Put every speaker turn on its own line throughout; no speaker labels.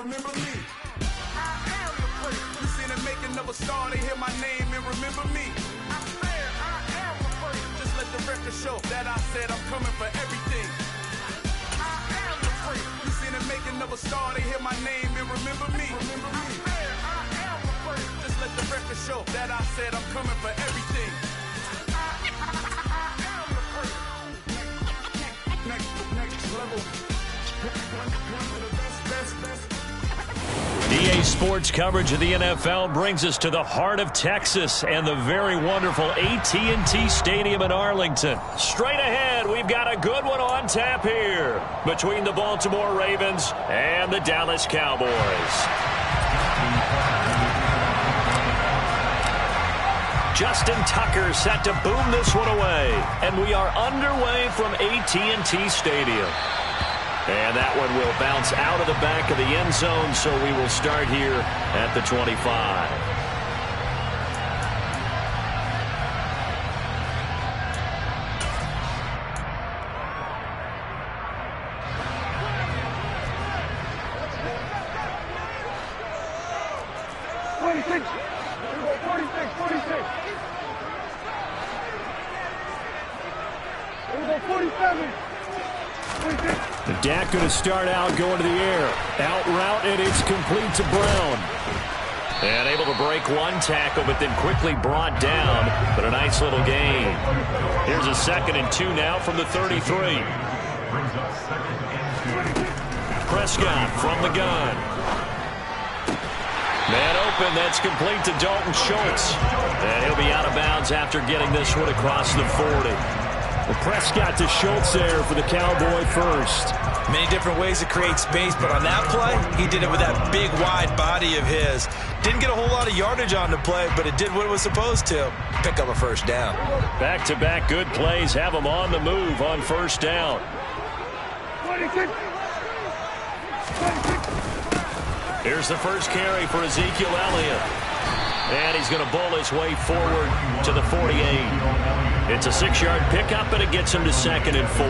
remember me. You seen it making of a star, they hear my name and remember me. Just let the record show that I said I'm coming for everything. You seen it making of a star, they hear my name and remember me. Just let the record show that I said I'm coming for everything. Next level.
EA Sports coverage of the NFL brings us to the heart of Texas and the very wonderful AT&T Stadium in Arlington. Straight ahead, we've got a good one on tap here between the Baltimore Ravens and the Dallas Cowboys. Justin Tucker set to boom this one away, and we are underway from AT&T Stadium. And that one will bounce out of the back of the end zone, so we will start here at the 25. Dak going to start out going to the air. Out route, and it's complete to Brown. And able to break one tackle, but then quickly brought down. But a nice little gain. Here's a 2nd and 2 now from the 33. Prescott from the gun. Man open, that's complete to Dalton Schultz. And he'll be out of bounds after getting this one across the 40. Well, Prescott to Schultz there for the Cowboy first.
Many different ways to create space, but on that play, he did it with that big, wide body of his. Didn't get a whole lot of yardage on the play, but it did what it was supposed to. Pick up a first down.
Back-to-back good plays have him on the move on first down. Here's the first carry for Ezekiel Elliott. And he's going to bowl his way forward to the 48. It's a 6-yard pickup, and it gets him to 2nd and 4.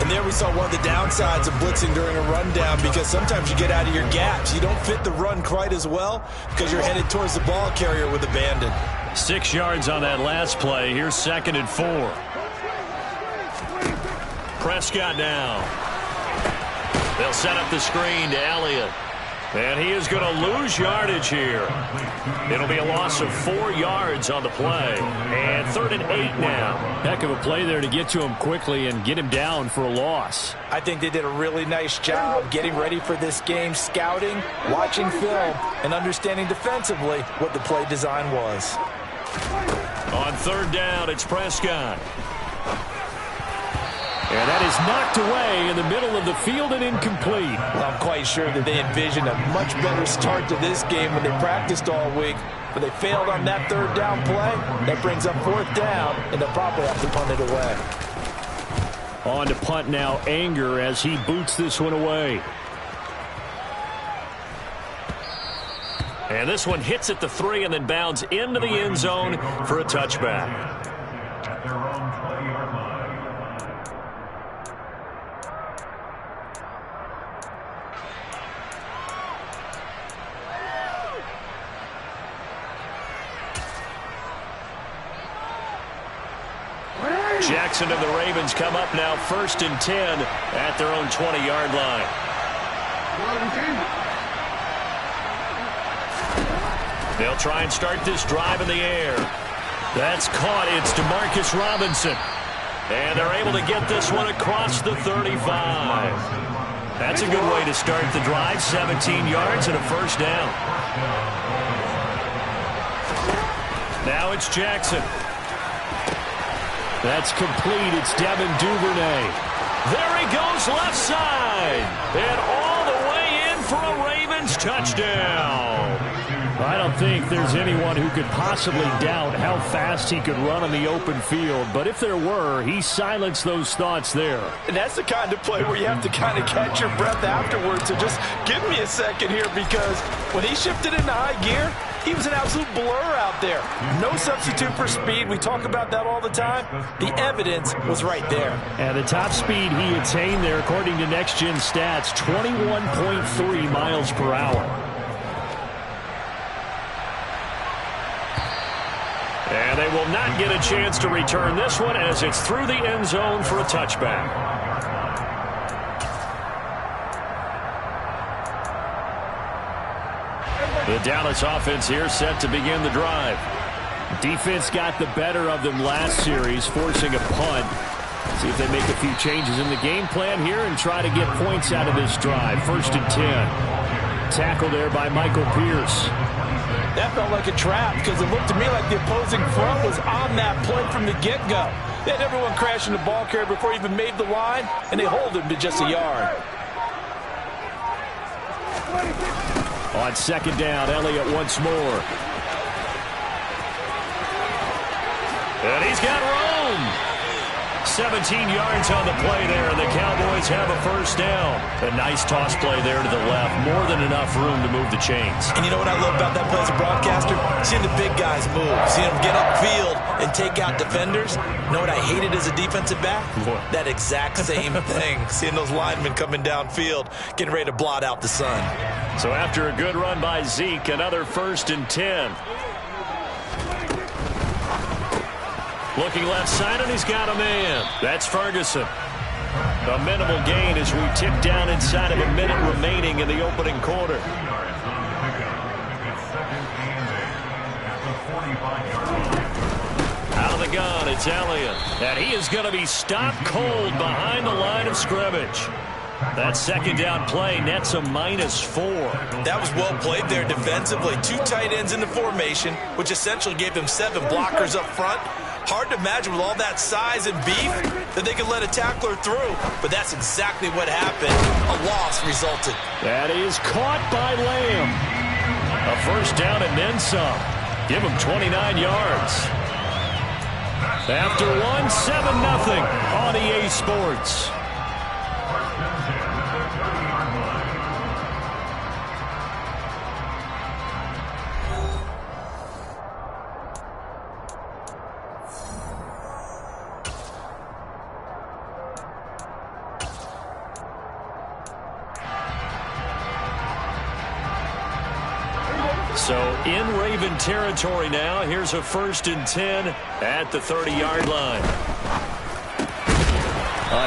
And there we saw one of the downsides of blitzing during a rundown, because sometimes you get out of your gaps. You don't fit the run quite as well because you're headed towards the ball carrier with abandon.
6 yards on that last play. Here's 2nd and 4. Prescott now. They'll set up the screen to Elliott. And he is going to lose yardage here. It'll be a loss of 4 yards on the play. And 3rd and 8 now.
Heck of a play there to get to him quickly and get him down for a loss.
I think they did a really nice job getting ready for this game, scouting, watching film, and understanding defensively what the play design was.
On 3rd down, it's Prescott.
And that is knocked away in the middle of the field and incomplete.
Well, I'm quite sure that they envisioned a much better start to this game when they practiced all week. But they failed on that 3rd down play. That brings up 4th down, and they'll probably have to punt it away.
On to punt now, Anger, as he boots this one away.
And this one hits at the 3 and then bounds into the end zone for a touchback. Jackson and the Ravens come up now 1st and 10 at their own 20-yard line. They'll try and start this drive in the air. That's caught. It's DeMarcus Robinson. And they're able to get this one across the 35. That's a good way to start the drive. 17 yards and a first down. Now it's Jackson. That's complete. It's Devin Duvernay. There he goes left side. And all the way in for a Ravens touchdown.
I don't think there's anyone who could possibly doubt how fast he could run on the open field. But if there were, he silenced those thoughts there.
And that's the kind of play where you have to kind of catch your breath afterwards. So just give me a second here, because when he shifted into high gear, He was an absolute blur out there. No substitute for speed. We talk about that all the time. The evidence was right there.
And the top speed he attained there, according to Next Gen Stats, 21.3 miles per hour.
And they will not get a chance to return this one as it's through the end zone for a touchback. The Dallas offense here set to begin the drive.
Defense got the better of them last series, forcing a punt. See if they make a few changes in the game plan here and try to get points out of this drive. 1st and 10. Tackle there by Michael Pierce.
That felt like a trap because it looked to me like the opposing front was on that play from the get-go. They had everyone crashing the ball carrier before he even made the line, and they hold him to just a yard.
On 2nd down, Elliott once more.
And he's got room. 17 yards on the play there, and the Cowboys have a 1st down. A nice toss play there to the left. More than enough room to move the chains.
And you know what I love about that play as a broadcaster? Seeing the big guys move. Seeing them get upfield and take out defenders. You know what I hated as a defensive back?
What?
That exact same thing. Seeing those linemen coming downfield, getting ready to blot out the sun.
So after a good run by Zeke, another 1st and 10. Looking left side, and he's got a man. That's Ferguson. A minimal gain as we tick down inside of a minute remaining in the opening quarter. Out of the gun, it's Elliott. And he is going to be stopped cold behind the line of scrimmage. That 2nd down play nets a -4.
That was well played there defensively. 2 tight ends in the formation, which essentially gave them 7 blockers up front. Hard to imagine with all that size and beef that they could let a tackler through. But that's exactly what happened. A loss resulted.
That is caught by Lamb.
A 1st down and then some. Give him 29 yards. After one, 7-0 on EA Sports. So in Raven territory now. Here's a 1st and 10 at the 30-yard line.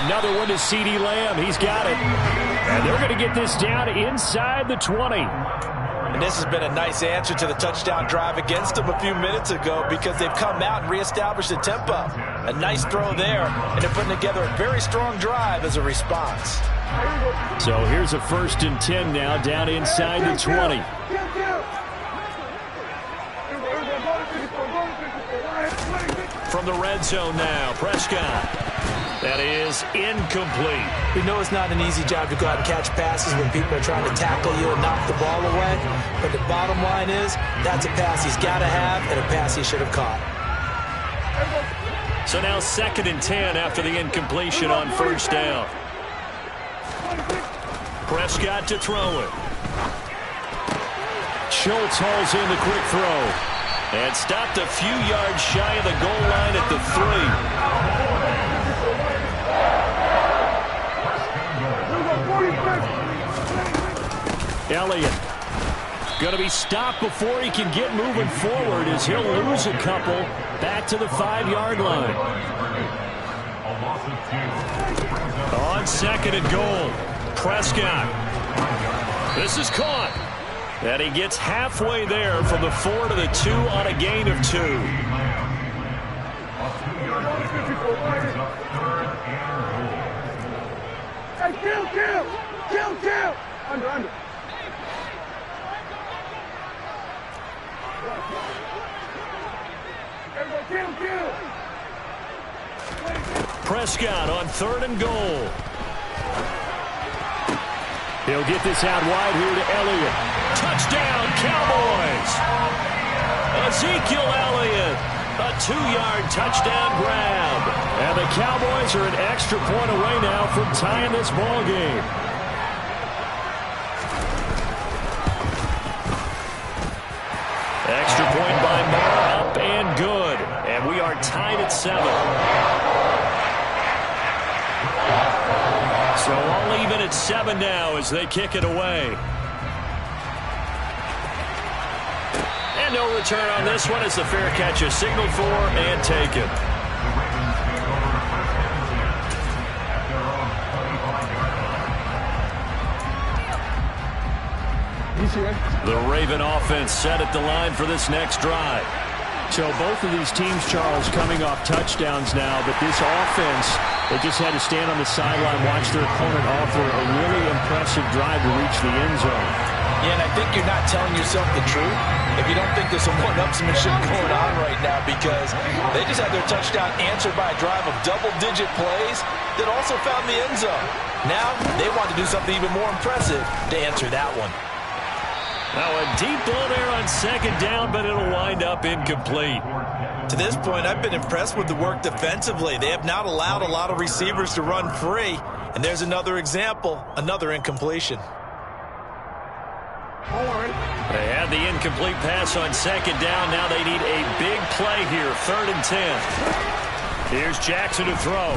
Another one to CeeDee Lamb. He's got it. And they're going to get this down inside the 20.
And this has been a nice answer to the touchdown drive against them a few minutes ago because they've come out and reestablished the tempo. A nice throw there, and they're putting together a very strong drive as a response.
So here's a 1st and 10 now down inside the 20.
From the red zone now, Prescott. That is incomplete.
We know it's not an easy job to go out and catch passes when people are trying to tackle you and knock the ball away. But the bottom line is, that's a pass he's got to have and a pass he should have caught.
So now 2nd and 10 after the incompletion on 1st down. Prescott to throw it.
Schultz hauls in the quick throw.
And stopped a few yards shy of the goal line at the
3. Elliott going to be stopped before he can get moving forward as he'll lose a couple back to the 5-yard line.
On 2nd and goal, Prescott. This is caught. And he gets halfway there from the 4 to the 2 on a gain of 2.
Hey, kill. Under. Kill.
Prescott on 3rd and goal.
He'll get this out wide here to Elliott.
Touchdown, Cowboys! Ezekiel Elliott, a 2-yard touchdown grab.
And the Cowboys are an extra point away now from tying this ball game.
Extra point by Moore, up and good. And we are tied at 7. So all even at 7 now as they kick it away. And no return on this one as the fair catch is signaled for and taken. The Raven offense set at the line for this next drive.
So both of these teams, Charles, coming off touchdowns now, but this offense, they just had to stand on the sideline, watch their opponent offer a really impressive drive to reach the end zone.
Yeah, and I think you're not telling yourself the truth if you don't think there's some one-upsmanship going on right now, because they just had their touchdown answered by a drive of double-digit plays that also found the end zone. Now they want to do something even more impressive to answer that one.
Now a deep ball there on second down, but it'll wind up incomplete.
To this point, I've been impressed with the work defensively. They have not allowed a lot of receivers to run free. And there's another example, another incompletion.
They had the incomplete pass on second down. Now they need a big play here, 3rd and 10. Here's Jackson to throw.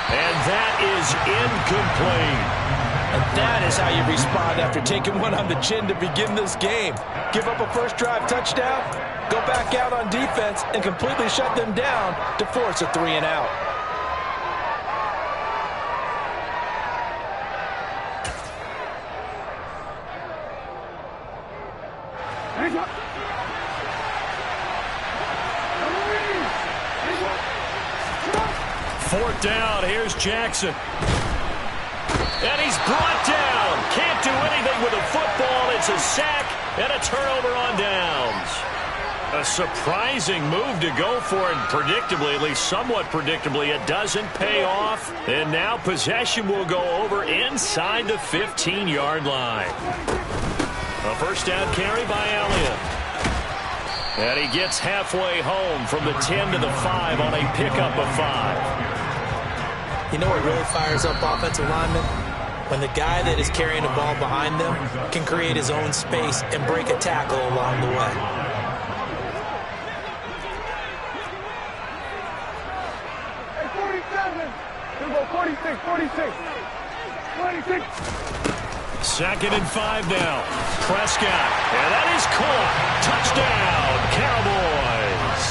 And that is incomplete.
And that is how you respond after taking one on the chin to begin this game. Give up a first drive touchdown, go back out on defense, and completely shut them down to force a 3 and out.
Fourth down, here's Jackson. And he's brought down. Can't do anything with the football. It's a sack and a turnover on downs. A surprising move to go for it. Predictably, at least somewhat predictably, it doesn't pay off. And now possession will go over inside the 15-yard line. A first down carry by Elliott. And he gets halfway home from the 10 to the 5 on a pickup of 5.
You know what really fires up offensive linemen? When the guy that is carrying the ball behind them can create his own space and break a tackle along the way.
Hey, 47. We'll go 46, 46. 46.
2nd and 5 now. Prescott. And that is caught. Touchdown, Cowboys.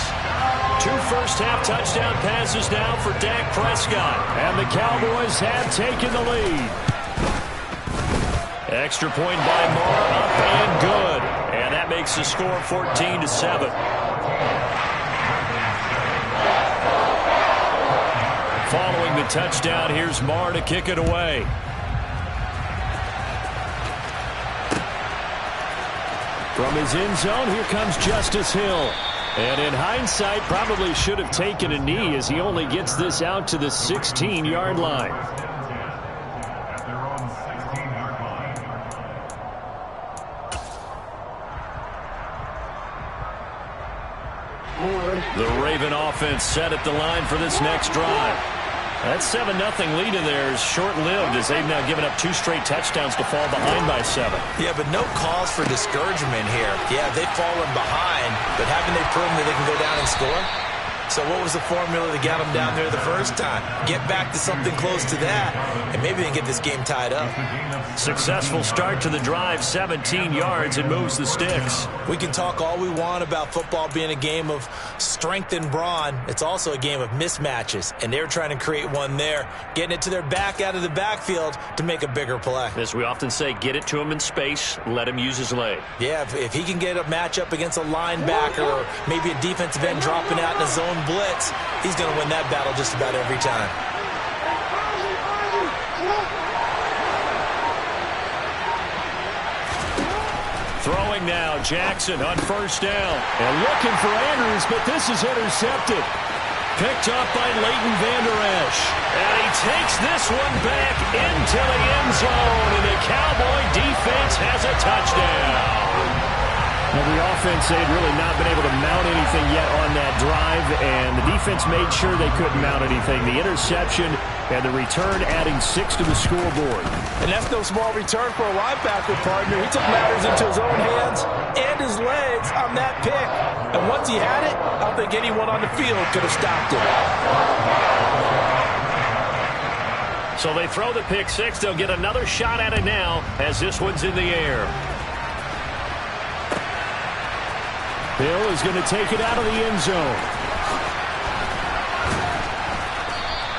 2 first-half touchdown passes now for Dak Prescott. And the Cowboys have taken the lead. Extra point by Moore, up and good. And that makes the score 14-7. Following the touchdown, here's Moore to kick it away. From his end zone, here comes Justice Hill. And in hindsight, probably should have taken a knee as he only gets this out to the 16-yard line. The Raven offense set at the line for this next drive. That 7-0 lead in there is short-lived as they've now given up 2 straight touchdowns to fall behind by 7.
Yeah, but no cause for discouragement here. Yeah, they've fallen behind, but haven't they proven that they can go down and score? So what was the formula that got them down there the first time? Get back to something close to that, and maybe they can get this game tied up.
Successful start to the drive, 17 yards, and moves the sticks.
We can talk all we want about football being a game of strength and brawn. It's also a game of mismatches, and they're trying to create one there, getting it to their back out of the backfield to make a bigger play.
As we often say, get it to him in space, let him use his leg.
Yeah, if he can get a matchup against a linebacker or maybe a defensive end dropping out in a zone blitz, he's going to win that battle just about every time.
Throwing now, Jackson on first down. And looking for Andrews, but this is intercepted. Picked up by Leighton Vander Esch. And he takes this one back into the end zone, and the Cowboy defense has a touchdown.
Well, the offense, they had really not been able to mount anything yet on that drive, and the defense made sure they couldn't mount anything. The interception and the return adding 6 to the scoreboard.
And that's no small return for a linebacker, partner. He took matters into his own hands and his legs on that pick. And once he had it, I don't think anyone on the field could have stopped him.
So they throw the pick 6. They'll get another shot at it now as this one's in the air.
Hill is going to take it out of the end zone.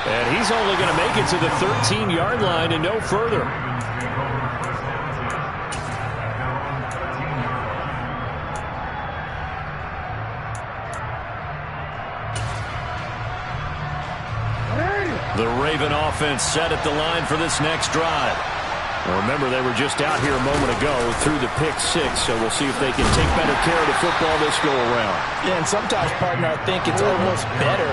And he's only going to make it to the 13-yard line and no further.
The Raven offense set at the line for this next drive.
Well, remember, they were just out here a moment ago through the pick 6, so we'll see if they can take better care of the football this go-around.
Yeah, and sometimes, partner, I think it's almost better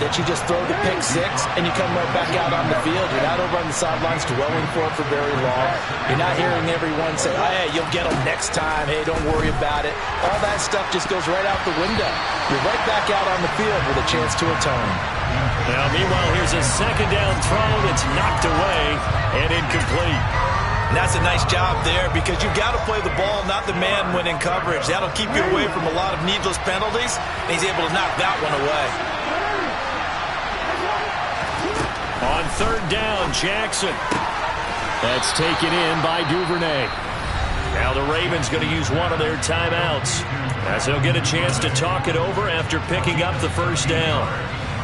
that you just throw the pick 6 and you come right back out on the field. You're not over on the sidelines dwelling for it for very long. You're not hearing everyone say, oh, hey, you'll get them next time. Hey, don't worry about it. All that stuff just goes right out the window. You're right back out on the field with a chance to atone.
Now, meanwhile, here's a second down throw that's knocked away and incomplete.
And that's a nice job there because you've got to play the ball, not the man when in coverage. That'll keep you away from a lot of needless penalties, and he's able to knock that one away.
On third down, Jackson.
That's taken in by Duvernay.
Now the Ravens going to use one of their timeouts as they'll get a chance to talk it over after picking up the first down.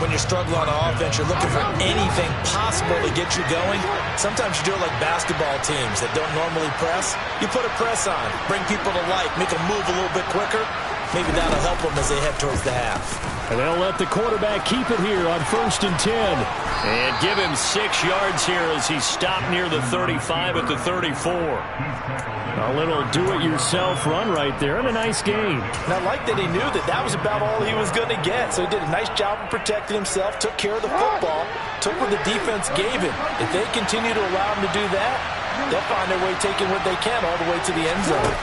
When you're struggling on offense, you're looking for anything possible to get you going. Sometimes you do it like basketball teams that don't normally press. You put a press on, bring people to life, make them move a little bit quicker. Maybe that'll help them as they head towards the half.
And they'll let the quarterback keep it here on 1st and 10.
And give him 6 yards here as he stopped near the 35 at the 34.
A little do-it-yourself run right there and a nice game.
And I like that he knew that that was about all he was going to get. So he did a nice job of protecting himself, took care of the football, took what the defense gave him. If they continue to allow him to do that, they'll find their way taking what they can all the way to the end zone.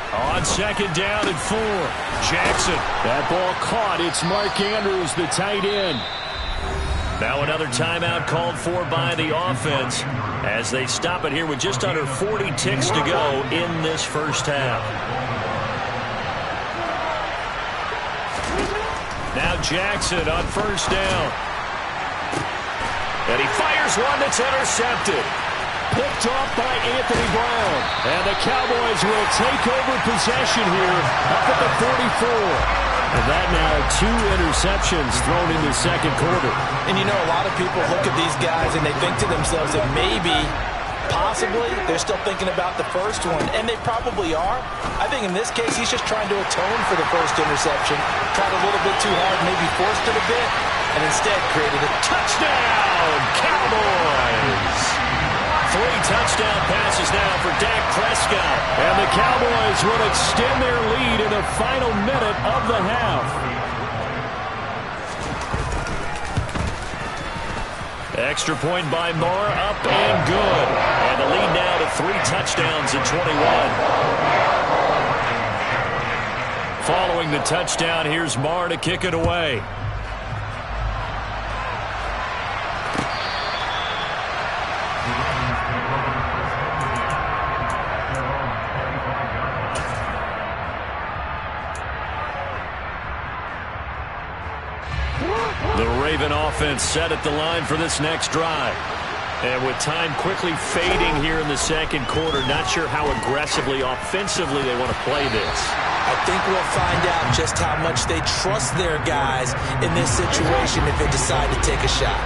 On second down and 4, Jackson.
That ball caught. It's Mark Andrews, the tight end.
Now another timeout called for by the offense as they stop it here with just under 40 ticks to go in this first half. Now Jackson on first down. And he fires one that's intercepted.
Picked off by Anthony Brown. And the Cowboys will take over possession here up at the 44. And that now 2 interceptions thrown in the second quarter.
And you know, a lot of people look at these guys and they think to themselves that maybe, possibly, they're still thinking about the first one. And they probably are. I think in this case, he's just trying to atone for the first interception. Tried a little bit too hard, maybe forced it a bit, and instead created a
touchdown, Cowboys! 3 touchdown passes now for Dak Prescott.
And the Cowboys will extend their lead in the final minute of the half.
Extra point by Moore, up and good. And the lead now to 3 touchdowns at 21. Following the touchdown, here's Moore to kick it away. The Raven offense set at the line for this next drive. And with time quickly fading here in the second quarter, not sure how aggressively, offensively they want to play this.
I think we'll find out just how much they trust their guys in this situation if they decide to take a shot.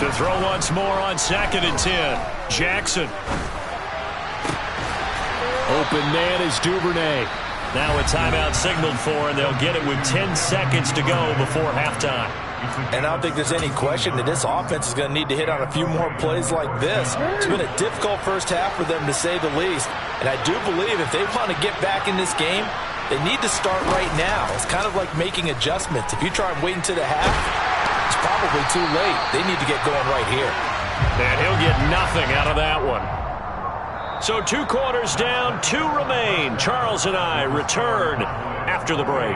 To throw once more on 2nd and 10. Jackson.
Open man is Duvernay.
Now a timeout signaled for, and they'll get it with 10 seconds to go before halftime.
And I don't think there's any question that this offense is going to need to hit on a few more plays like this. It's been a difficult first half for them, to say the least. And I do believe if they want to get back in this game, they need to start right now. It's kind of like making adjustments. If you try and wait until the half, it's probably too late. They need to get going right here.
And he'll get nothing out of that one. So 2 quarters down, 2 remain. Charles and I return after the break.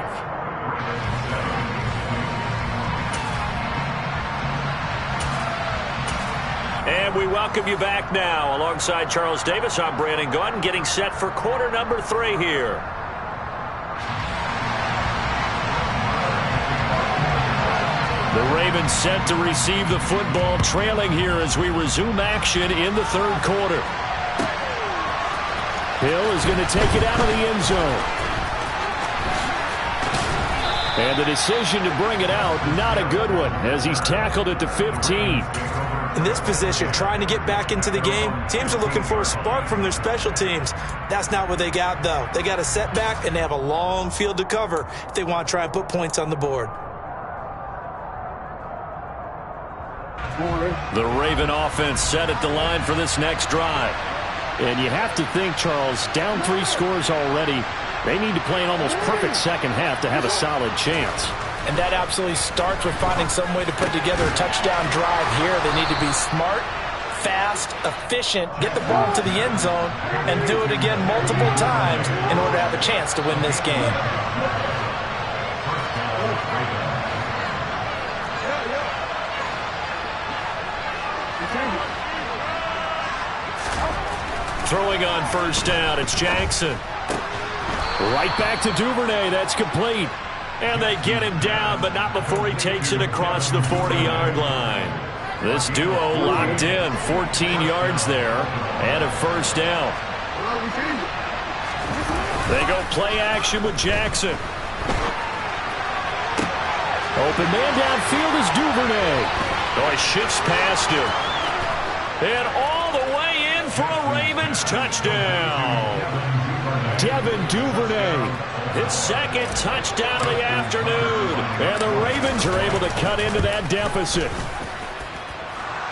And we welcome you back now. Alongside Charles Davis, I'm Brandon Gaudin, getting set for quarter number 3 here. The Ravens set to receive the football, trailing here as we resume action in the 3rd quarter. Hill is going to take it out of the end zone. And the decision to bring it out, not a good one, as he's tackled at the 15.
In this position, trying to get back into the game, teams are looking for a spark from their special teams. That's not what they got, though. They got a setback, and they have a long field to cover if they want to try and put points on the board.
The Raven offense set at the line for this next drive.
And you have to think, Charles, down 3 scores already. They need to play an almost perfect second half to have a solid chance.
And that absolutely starts with finding some way to put together a touchdown drive here. They need to be smart, fast, efficient, get the ball to the end zone, and do it again multiple times in order to have a chance to win this game.
Throwing on first down, it's Jackson.
Right back to Duvernay. That's complete.
And they get him down, but not before he takes it across the 40-yard line. This duo locked in, 14 yards there, and a first down. They go play action with Jackson.
Open man downfield is Duvernay.
Oh, he shifts past him. And all the way in for a Ravens touchdown.
Devin Duvernay.
His 2nd touchdown of the afternoon.
And the Ravens are able to cut into that deficit.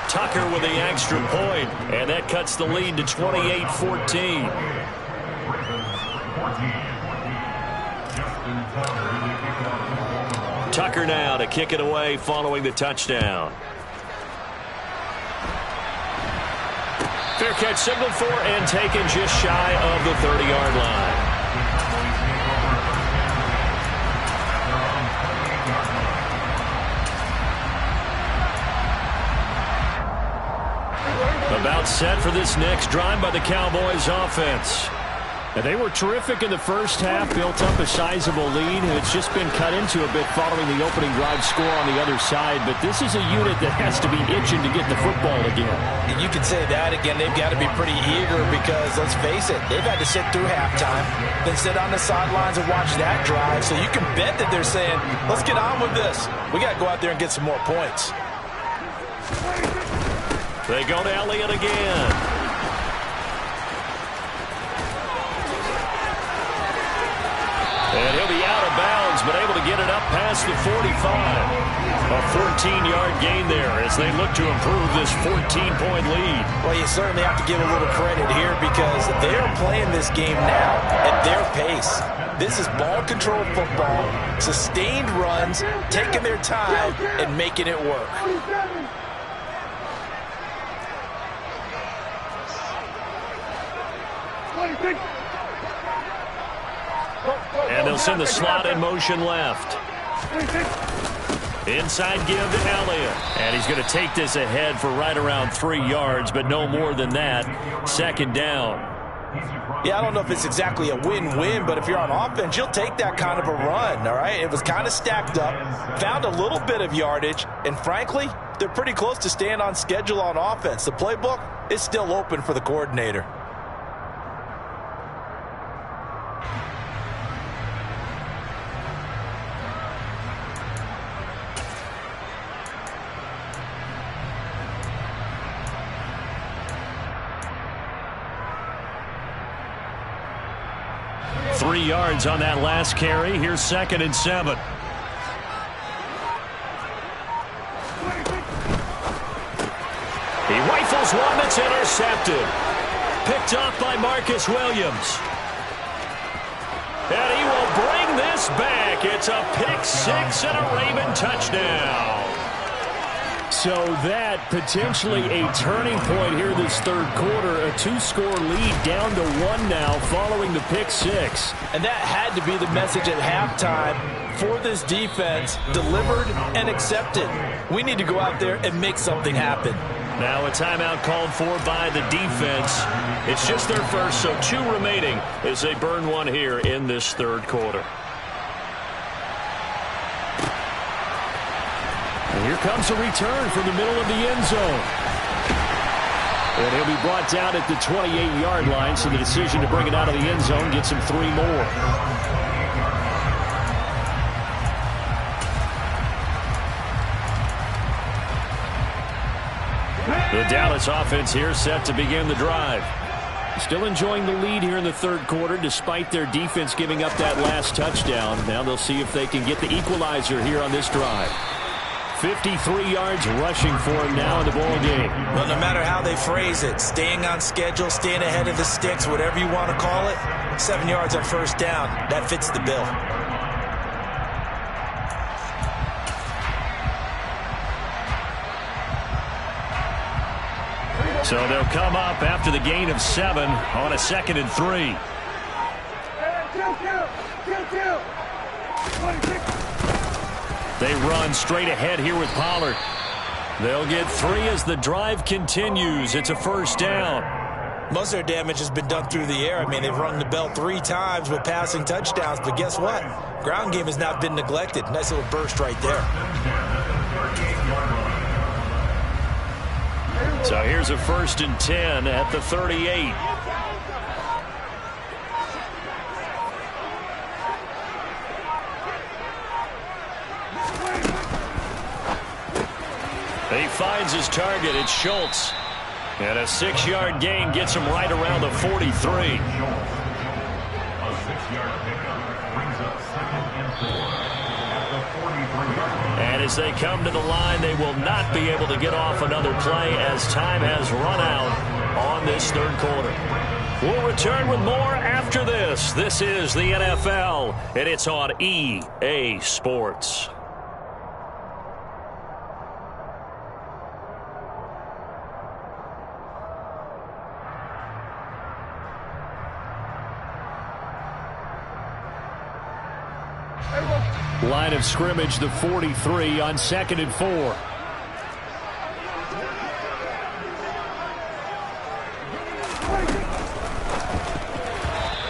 Tucker with the extra point, and that cuts the lead to 28-14. Tucker now to kick it away following the touchdown. Fair catch signaled for and taken just shy of the 30-yard line. About set for this next drive by the Cowboys offense.
And they were terrific in the first half, built up a sizable lead, and it's just been cut into a bit following the opening drive score on the other side. But this is a unit that has to be itching to get the football again.
And you can say that again. They've got to be pretty eager because, let's face it, they've had to sit through halftime, then sit on the sidelines and watch that drive. So you can bet that they're saying, let's get on with this. We got to go out there and get some more points.
They go to Elliott again. And he'll be out of bounds, but able to get it up past the 45. A 14-yard gain there as they look to improve this 14-point lead.
Well, you certainly have to give a little credit here because they're playing this game now at their pace. This is ball control football, sustained runs, taking their time, and making it work.
And they'll send the slot in motion left. Inside give to Elliott. And he's going to take this ahead for right around 3 yards, but no more than that. 2nd down.
Yeah, I don't know if it's exactly a win-win, but if you're on offense, you'll take that kind of a run, all right? It was kind of stacked up, found a little bit of yardage, and frankly, they're pretty close to staying on schedule on offense. The playbook is still open for the coordinator.
Three yards on that last carry. Here's 2nd and 7. He rifles one that's intercepted. Picked off by Marcus Williams. And he will bring this back. It's a pick 6 and a Raven touchdown.
So that potentially a turning point here this third quarter. A 2-score lead down to 1 now following the pick six.
And that had to be the message at halftime for this defense. Delivered and accepted. We need to go out there and make something happen.
Now a timeout called for by the defense. It's just their first, so 2 remaining as they burn 1 here in this third quarter. And here comes a return from the middle of the end zone. And he'll be brought down at the 28-yard line, so the decision to bring it out of the end zone gets him 3 more. The Dallas offense here set to begin the drive. Still enjoying the lead here in the third quarter despite their defense giving up that last touchdown. Now they'll see if they can get the equalizer here on this drive. 53 yards rushing for him now in the ball game.
Well, no matter how they phrase it, staying on schedule, staying ahead of the sticks, whatever you want to call it, 7 yards on first down, that fits the bill.
So they'll come up after the gain of 7 on a 2nd and 3. They run straight ahead here with Pollard. They'll get 3 as the drive continues. It's a first down.
Most of their damage has been done through the air. I mean, they've rung the bell 3 times with passing touchdowns, but guess what? Ground game has not been neglected. Nice little burst right there.
So here's a 1st and 10 at the 38. He finds his target. It's Schultz. And a 6-yard gain gets him right around the 43.
A 6-yard pickup brings up 2nd and 4 at the 43-yard line.
And as they come to the line, they will not be able to get off another play as time has run out on this third quarter. We'll return with more after this. This is the NFL, and it's on EA Sports. Line of scrimmage, the 43 on 2nd and 4.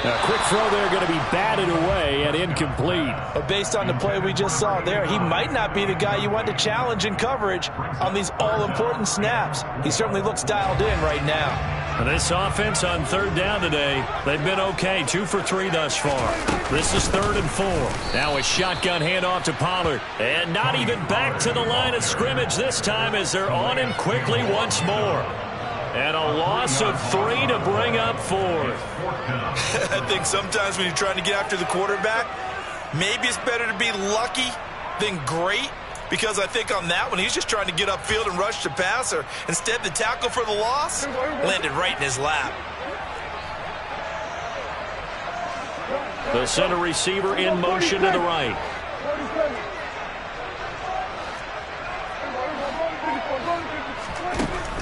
A quick throw there going to be batted away and incomplete.
But based on the play we just saw there, he might not be the guy you want to challenge in coverage on these all-important snaps. He certainly looks dialed in right now.
This offense on 3rd down today, they've been okay. 2 for 3 thus far. This is 3rd and 4. Now a shotgun handoff to Pollard. And not even back to the line of scrimmage this time as they're on him quickly once more. And a loss of 3 to bring up 4th.
I think sometimes when you're trying to get after the quarterback, maybe it's better to be lucky than great. Because I think on that one, he's just trying to get upfield and rush the passer. Instead, the tackle for the loss landed right in his lap.
The center receiver in motion to the right.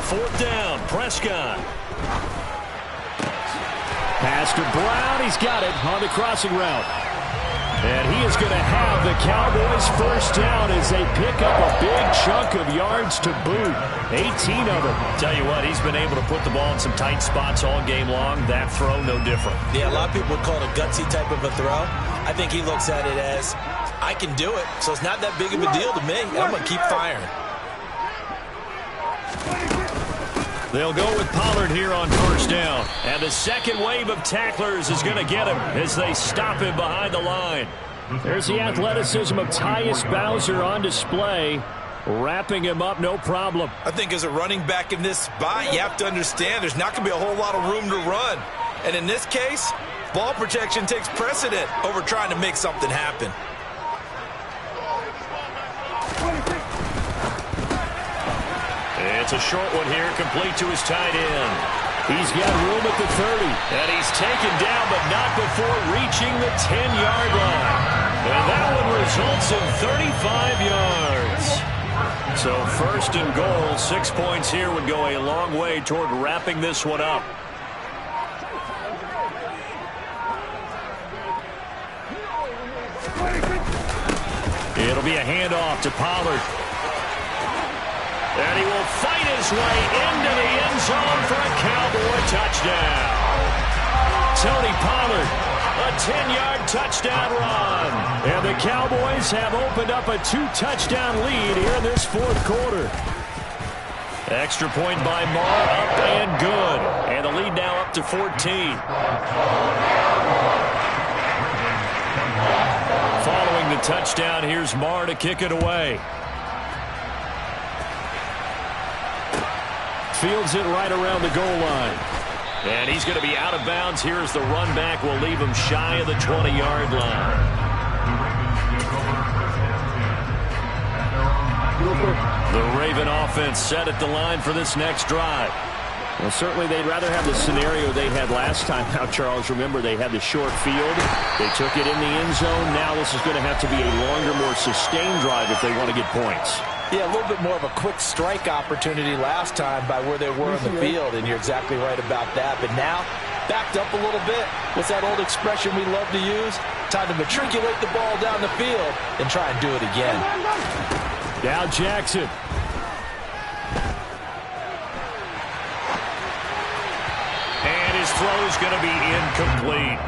Fourth down, Prescott. Pass to Brown. He's got it on the crossing route. And he is going to have the Cowboys first down as they pick up a big chunk of yards to boot. 18 of them. Tell you what, he's been able to put the ball in some tight spots all game long. That throw, no different.
Yeah, a lot of people would call it a gutsy type of a throw. I think he looks at it as, I can do it, so it's not that big of a deal to me. I'm going to keep firing.
They'll go with Pollard here on first down. And the second wave of tacklers is going to get him as they stop him behind the line. There's the athleticism of Tyus Bowser on display. Wrapping him up, no problem.
I think as a running back in this spot, you have to understand there's not going to be a whole lot of room to run. And in this case, ball protection takes precedent over trying to make something happen.
It's a short one here, complete to his tight end. He's got room at the 30. And he's taken down, but not before reaching the 10-yard line. And that one results in 35 yards. So First and goal. 6 points here would go a long way toward wrapping this one up. It'll be a handoff to Pollard. And he will fight his way into the end zone for a Cowboy touchdown. Tony Pollard, a 10-yard touchdown run. And the Cowboys have opened up a 2-touchdown lead here in this fourth quarter. Extra point by Marr, up and good. And the lead now up to 14. Following the touchdown, here's Marr to kick it away. Fields it right around the goal line. And he's going to be out of bounds. Here's the run back. Will leave him shy of the 20-yard line. The Raven offense set at the line for this next drive.
Well, certainly they'd rather have the scenario they had last time. Now, Charles, remember, they had the short field. They took it in the end zone. Now this is going to have to be a longer, more sustained drive if they want to get points.
Yeah, a little bit more of a quick strike opportunity last time by where they were in the field, and you're exactly right about that. But now, backed up a little bit. What's that old expression we love to use? Time to matriculate the ball down the field and try and do it again.
Now Jackson.
And his throw is going to be incomplete.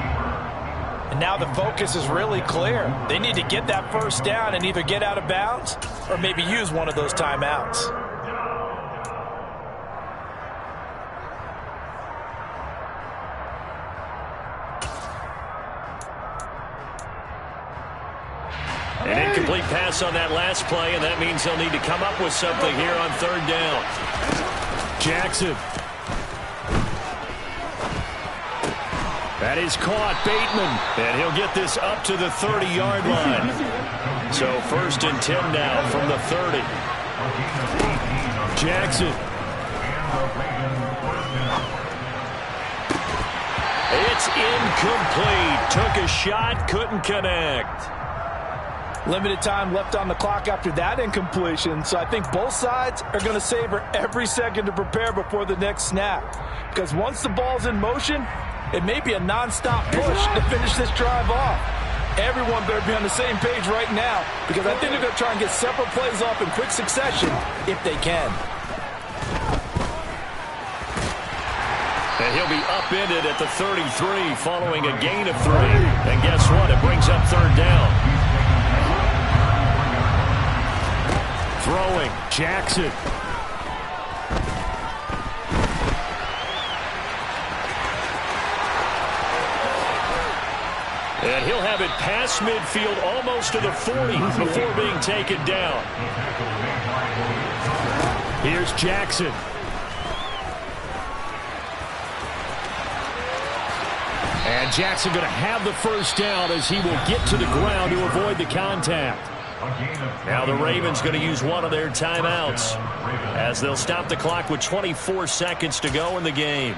And now the focus is really clear. They need to get that first down and either get out of bounds or maybe use one of those timeouts.
An incomplete pass on that last play, and that means they'll need to come up with something here on third down.
Jackson. That is caught. Bateman.
And he'll get this up to the 30-yard line. So first and 10 now from the 30.
Jackson.
It's incomplete. Took a shot, couldn't connect.
Limited time left on the clock after that incompletion, so I think both sides are going to savor every second to prepare before the next snap. Because once the ball's in motion, it may be a non-stop push to finish this drive off. Everyone better be on the same page right now, because I think they're going to try and get several plays off in quick succession if they can.
And he'll be upended at the 33 following a gain of 3. And guess what? It brings up third down.
Throwing. Jackson.
And he'll have it past midfield almost to the 40 before being taken down.
Here's Jackson. And Jackson going to have the first down as he will get to the ground to avoid the contact.
Now the Ravens going to use one of their timeouts as they'll stop the clock with 24 seconds to go in the game.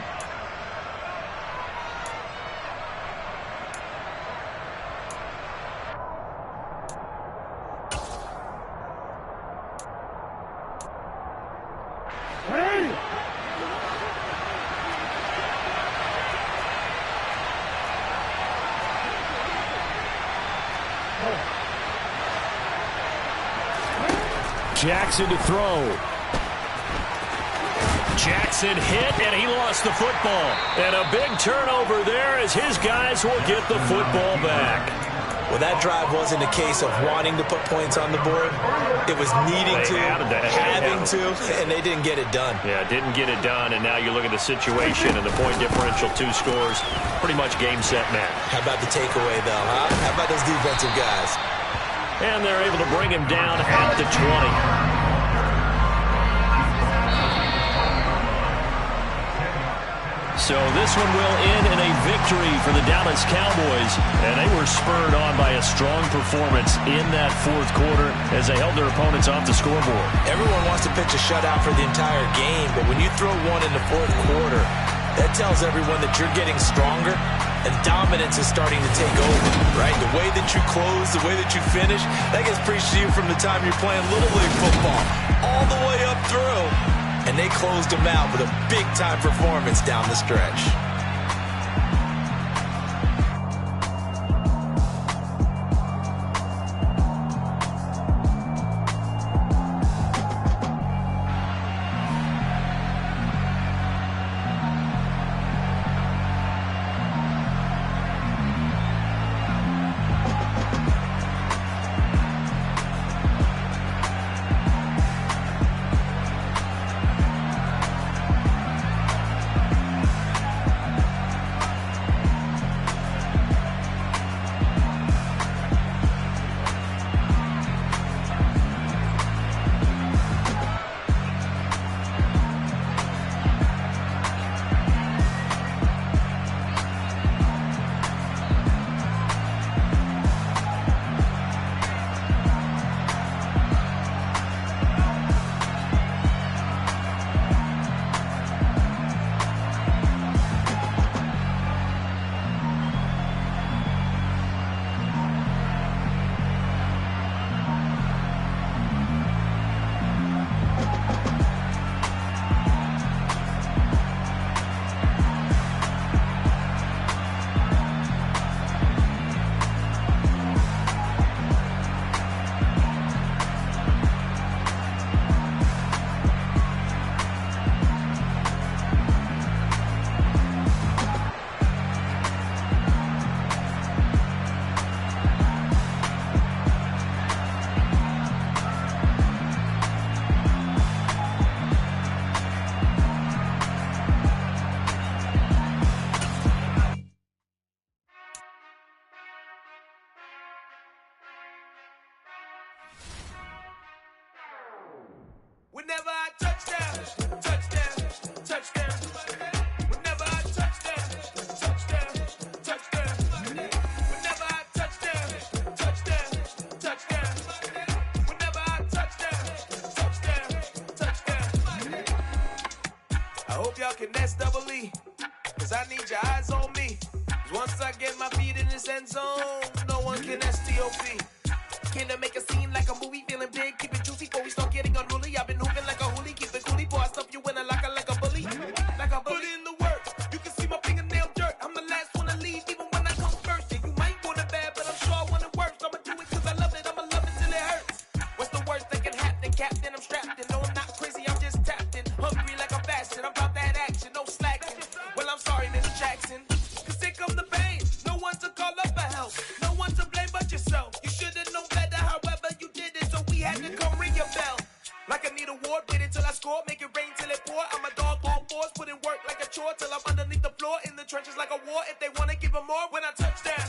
Jackson to throw.
Jackson hit, and he lost the football. And a big turnover there as his guys will get the football back.
Well, that drive wasn't a case of wanting to put points on the board. It was needing to, having to, and they didn't get it done.
Yeah, didn't get it done, and now you look at the situation and the point differential, 2 scores, pretty much game, set, match.
How about the takeaway, though, huh? How about those defensive guys?
And they're able to bring him down at the 20. So this one will end in a victory for the Dallas Cowboys. And they were spurred on by a strong performance in that fourth quarter as they held their opponents off the scoreboard.
Everyone wants to pitch a shutout for the entire game, but when you throw one in the fourth quarter, that tells everyone that you're getting stronger and dominance is starting to take over, right? The way that you close, the way that you finish, that gets preached to you from the time you're playing Little League football all the way up through. And they closed them out with a big-time performance down the stretch.
Whenever I touchdown, touchdown, touchdown. Whenever I touchdown, touchdown, touchdown. Whenever I touchdown, touchdown, touchdown. Whenever I touchdown, touchdown, touchdown. I hope y'all can nest double E, cause I need your eyes on me. 'Cause once I get my feet in this end zone, no one can STOP. Can I make a scene like a movie, feeling big, keep it juicy before we start getting unruly. I've been hooping like a hoolie, keep it coolie, boy, I stuff you in a locker like a bully. Like a bully. Put in the work, you can see my fingernail dirt. I'm the last one to leave, even when I come first. Yeah, you might want it bad, but I'm sure I want it worse. I'ma do it cause I love it, I'ma love it till it hurts. What's the worst that can happen, Captain? I'm strapped in, no I'm not crazy, I'm just tapped in. Hungry like I'm fasting, I'm about that action, no slacking. Well, I'm sorry, Miss Jackson, cause here come the pain. No one to call up for help, no one to blame but yourself. You should've known better, however you did it, so we had to come ring your bell. Like I need a ward, wait until I score, make it rain till it pour. I'm a dog, all fours, put in work like a chore till I'm underneath the floor, in the trenches like a war. If they wanna give them more, when I touchdown,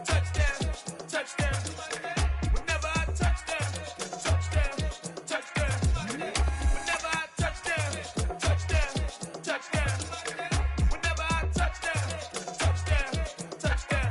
touchdown, touchdown. Whenever I touchdown, touchdown, touchdown. Whenever I touchdown, touchdown, touchdown. Whenever I touchdown, touchdown, touchdown.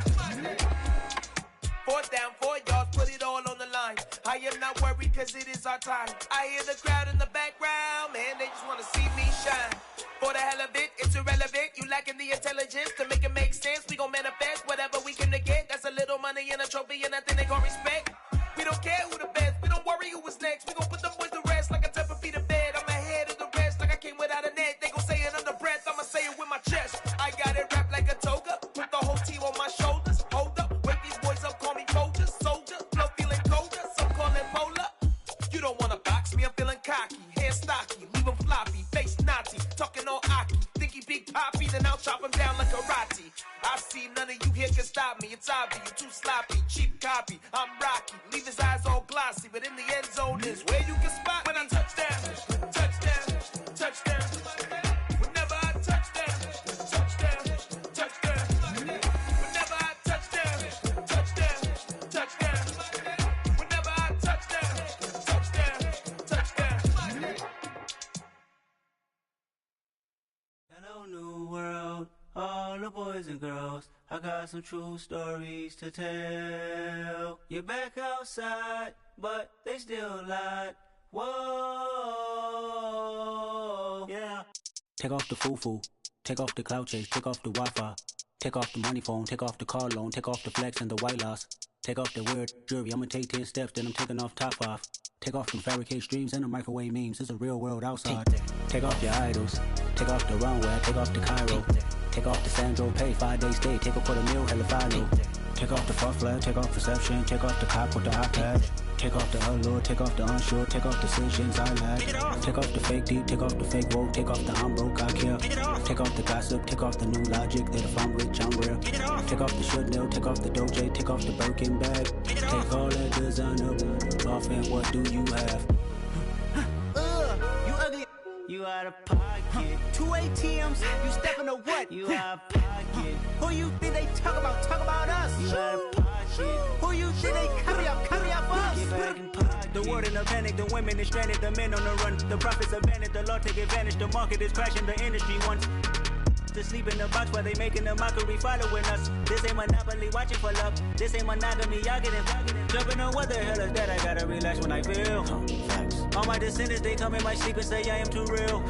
4th down, 4 yards, put it all on the line. I am not worried cause it is our time. I hear the crowd in the background, man, they just wanna see me shine. For the hell of it, it's irrelevant. You lacking the intelligence to make it make sense. We gon' manifest whatever we can get. That's a little money and a trophy and nothing they gon' respect. We don't care who the best, we don't worry who was next. We gon' put the boys to rest like a type of feet in bed. I'm ahead of the rest like I came without a net. They gon' say it under breath, I'ma say it with my chest. I got it wrapped like a toga, put the whole team on my shoulders. Hold up, wake these boys up, call me soldier, soldier. Flow feeling colder, some call it polar. You don't wanna box me, I'm feeling cocky. Hair stocky, leave him floppy, face naughty. Talking all aki, think he big poppy, then I'll chop him down like karate. I see none of you here can stop me. It's obvious, you too sloppy, cheap copy. I'm Rocky, leave his eyes all glossy, but in the end zone is where you can spot when I touchdown, touchdown, touchdown. Whenever I touchdown, touchdown, touchdown. Whenever I touchdown, touchdown, touchdown. Whenever I touchdown, touchdown, touchdown.
Hello, new world, all the boys and girls. I got some true stories to tell. You're back outside, but they still lied. Whoa, yeah. Take off the foo-foo, take off the cloud chase, take off the Wi-Fi. Take off the money phone, take off the car loan, take off the flex and the white loss. Take off the weird jewelry, I'ma take 10 steps, then I'm taking off top off. Take off them fabricate streams and the microwave memes, it's a real world outside. Take off your idols, take off the runway, take off the Cairo. Take off the Sandro pay, 5-day stay, take a quarter meal, hella final. Take off the fuck flag, take off perception, take off the cop with the iPad. Take off the allure, take off the unsure, take off decisions I lack. Take off the fake deep, take off the fake woke, take off the I'm broke, I care. Take off the gossip, take off the new logic that if I'm rich, I'm real. Take off the Chanel, take off the Doja, take off the Birkin bag. Take all that designer off and what do you have? You ugly. You out of pocket. 2 ATMs, you stepping or what? You out of pocket. Who you think they talk about? Talk about us. You out of pocket. Who you think they carry up for us? Get back in pocket. The world in a panic, the women is stranded, the men on the run. The profits abandoned, the law take advantage. The market is crashing, the industry wants to sleep in the box while they making a mockery following us. This ain't Monopoly, watching for love. This ain't monogamy, y'all getting jumping on what the hell is that? I gotta relax when I feel. All my descendants, they come in my sleep and say I am too real.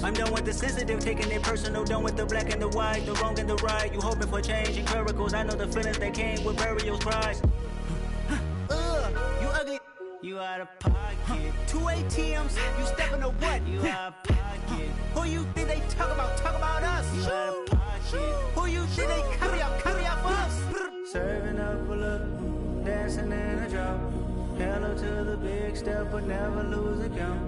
I'm done with the sensitive, taking it personal. Done with the black and the white, the wrong and the right. You hoping for change and miracles. I know the feelings that came with burial cries. You ugly. You out of pocket. 2 ATMs, you stepping or what? You out of pocket. Who you think they talk about? Talk about us. You out of pocket. Who you think they carry up for us? Serving up a look, dancing in a drop. Hello to the big step, but never lose a count.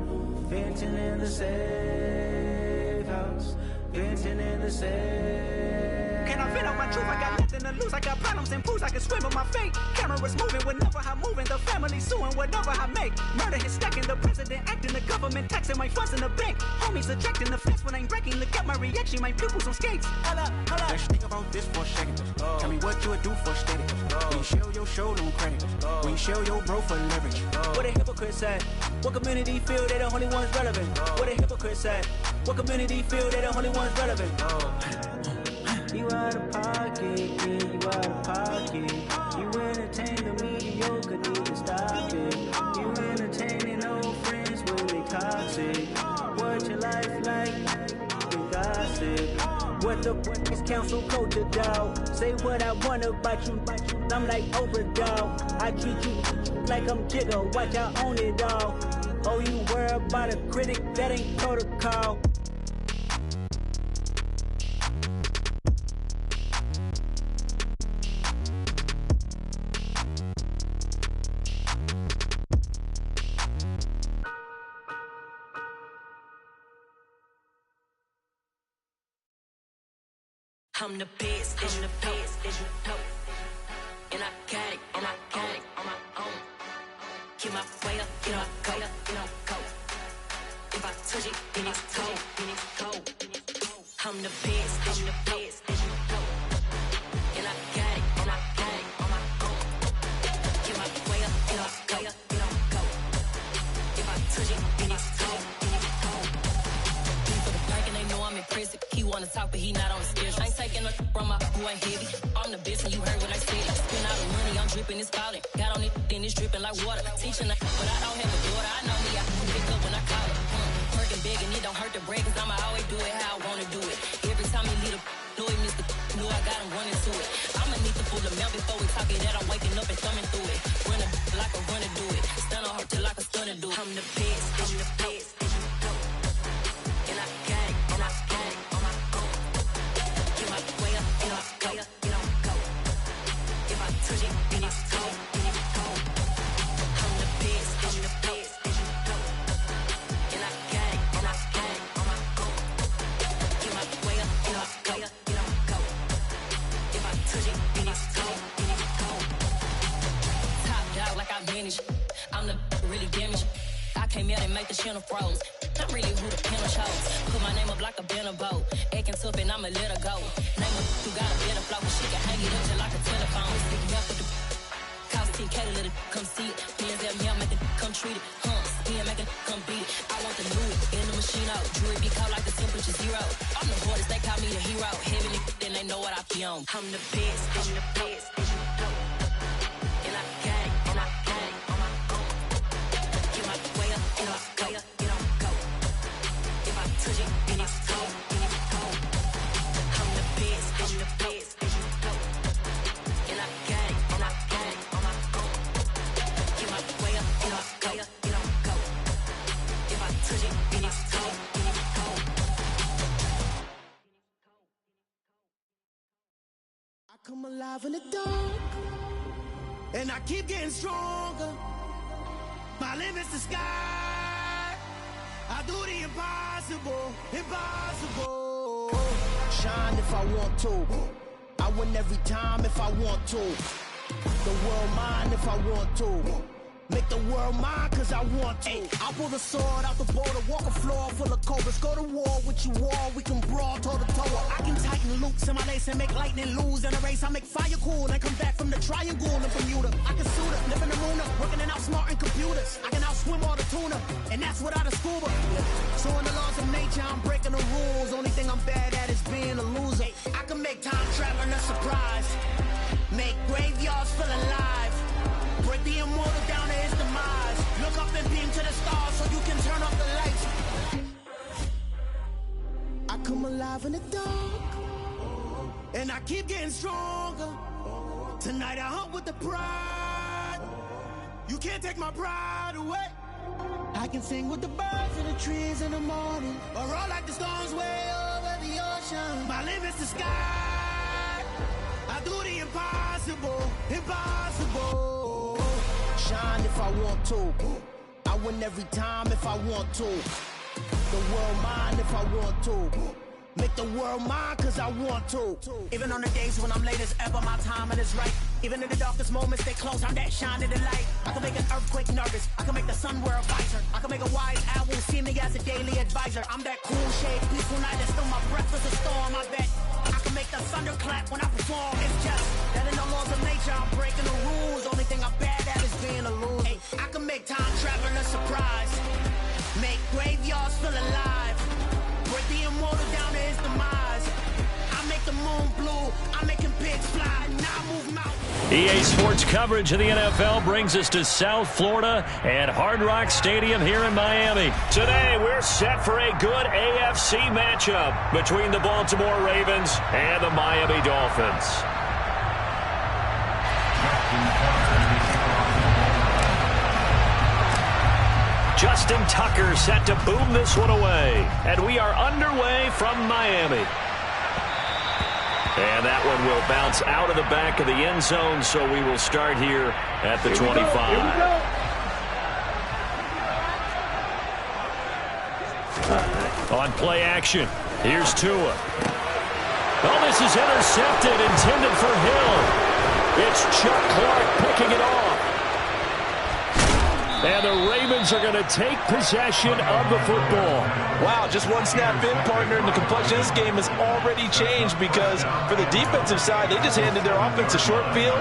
Venting in the safe house. Venting in the safe. Can I vent on my truth? I got nothing to lose. I got problems and pools. I can swim with my fate. Cameras moving whenever I'm moving. The family suing whatever I make. Murder is stacking. The president acting. The government taxing my funds in the bank. Homies ejecting the fence when I'm breaking. Look at my reaction. My pupils on skates. Hold up.
Let's think about this for a second. Tell me what you would do for steady. When you show your show, don't credit. When you show your bro for leverage.
What a hypocrite said. What community feel they the only ones relevant? What a hypocrite said. What community feel they the only ones relevant? You out of pocket, yeah, you out of pocket. You entertain the mediocre, need to stop it. You entertaining old friends when they toxic. What your life like? You gossip. What the is council culture, dog? Say what I want about you. I'm like Oprah, dog. I treat you like I'm Jigga. Watch I own it all. Oh, you worry about a critic? That ain't protocol.
I'm the best, and the best, and I got it, and I got it on my own. Keep my way up, get on go, get on go. If I touch it, then it's cold, then it's cold. I'm the best, and the best, and I got it, and I got it on my own. Keep my way up, get on go, get on go. If I touch it, then it's cold, then it's cold. For the bank and they know I'm impressive. He wanna talk, but he not on the schedule. I ain't taking a from my who ain't heavy. I'm the best, and you heard what I said. Spend all the money, I'm dripping, it's falling. Got on it, then it's dripping like water. Teaching her, but I don't have a daughter. I know me, I pick up when I call it. Working big, and it don't hurt to break, cause I'ma always do it how I wanna do it. Every time he lead a know he missed the knew I got him running to it. I'ma need to pull the mail before we talk it that I'm waking up and thumbing through it. Run a like a runner do it. Stun on her till like a stunner do it. I'm the best, I'm the best. And I got it, and I got it on my own. Get my way up, get on go, get on go. If I touch it, then it's cold, then it's cold. I'm the best, I'm the best. And I got it, and I got it on my own. Get my way up, get on go, get on go. If I touch it, then it's cold, then it's cold. Top dog like I manage. I'm the really damaged. I came out and make the channel froze. I'm really who the piano chose. Put my name up like a banner boat. Acting tough and I'ma let her go. Name her who got a better flow. She can hang it up just like a telephone. Stick up with the cost 10K to let it come see it. Hands up, yeah, make it come treat it. Spin, make it come beat it. I want the new in the machine out. Jewelry be caught like the temperature zero. I'm the hardest, they call me the hero. Heaven it, then they know what I be on. I'm the best, I'm the best. And I got it, and I got it on my own. Get my way up, get on go, get on go. If I touch it, then it's cold, then it's cold. I'm the best, I'm the best. touch it, and it's cold.
I come alive in the dark, and I keep getting stronger. My limit's the sky. I do the impossible, impossible. Shine if I want to. I win every time if I want to. The world mine if I want to. Make the world mine cause I want to. I'll pull the sword out the border, walk a floor full of cobras. Go to war with you all, we can brawl toe to toe. I can tighten loops in my lace and make lightning lose in a race. I make fire cool and come back from the triangle in Bermuda. I can suit it, live in the moon, working and outsmarting computers. I can outswim all the tuna, and that's without a scuba. So in the laws of nature, I'm breaking the rules. Only thing I'm bad at is being a loser. I can make time traveling a surprise. Make graveyards feel alive. Break the immortal down to his demise. Look up and beam to the stars so you can turn off the lights. I come alive in the dark, and I keep getting stronger. Tonight I hunt with the pride. You can't take my pride away. I can sing with the birds and the trees in the morning, or roll like the storms way over the ocean. My limit's the sky. I do the impossible, impossible. Shine if I want to. I win every time if I want to. The world mine if I want to. Make the world mine cause I want to. Even on the days when I'm late as ever, my timing is right. Even in the darkest moments, they close, I'm that shining the light. I can make an earthquake nervous, I can make the sun wear a visor. I can make a wise owl see me as a daily advisor. I'm that cool shade, peaceful night, and still my breath is a storm, I bet. I can make the thunder clap when I perform. It's just that in the laws of nature, I'm breaking the rules. Only thing I'm bad at is being a loser. Hey, I can make time traveling a surprise. Make graveyards feel alive. Break the immortal down to his demise. I make the moon blue. I'm making pigs fly. Now I move mountains.
EA Sports coverage of the NFL brings us to South Florida and Hard Rock Stadium here in Miami. Today, we're set for a good AFC matchup between the Baltimore Ravens and the Miami Dolphins. Justin Tucker set to boom this one away. And we are underway from Miami. And that one will bounce out of the back of the end zone, so we will start here at the 25. On play action, here's Tua. Oh, this is intercepted, intended for Hill. It's Chuck Clark picking it off. And the Ravens are going to take possession of the football.
Wow, just one snap in, partner, and the complexion of this game has already changed because for the defensive side, they just handed their offense a short field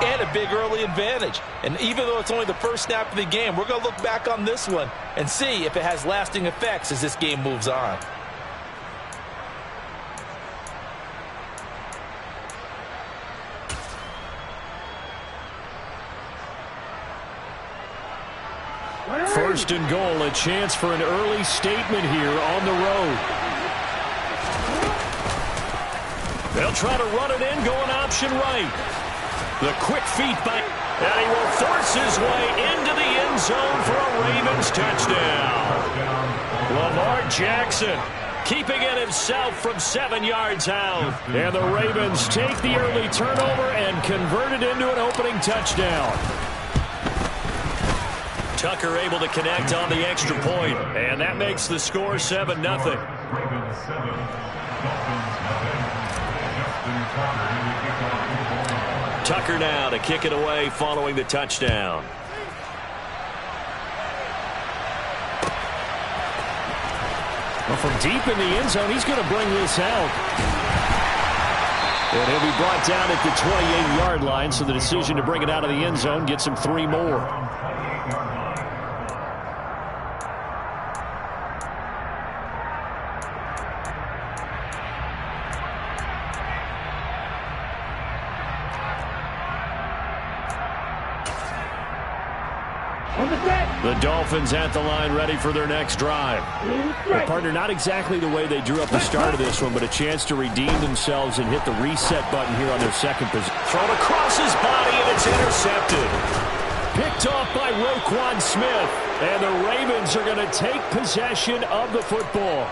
and a big early advantage. And even though it's only the first snap of the game, we're going to look back on this one and see if it has lasting effects as this game moves on.
First and goal, a chance for an early statement here on the road. They'll try to run it in, going option right. The quick feet by, and he will force his way into the end zone for a Ravens touchdown. Lamar Jackson keeping it himself from 7 yards out. And the Ravens take the early turnover and convert it into an opening touchdown. Tucker able to connect on the extra point, and that makes the score 7-0. Tucker now to kick it away following the touchdown. Well, from deep in the end zone, he's going to bring this out. And he'll be brought down at the 28-yard line, so the decision to bring it out of the end zone gets him 3 more. The Dolphins at the line, ready for their next drive. Well, partner, not exactly the way they drew up the start of this one, but a chance to redeem themselves and hit the reset button here on their second position. Thrown across his body, and it's intercepted. Picked off by Roquan Smith.
And the Ravens are going to take possession of the football.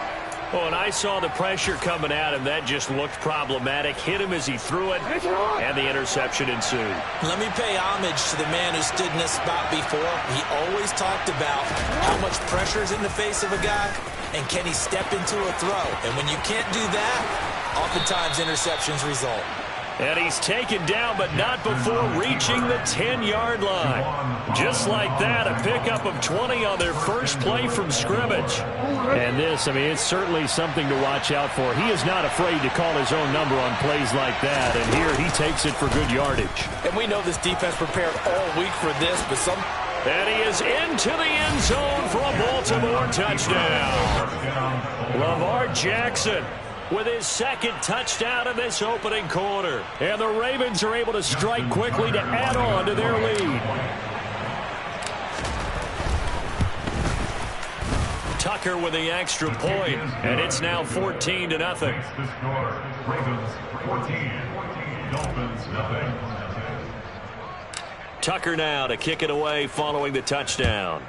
Oh, and I saw the pressure coming at him. That just looked problematic. Hit him as he threw it, and the interception ensued.
Let me pay homage to the man who stood in this spot before. He always talked about how much pressure is in the face of a guy, and can he step into a throw. And when you can't do that, oftentimes interceptions result.
And he's taken down, but not before reaching the 10-yard line. Just like that, a pickup of 20 on their first play from scrimmage.
And this, it's certainly something to watch out for. He is not afraid to call his own number on plays like that. And here he takes it for good yardage.
And we know this defense prepared all week for this, but
And he is into the end zone for a Baltimore touchdown. Lamar Jackson with his second touchdown in this opening quarter. And the Ravens are able to strike quickly to add on to their lead. Tucker with the extra point, and it's now 14-0.
Ravens 14, Dolphins nothing.
Tucker now to kick it away following the touchdown.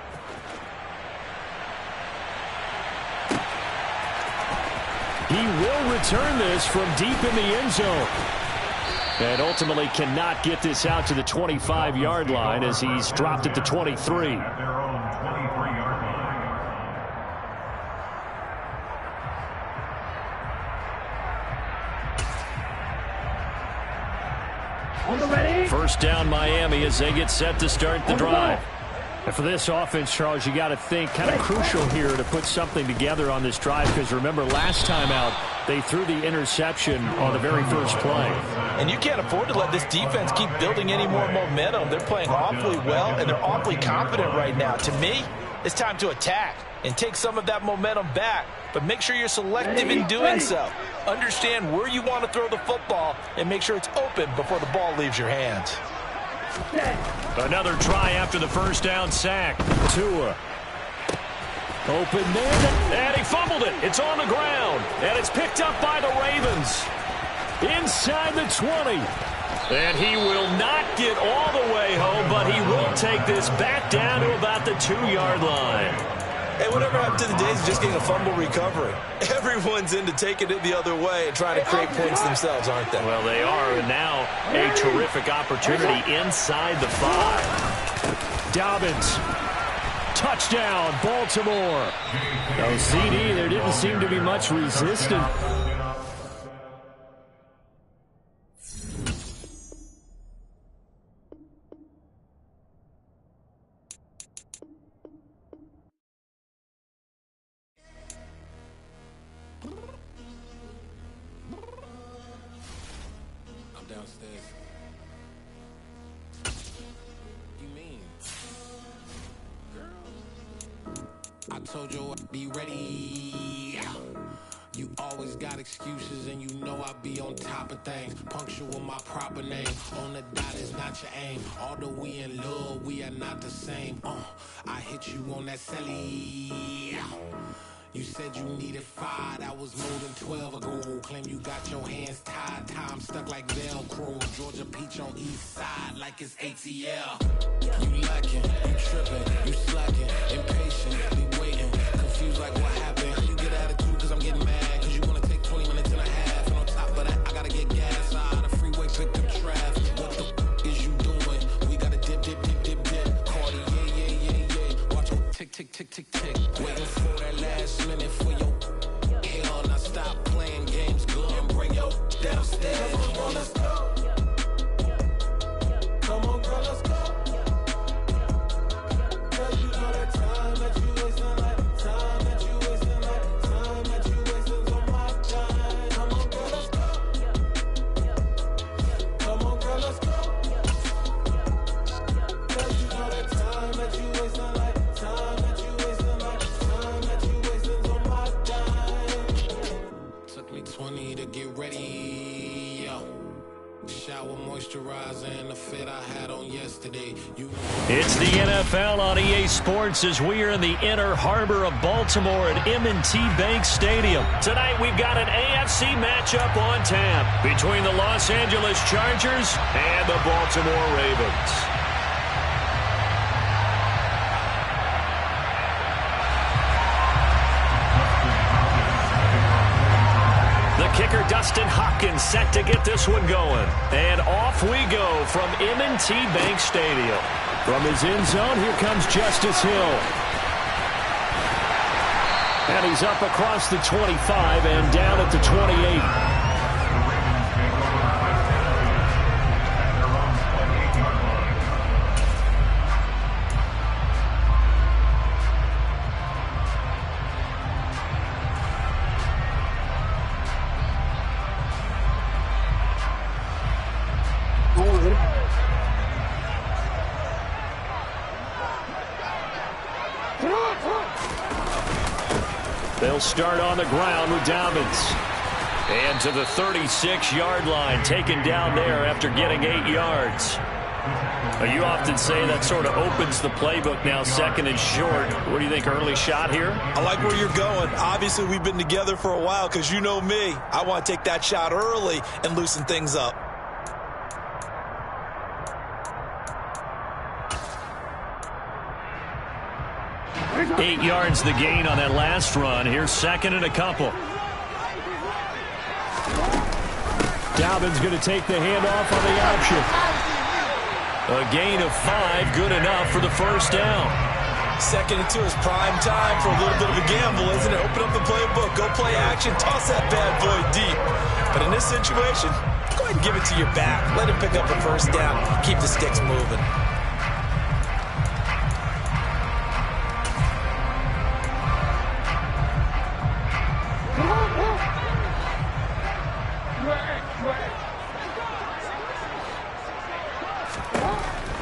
He will return this from deep in the end zone. And ultimately cannot get this out to the 25-yard line as he's dropped at the 23.
At their own 23-yard line.
First down Miami as they get set to start the drive.
And for this offense, Charles, you got to think kind of crucial here to put something together on this drive, because remember last time out they threw the interception on the very first play.
And you can't afford to let this defense keep building any more momentum. They're playing awfully well, and they're awfully confident right now. To me, it's time to attack and take some of that momentum back, but make sure you're selective in doing so. Understand where you want to throw the football and make sure it's open before the ball leaves your hands.
Another try after the first down sack.
Tua. Open man.
And he fumbled it. It's on the ground. And it's picked up by the Ravens.
Inside the 20.
And he will not get all the way home, but he will take this back down to about the 2-yard line.
Hey, whatever happened to the days of just getting a fumble recovery? Everyone's into taking it the other way and trying to create points themselves, aren't they?
Well, they are. And now a terrific opportunity inside the 5.
Dobbins. Touchdown, Baltimore. No, CD, there didn't seem to be much resistance.
I told you I'd be ready. You always got excuses and you know I be on top of things. Punctual with my proper name. On the dot is not your aim. Although we in love, we are not the same. I hit you on that celly. You said you needed 5, that was more than 12 ago. Claim you got your hands tied, time stuck like Velcro. Georgia Peach on east side like it's ATL. You lacking, you tripping, you slacking, impatient, waiting, confused like what happened. You get attitude cause I'm getting mad, cause you wanna take 20 minutes and a half. And on top of that, I gotta get gas out of the freeway, pick up traffic. What the is you doing? We gotta dip, dip, dip, dip, dip. Cardi, yeah. Watch your tick, tick, tick, tick, tick. Waiting for that last minute for your hell. Now stop playing games, go and bring your downstairs. Come on, girl, let's go. Come on, girl, let's go. Cause you know that time that you wasting, like time that you wasting, like time that you wasting on my time. Come on, girl, let's go. Come on, girl, let's go. Cause you know that time that you wasting, like time that you wasting, like time that you wasting on my time. Took me 20 to get ready, yo. Shower moisturizer and the fit I had on yesterday.
It's the NFL on EA Sports as we are in the inner harbor of Baltimore at M&T Bank Stadium. Tonight we've got an AFC matchup on tap between the Los Angeles Chargers and the Baltimore Ravens. Kicker Dustin Hopkins set to get this one going. And off we go from M&T Bank Stadium.
From his end zone, here comes Justice Hill. And he's up across the 25 and down at the 28. They'll start on the ground with Dobbins.
And to the 36-yard line, taken down there after getting 8 yards. You often say that sort of opens the playbook now, second and short. What do you think, early shot here?
I like where you're going. Obviously, we've been together for a while because you know me. I want to take that shot early and loosen things up.
Eight yards the gain on that last run. Here's second and a couple.
Dobbins going to take the handoff on the option.
A gain of 5, good enough for the first down.
Second and 2 is prime time for a little bit of a gamble, isn't it? Open up the playbook, go play action, toss that bad boy deep. But in this situation, go ahead and give it to your back. Let him pick up a first down. Keep the sticks moving.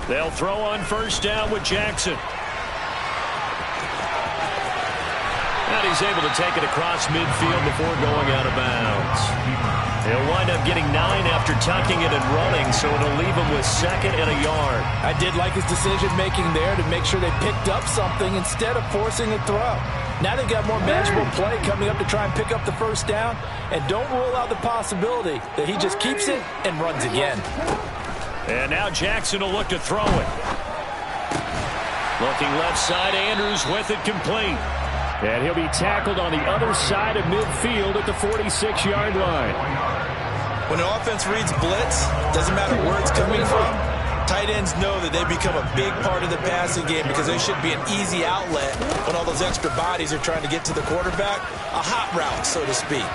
They'll throw on first down with Jackson. And he's able to take it across midfield before going out of bounds. He'll wind up getting 9 after tucking it and running, so it'll leave him with second and a yard.
I did like his decision-making there to make sure they picked up something instead of forcing a throw. Now they've got more manageable play coming up to try and pick up the first down, and don't rule out the possibility that he just keeps it and runs again.
And now Jackson will look to throw it. Looking left side, Andrews with it complete.
And he'll be tackled on the other side of midfield at the 46-yard line.
When an offense reads blitz, doesn't matter where it's coming from, tight ends know that they become a big part of the passing game because they should be an easy outlet when all those extra bodies are trying to get to the quarterback. A hot route, so to speak.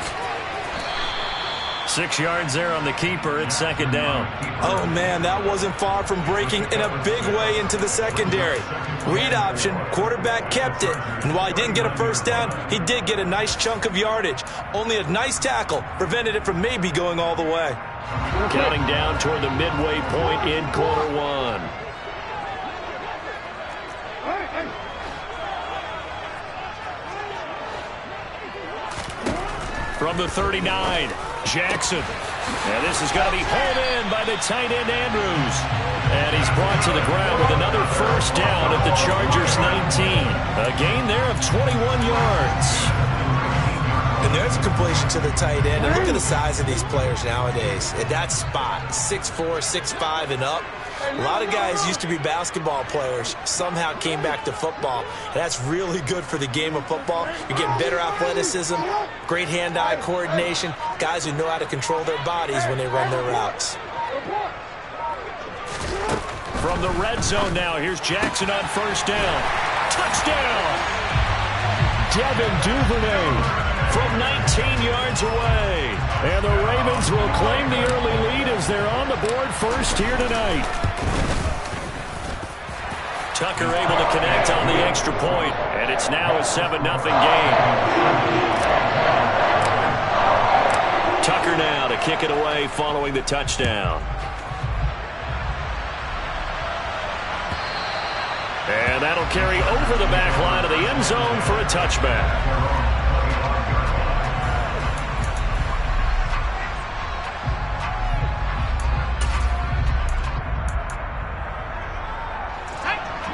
6 yards there on the keeper. It's second down.
Oh, man, that wasn't far from breaking in a big way into the secondary. Read option, quarterback kept it, and while he didn't get a first down, he did get a nice chunk of yardage. Only a nice tackle prevented it from maybe going all the way.
Counting down toward the midway point in quarter one. From the 39, Jackson. And this is going to be hauled in by the tight end Andrews. And he's brought to the ground with another first down at the Chargers 19. A gain there of 21 yards.
And there's a completion to the tight end. And look at the size of these players nowadays. At that spot, 6'4", 6'5", and up. A lot of guys used to be basketball players, somehow came back to football. And that's really good for the game of football. You're getting better athleticism, great hand-eye coordination, guys who know how to control their bodies when they run their routes.
From the red zone now, here's Jackson on first down. Touchdown!
Devin Duvernay
from 19 yards away.
And the Ravens will claim the early lead as they're on the board first here tonight.
Tucker able to connect on the extra point, and it's now a 7-0 game. Tucker now to kick it away following the touchdown. And that'll carry over the back line of the end zone for a touchback.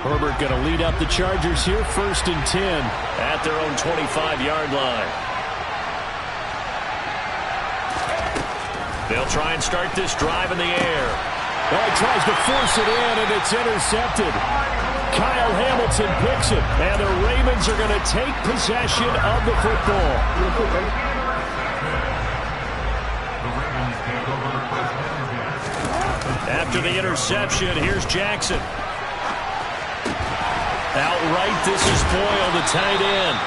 Herbert going to lead up the Chargers here, 1st and 10.
At their own 25-yard line. They'll try and start this drive in the air.
Oh, he tries to force it in, and it's intercepted. Kyle Hamilton picks it, and the Ravens are going to take possession of the football.
after the interception. Here's Jackson. Outright, this is Boyle, the tight end.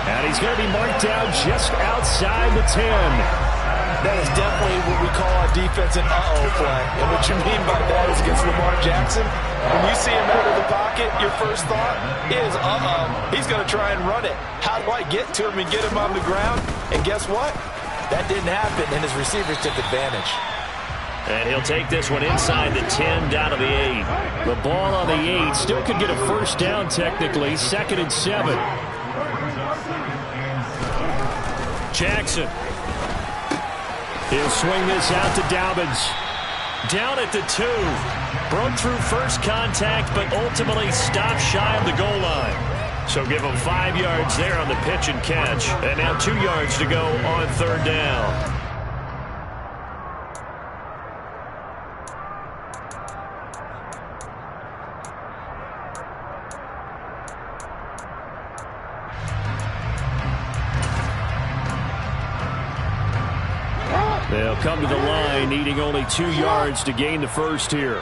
And he's going to be marked down just outside the 10.
That is definitely what we call our defense an uh-oh play. And what you mean by that is against Lamar Jackson, when you see him out of the pocket, your first thought is, uh-oh, he's going to try and run it. How do I get to him and get him on the ground? And guess what? That didn't happen, and his receivers took advantage.
And he'll take this one inside the 10, down to the 8. The ball on the 8 still could get a first down technically, 2nd and 7. Jackson. He'll swing this out to Dobbins. Down at the 2. Broke through first contact, but ultimately stopped shy of the goal line. So give him 5 yards there on the pitch and catch. And now 2 yards to go on 3rd down. They'll come to the line, needing only 2 yards to gain the first here.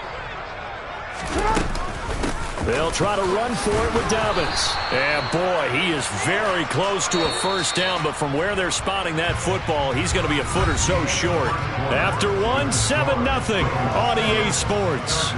They'll try to run for it with Dobbins. And boy, he is very close to a first down, but from where they're spotting that football, he's going to be a foot or so short. After 1, 7-0 on EA Sports.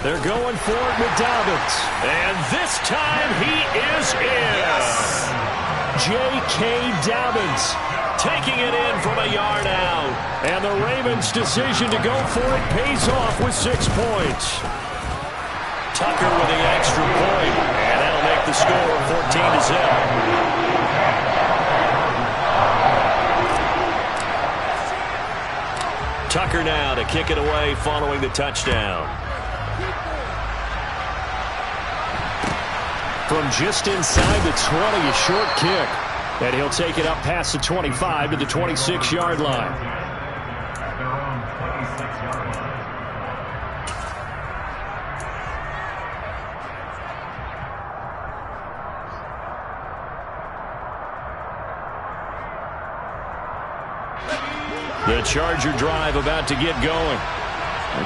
They're going for it with Dobbins. And this time he is in. Yes. J.K. Dobbins taking it in from a yard out. And the Ravens' decision to go for it pays off with 6 points. Tucker with the extra point. And that'll make the score 14-0. Tucker now to kick it away following the touchdown. From just inside the 20, a short kick. And he'll take it up past the 25 to the 26-yard line.
At their own 26-yard line.
The Charger drive about to get going.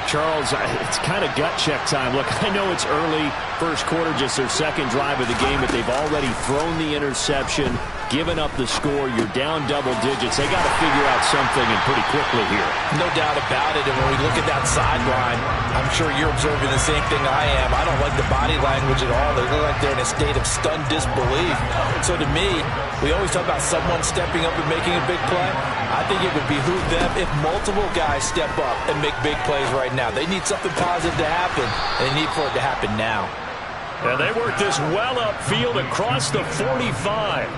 Charles, it's kind of gut check time. Look, I know it's early, first quarter, just their second drive of the game, but they've already thrown the interception, given up the score. You're down double digits. They got to figure out something, and pretty quickly here.
No doubt about it. And when we look at that sideline, I'm sure you're observing the same thing I am. I don't like the body language at all. They look like they're in a state of stunned disbelief. So to me, we always talk about someone stepping up and making a big play. I think it would behoove them if multiple guys step up and make big plays right now. They need something positive to happen, and they need for it to happen now.
And they work this well upfield across the 45.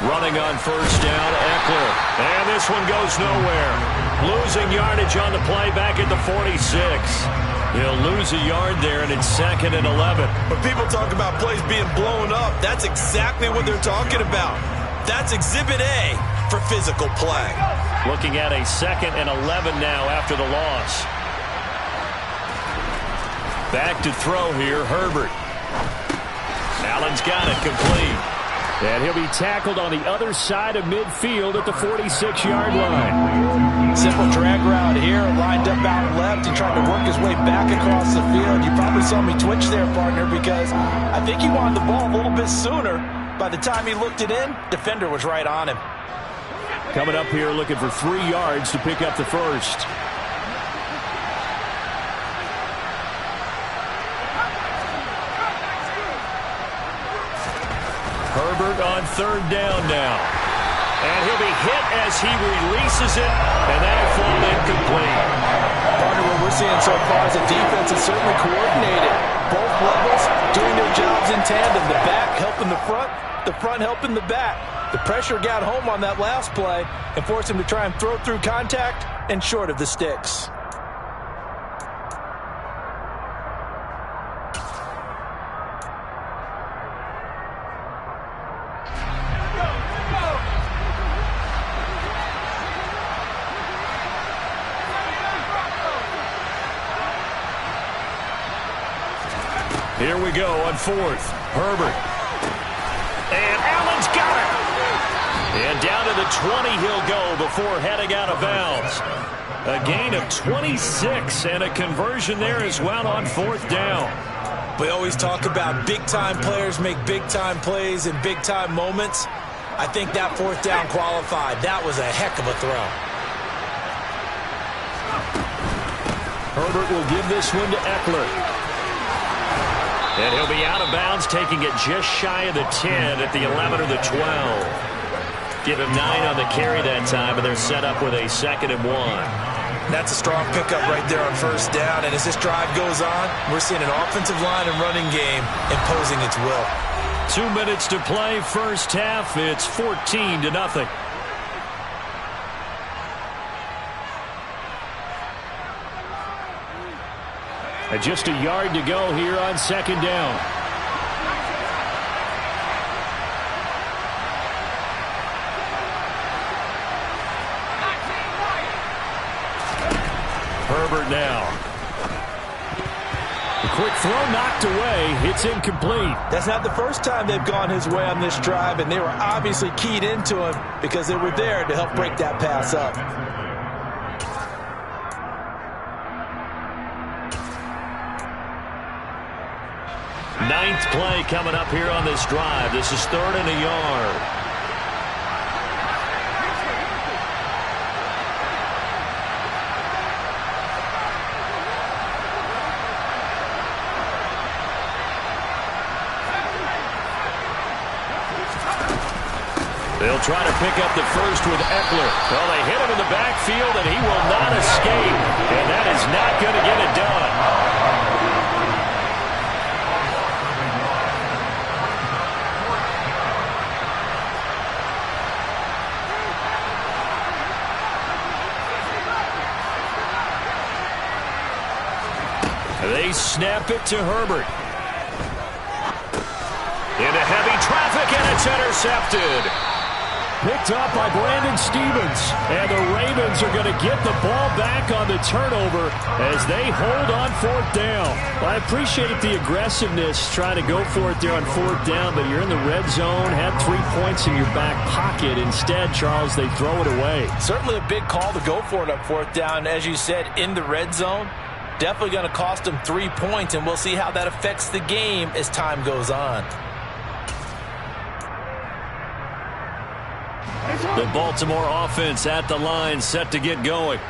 Running on first down, Eckler. And this one goes nowhere. Losing yardage on the play back at the 46. He'll lose a yard there, and it's 2nd and 11.
When people talk about plays being blown up, that's exactly what they're talking about. That's Exhibit A for physical play.
Looking at a 2nd and 11 now after the loss. Back to throw here, Herbert. Allen's got it, complete. And he'll be tackled on the other side of midfield at the 46-yard line.
Simple drag route here, lined up out left and trying to work his way back across the field. You probably saw me twitch there, partner, because I think he wanted the ball a little bit sooner. By the time he looked it in, defender was right on him.
Coming up here looking for 3 yards to pick up the first. Herbert on 3rd down now. And he'll be hit as he releases it, and that'll fall incomplete.
Partner, what we're seeing so far is the defense is certainly coordinated. Both levels doing their jobs in tandem. The back helping the front helping the back. The pressure got home on that last play and forced him to try and throw through contact. and short of the sticks.
Here we go on fourth. Herbert. And Allen's got it. And down to the 20 he'll go before heading out of bounds. A gain of 26 and a conversion there as well on fourth down.
We always talk about big-time players make big-time plays in big-time moments. I think that fourth down qualified. That was a heck of a throw.
Herbert will give this one to Eckler. And he'll be out of bounds, taking it just shy of the 10 at the 11 or the 12. Give him 9 on the carry that time, and they're set up with a 2nd and 1.
That's a strong pickup right there on first down. And as this drive goes on, we're seeing an offensive line and running game imposing its will.
2 minutes to play, first half. It's 14-0. And just a yard to go here on 2nd down. Herbert now. A quick throw knocked away. It's incomplete.
That's not the first time they've gone his way on this drive, and they were obviously keyed into him because they were there to help break that pass up.
Ninth play coming up here on this drive. This is 3rd and a yard. They'll try to pick up the first with Eckler. Well, they hit him in the backfield, and he will not escape. And that is not going to get it done. They snap it to Herbert. Into heavy traffic, and it's intercepted. Picked up by Brandon Stevens. And the Ravens are going to get the ball back on the turnover as they hold on 4th down. Well, I appreciate the aggressiveness trying to go for it there on 4th down, but you're in the red zone, had 3 points in your back pocket. Instead, Charles, they throw it away.
Certainly a big call to go for it on 4th down. As you said, in the red zone. Definitely going to cost them 3 points, and we'll see how that affects the game as time goes on.
The Baltimore offense at the line, set to get going.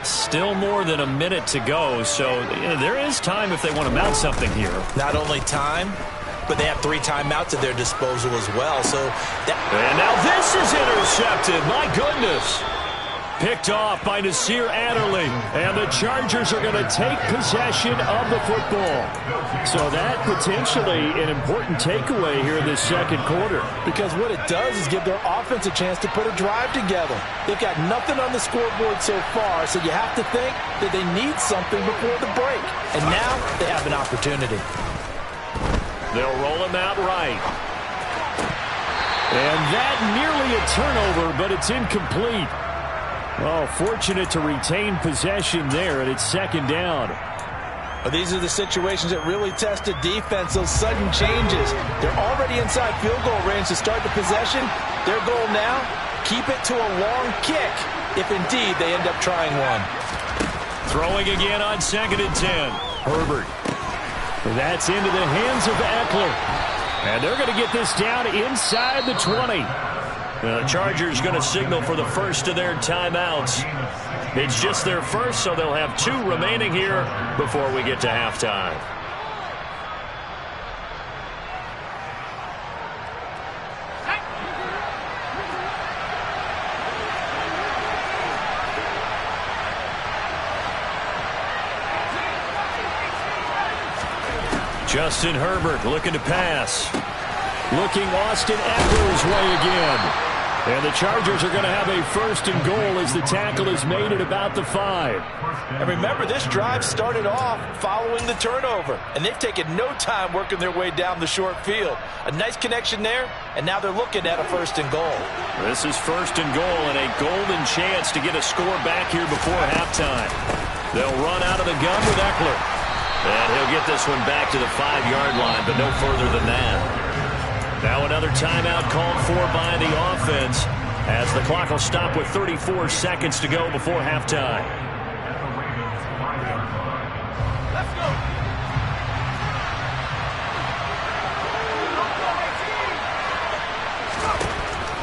Still more than a minute to go, so there is time if they want to mount something here.
Not only time, but they have 3 timeouts at their disposal as well.
And now this is intercepted. My goodness. Picked off by Nasir Adderley. And the Chargers are going to take possession of the football. So that potentially an important takeaway here in this 2nd quarter.
Because what it does is give their offense a chance to put a drive together. They've got nothing on the scoreboard so far, so you have to think that they need something before the break. And now they have an opportunity.
They'll roll him out right. And that nearly a turnover, but it's incomplete. Oh, fortunate to retain possession there, and it's 2nd down.
Well, these are the situations that really test a defense, those sudden changes. They're already inside field goal range to start the possession. Their goal now, keep it to a long kick, if indeed they end up trying one.
Throwing again on 2nd and 10. Herbert. That's into the hands of Eckler. And they're going to get this down inside the 20. The Chargers going to signal for the first of their timeouts. It's just their first, so they'll have 2 remaining here before we get to halftime. Justin Herbert looking to pass. Looking Austin Eckler's way again.
And the Chargers are going to have a 1st and goal as the tackle is made at about the 5.
And remember, this drive started off following the turnover, and they've taken no time working their way down the short field. A nice connection there, and now they're looking at a 1st and goal.
This is 1st and goal and a golden chance to get a score back here before halftime. They'll run out of the gun with Eckler. And he'll get this one back to the 5-yard line, but no further than that. Now another timeout called for by the offense as the clock will stop with 34 seconds to go before halftime.
Let's go.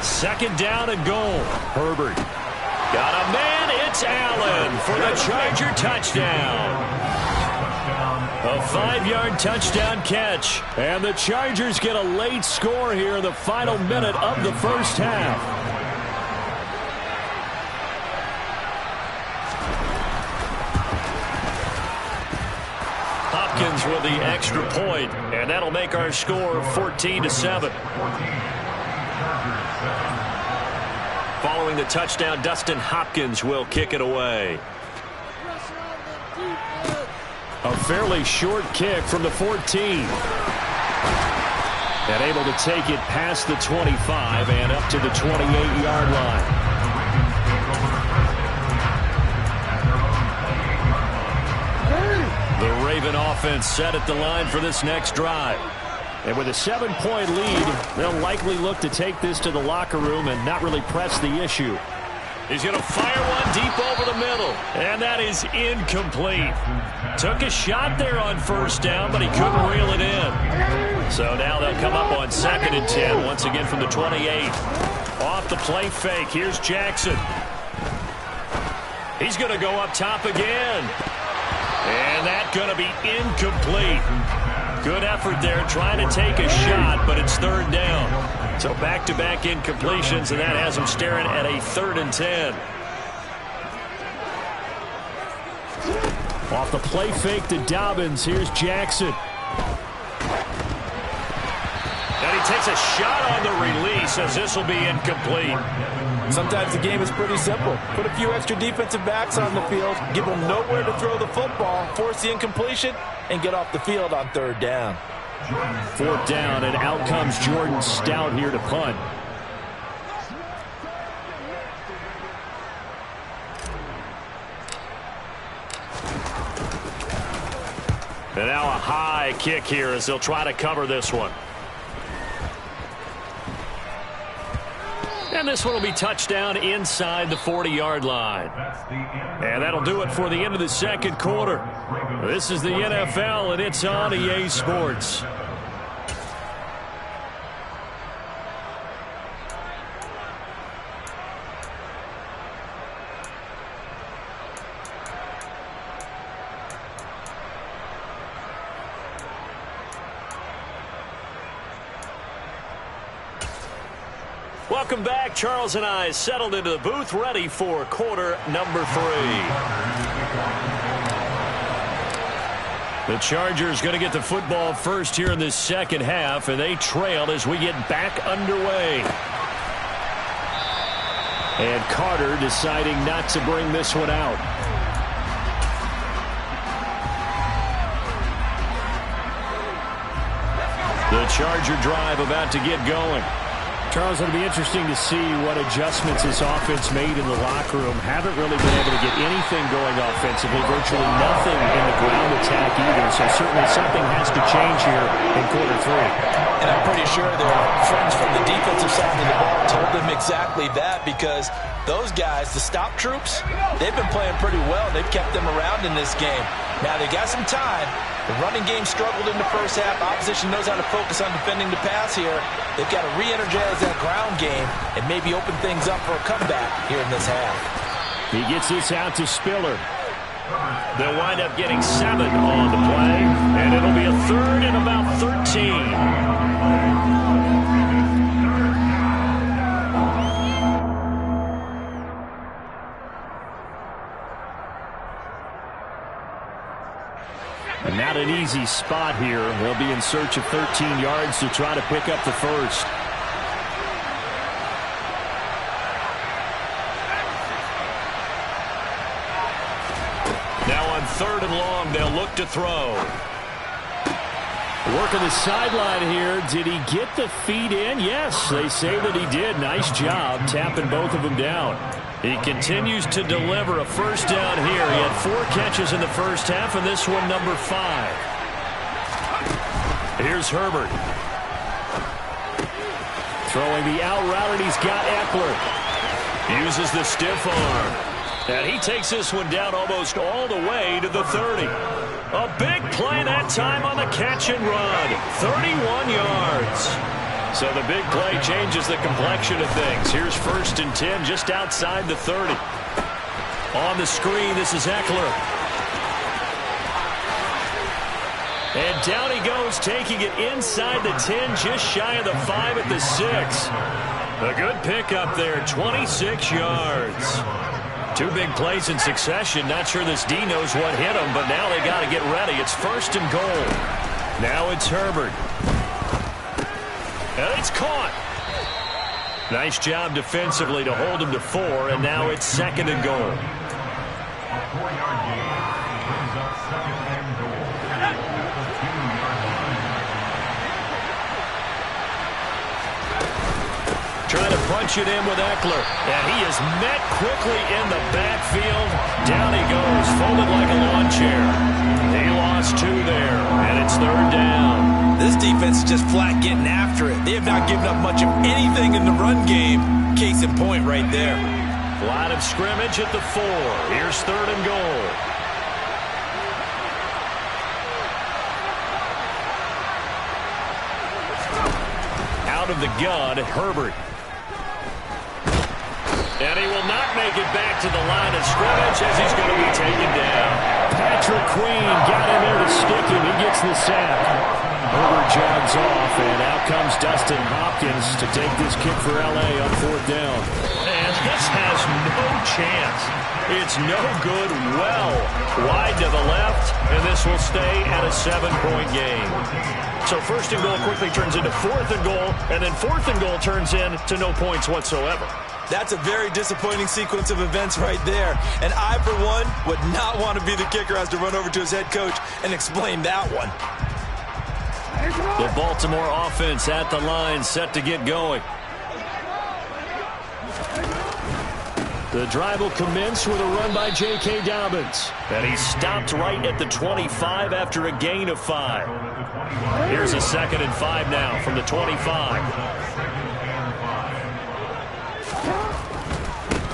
2nd down and goal. Herbert. Got a man. It's Allen for the Charger touchdown. A 5-yard touchdown catch. And the Chargers get a late score here in the final minute of the first half. Hopkins with the extra point, and that'll make our score 14-7. Following the touchdown, Dustin Hopkins will kick it away. A fairly short kick from the 14. And able to take it past the 25 and up to the 28-yard line. The Raven offense set at the line for this next drive. And with a 7-point lead, they'll likely look to take this to the locker room and not really press the issue. He's going to fire one deep over the middle. And that is incomplete. Took a shot there on 1st down, but he couldn't reel it in. So now they'll come up on 2nd and 10, once again from the 28. Off the play fake, here's Jackson. He's going to go up top again. And that's going to be incomplete. Good effort there, trying to take a shot, but it's 3rd down. So back-to-back incompletions, and that has them staring at a 3rd and 10. Off the play fake to Dobbins. Here's Jackson. And he takes a shot on the release as this will be incomplete.
Sometimes the game is pretty simple. Put a few extra defensive backs on the field, give them nowhere to throw the football, force the incompletion, and get off the field on 3rd down.
4th down, and out comes Jordan Stout here to punt. And now a high kick here as they'll try to cover this one. And this one will be touchdown inside the 40-yard line. And that'll do it for the end of the 2nd quarter. This is the NFL, and it's on EA Sports. Welcome back. Charles and I settled into the booth, ready for quarter number 3. The Chargers going to get the football first here in this 2nd half, and they trail as we get back underway. And Carter deciding not to bring this one out. The Charger drive about to get going. Charles, it'll be interesting to see what adjustments this offense made in the locker room. Haven't really been able to get anything going offensively, virtually nothing in the ground attack either. So certainly something has to change here in quarter 3.
And I'm pretty sure their friends from the defensive side of the ball told them exactly that, because those guys, the stop troops, they've been playing pretty well. They've kept them around in this game. Now they got some time. The running game struggled in the first half. Opposition knows how to focus on defending the pass here. They've got to re-energize that ground game and maybe open things up for a comeback here in this half.
He gets this out to Spiller. They'll wind up getting 7 on the play, and it'll be a 3rd and about 13. And not an easy spot here. They'll be in search of 13 yards to try to pick up the first.
3rd and long. They'll look to throw.
Working the sideline here. Did he get the feet in? Yes, they say that he did. Nice job tapping both of them down. He continues to deliver a first down here. He had 4 catches in the first half, and this one number 5. Here's Herbert. Throwing the out route, and he's got Eckler.
Uses the stiff arm. And he takes this one down almost all the way to the 30. A big play that time on the catch and run. 31 yards. So the big play changes the complexion of things. Here's 1st and 10 just outside the 30. On the screen, this is Eckler. And down he goes, taking it inside the 10, just shy of the 5 at the 6. A good pickup there, 26 yards. 2 big plays in succession. Not sure this D knows what hit him, but now they got to get ready. It's 1st and goal. Now it's Herbert. And it's caught. Nice job defensively to hold him to 4, and now it's 2nd and goal.
A 4-yard gain brings up 2nd and goal. At the 2-yard line.
Trying to punch it in with Eckler. And he is met quickly in the backfield. Down he goes, folded like a lawn chair. He lost 2 there, and it's 3rd down.
This defense is just flat getting after it. They have not given up much of anything in the run game. Case in point right there.
Line of scrimmage at the 4. Here's 3rd and goal. Out of the gun, Herbert. And he will not make it back to the line of scrimmage as he's going to be taken down.
Patrick Queen got in there to stick him. He gets the sack. Herbert jogs off, and out comes Dustin Hopkins to take this kick for L.A. on 4th down.
And this has no chance. It's no good. Well wide to the left, and this will stay at a 7-point game. So 1st and goal quickly turns into 4th and goal, and then 4th and goal turns into no points whatsoever.
That's a very disappointing sequence of events right there. And I, for one, would not want to be the kicker who has to run over to his head coach and explain that one.
The Baltimore offense at the line, set to get going. The drive will commence with a run by J.K. Dobbins. And he's stopped right at the 25 after a gain of 5. Here's a 2nd and 5 now from the 25.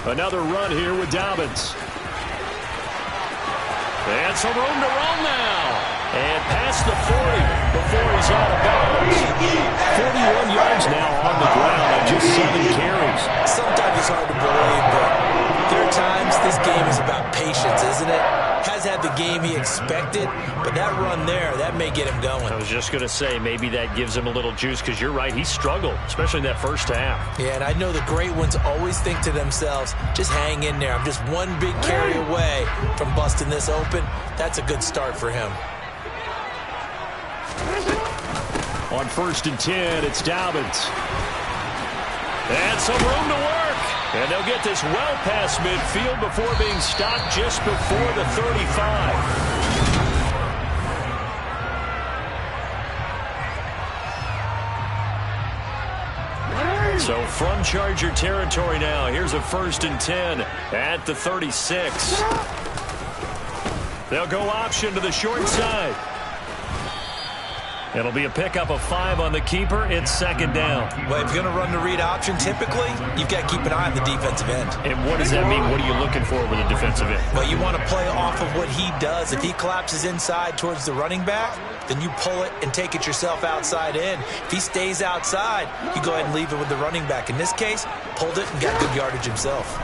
Another run here with Dobbins. And some room to roll now. And past the 40 before he's out of bounds. 41 yards now on the ground on just 7 carries.
Sometimes it's hard to believe, but there are times this game is about patience, isn't it? Has had the game he expected, but that run there, that may get him going.
I was just going to say, maybe that gives him a little juice, because you're right, he struggled, especially in that first half.
Yeah, and I know the great ones always think to themselves, just hang in there. I'm just one big carry away from busting this open. That's a good start for him.
On 1st and 10, it's Dobbins. And some room to work. And they'll get this well past midfield before being stopped just before the 35. So from Charger territory now, here's a 1st and 10 at the 36. They'll go option to the short side. It'll be a pickup of 5 on the keeper. It's 2nd down.
Well, if you're going to run the read option, typically, you've got to keep an eye on the defensive end.
And what does that mean? What are you looking for with a defensive end?
Well, you want to play off of what he does. If he collapses inside towards the running back, then you pull it and take it yourself outside in. If he stays outside, you go ahead and leave it with the running back. In this case, pulled it and got good yardage himself.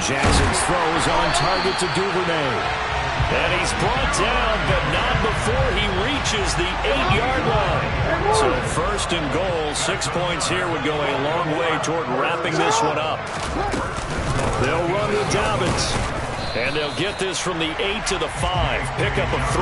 Jackson's throw is on target to Duvernay.
And he's brought down, but not before he reaches the 8-yard line. So 1st and goal, 6 points here would go a long way toward wrapping this one up. They'll run with Dobbins. And they'll get this from the 8 to the 5. Pickup of 3.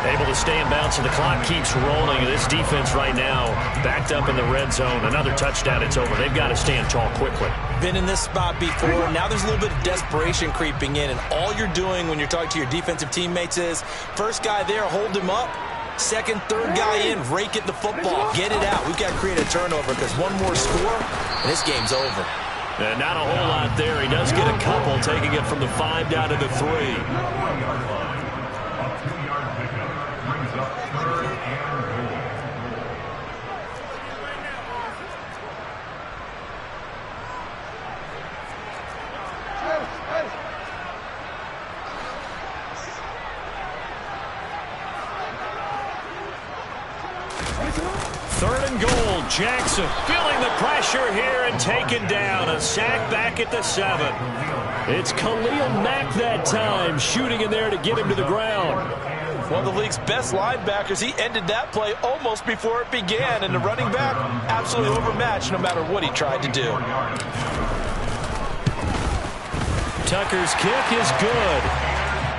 Able to stay in bounds, and the clock keeps rolling. This defense right now backed up in the red zone. Another touchdown, it's over. They've got to stand tall quickly.
Been in this spot before. Now there's a little bit of desperation creeping in, and all you're doing when you're talking to your defensive teammates is, first guy there, hold him up. Second, third guy in, rake at the football. Get it out. We've got to create a turnover because one more score, and this game's over.
And not a whole lot there. He does get a couple, taking it from the 5 down to the 3. Third and goal. Jackson feeling the pressure here and taken down. A sack back at the 7. It's Khalil Mack that time, shooting in there to get him to the ground.
One of the league's best linebackers. He ended that play almost before it began, and the running back absolutely overmatched no matter what he tried to do.
Tucker's kick is good.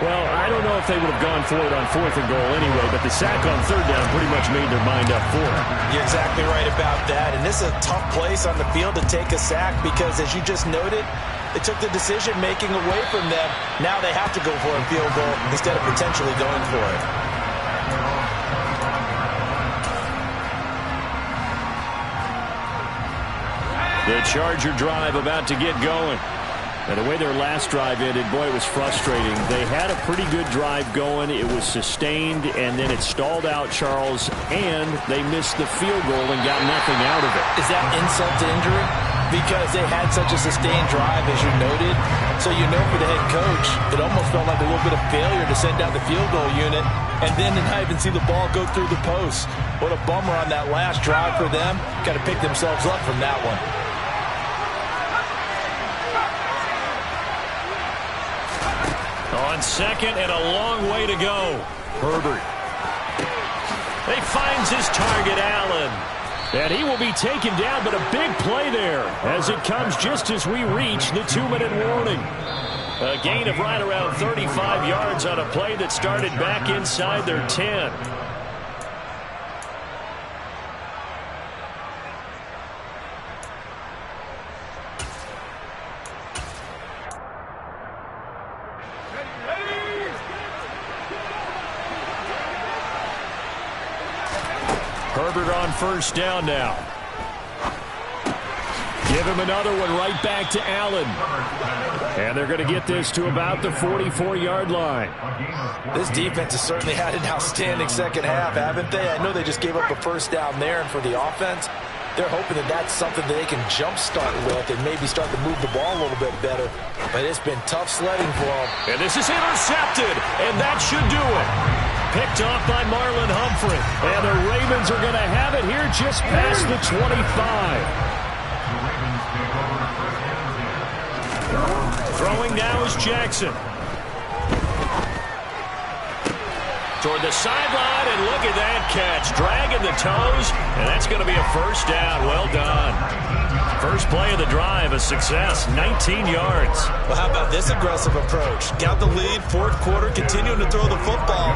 Well, I don't know if they would have gone for it on 4th and goal anyway, but the sack on 3rd down pretty much made their mind up for it.
You're exactly right about that, and this is a tough place on the field to take a sack because, as you just noted, they took the decision-making away from them. Now they have to go for a field goal instead of potentially going for it.
The Charger drive about to get going. And the way their last drive ended, boy, it was frustrating. They had a pretty good drive going. It was sustained, and then it stalled out, Charles, and they missed the field goal and got nothing out of it.
Is that insult to injury? Because they had such a sustained drive, as you noted. So you know for the head coach, it almost felt like a little bit of failure to send out the field goal unit and then to not even see the ball go through the post. What a bummer on that last drive for them. Got to pick themselves up from that one.
On 2nd and a long way to go. Herbert. He finds his target, Allen. And he will be taken down, but a big play there as it comes just as we reach the 2-minute warning. A gain of right around 35 yards on a play that started back inside their 10. Herbert on 1st down now. Give him another one right back to Allen. And they're going to get this to about the 44-yard line.
This defense has certainly had an outstanding second half, haven't they? I know they just gave up a 1st down there, and for the offense, they're hoping that that's something that they can jumpstart with and maybe start to move the ball a little bit better. But it's been tough sledding for them.
And this is intercepted, and that should do it. Picked off by Marlon Humphrey. And the Ravens are going to have it here just past the 25. Throwing now is Jackson. Toward the sideline, and look at that catch. Dragging the toes, and that's going to be a 1st down. Well done. First play of the drive, a success, 19 yards.
Well, how about this aggressive approach? Got the lead, 4th quarter, continuing to throw the football.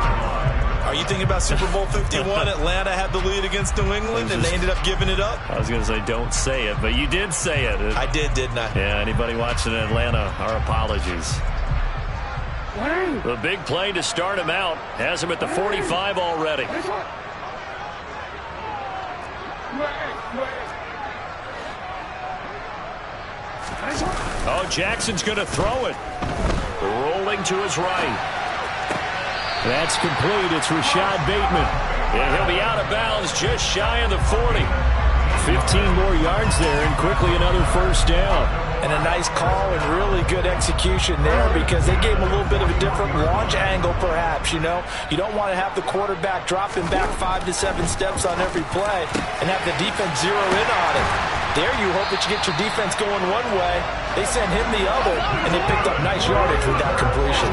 Are you thinking about Super Bowl 51? Atlanta had the lead against New England, and they ended up giving it up?
I was going to say, don't say it, but you did say it.
I did, didn't I?
Yeah, anybody watching in Atlanta, our apologies. The big play to start him out. Has him at the 45 already. Oh, Jackson's going to throw it. Rolling to his right. That's complete. It's Rashad Bateman. And he'll be out of bounds just shy of the 40. 15 more yards there, and quickly another 1st down.
And a nice call and really good execution there because they gave him a little bit of a different launch angle perhaps, you know. You don't want to have the quarterback dropping back 5 to 7 steps on every play and have the defense zero in on it. There you hope that you get your defense going one way. They sent him the other, and they picked up nice yardage with that completion.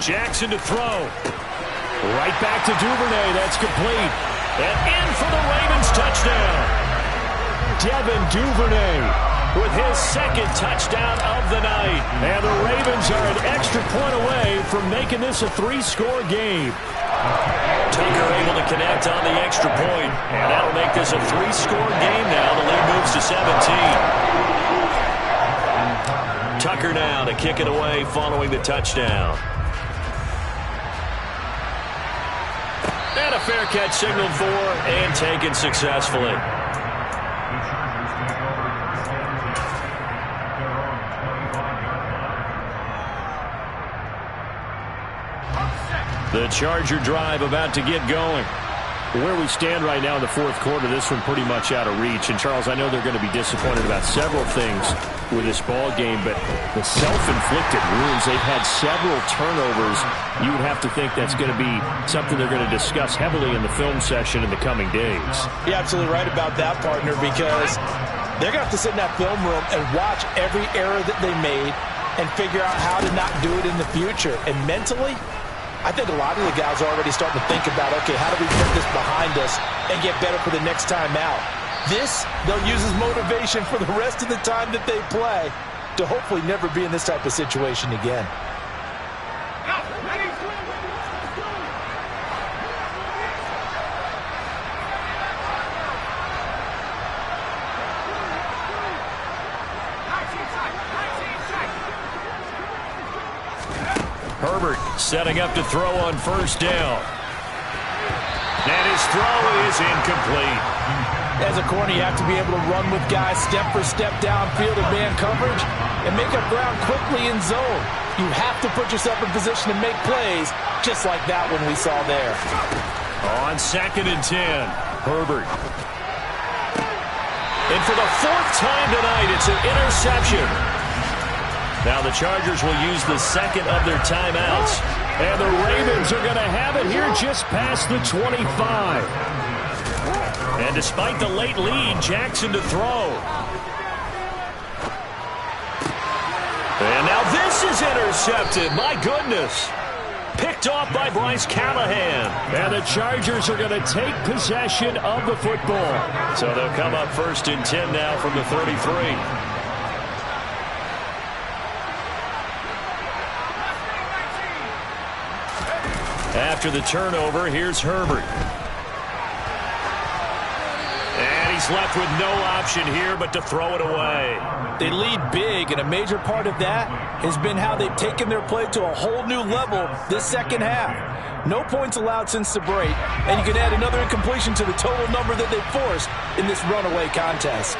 Jackson to throw. Right back to Duvernay. That's complete. And in for the Ravens touchdown. Devin Duvernay with his second touchdown of the night. And the Ravens are an extra point away from making this a 3-score game. Tucker able to connect on the extra point, and that'll make this a 3-score game now. The lead moves to 17. Tucker now to kick it away following the touchdown. And a fair catch signaled for and taken successfully. The Charger drive about to get going. Where we stand right now in the fourth quarter, this one pretty much out of reach. And, Charles, I know they're going to be disappointed about several things with this ball game, but the self-inflicted wounds, they've had several turnovers. You would have to think that's going to be something they're going to discuss heavily in the film session in the coming days.
You're absolutely right about that, partner, because they're going to have to sit in that film room and watch every error that they made and figure out how to not do it in the future. And mentally, I think a lot of the guys are already starting to think about, okay, how do we put this behind us and get better for the next time out? This, they'll use as motivation for the rest of the time that they play to hopefully never be in this type of situation again.
Herbert setting up to throw on first down. And his throw is incomplete.
As a corner, you have to be able to run with guys step for step downfield in man coverage and make up ground quickly in zone. You have to put yourself in position to make plays just like that one we saw there.
On 2nd and 10, Herbert. And for the 4th time tonight, it's an interception. Now the Chargers will use the second of their timeouts. And the Ravens are going to have it here just past the 25. And despite the late lead, Jackson to throw. And now this is intercepted. My goodness. Picked off by Bryce Callahan. And the Chargers are going to take possession of the football. So they'll come up 1st and 10 now from the 33. After the turnover, here's Herbert. And he's left with no option here but to throw it away.
They lead big, and a major part of that has been how they've taken their play to a whole new level this second half. No points allowed since the break, and you can add another incompletion to the total number that they've forced in this runaway contest.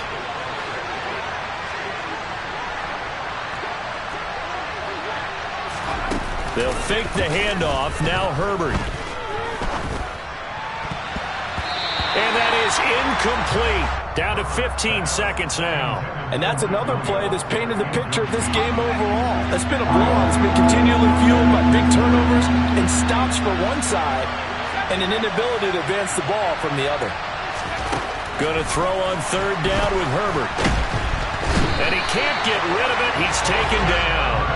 They'll fake the handoff. Now Herbert. And that is incomplete. Down to 15 seconds now.
And that's another play that's painted the picture of this game overall. It's been a blowout. It's been continually fueled by big turnovers and stops for one side and an inability to advance the ball from the other.
Going to throw on 3rd down with Herbert. And he can't get rid of it. He's taken down.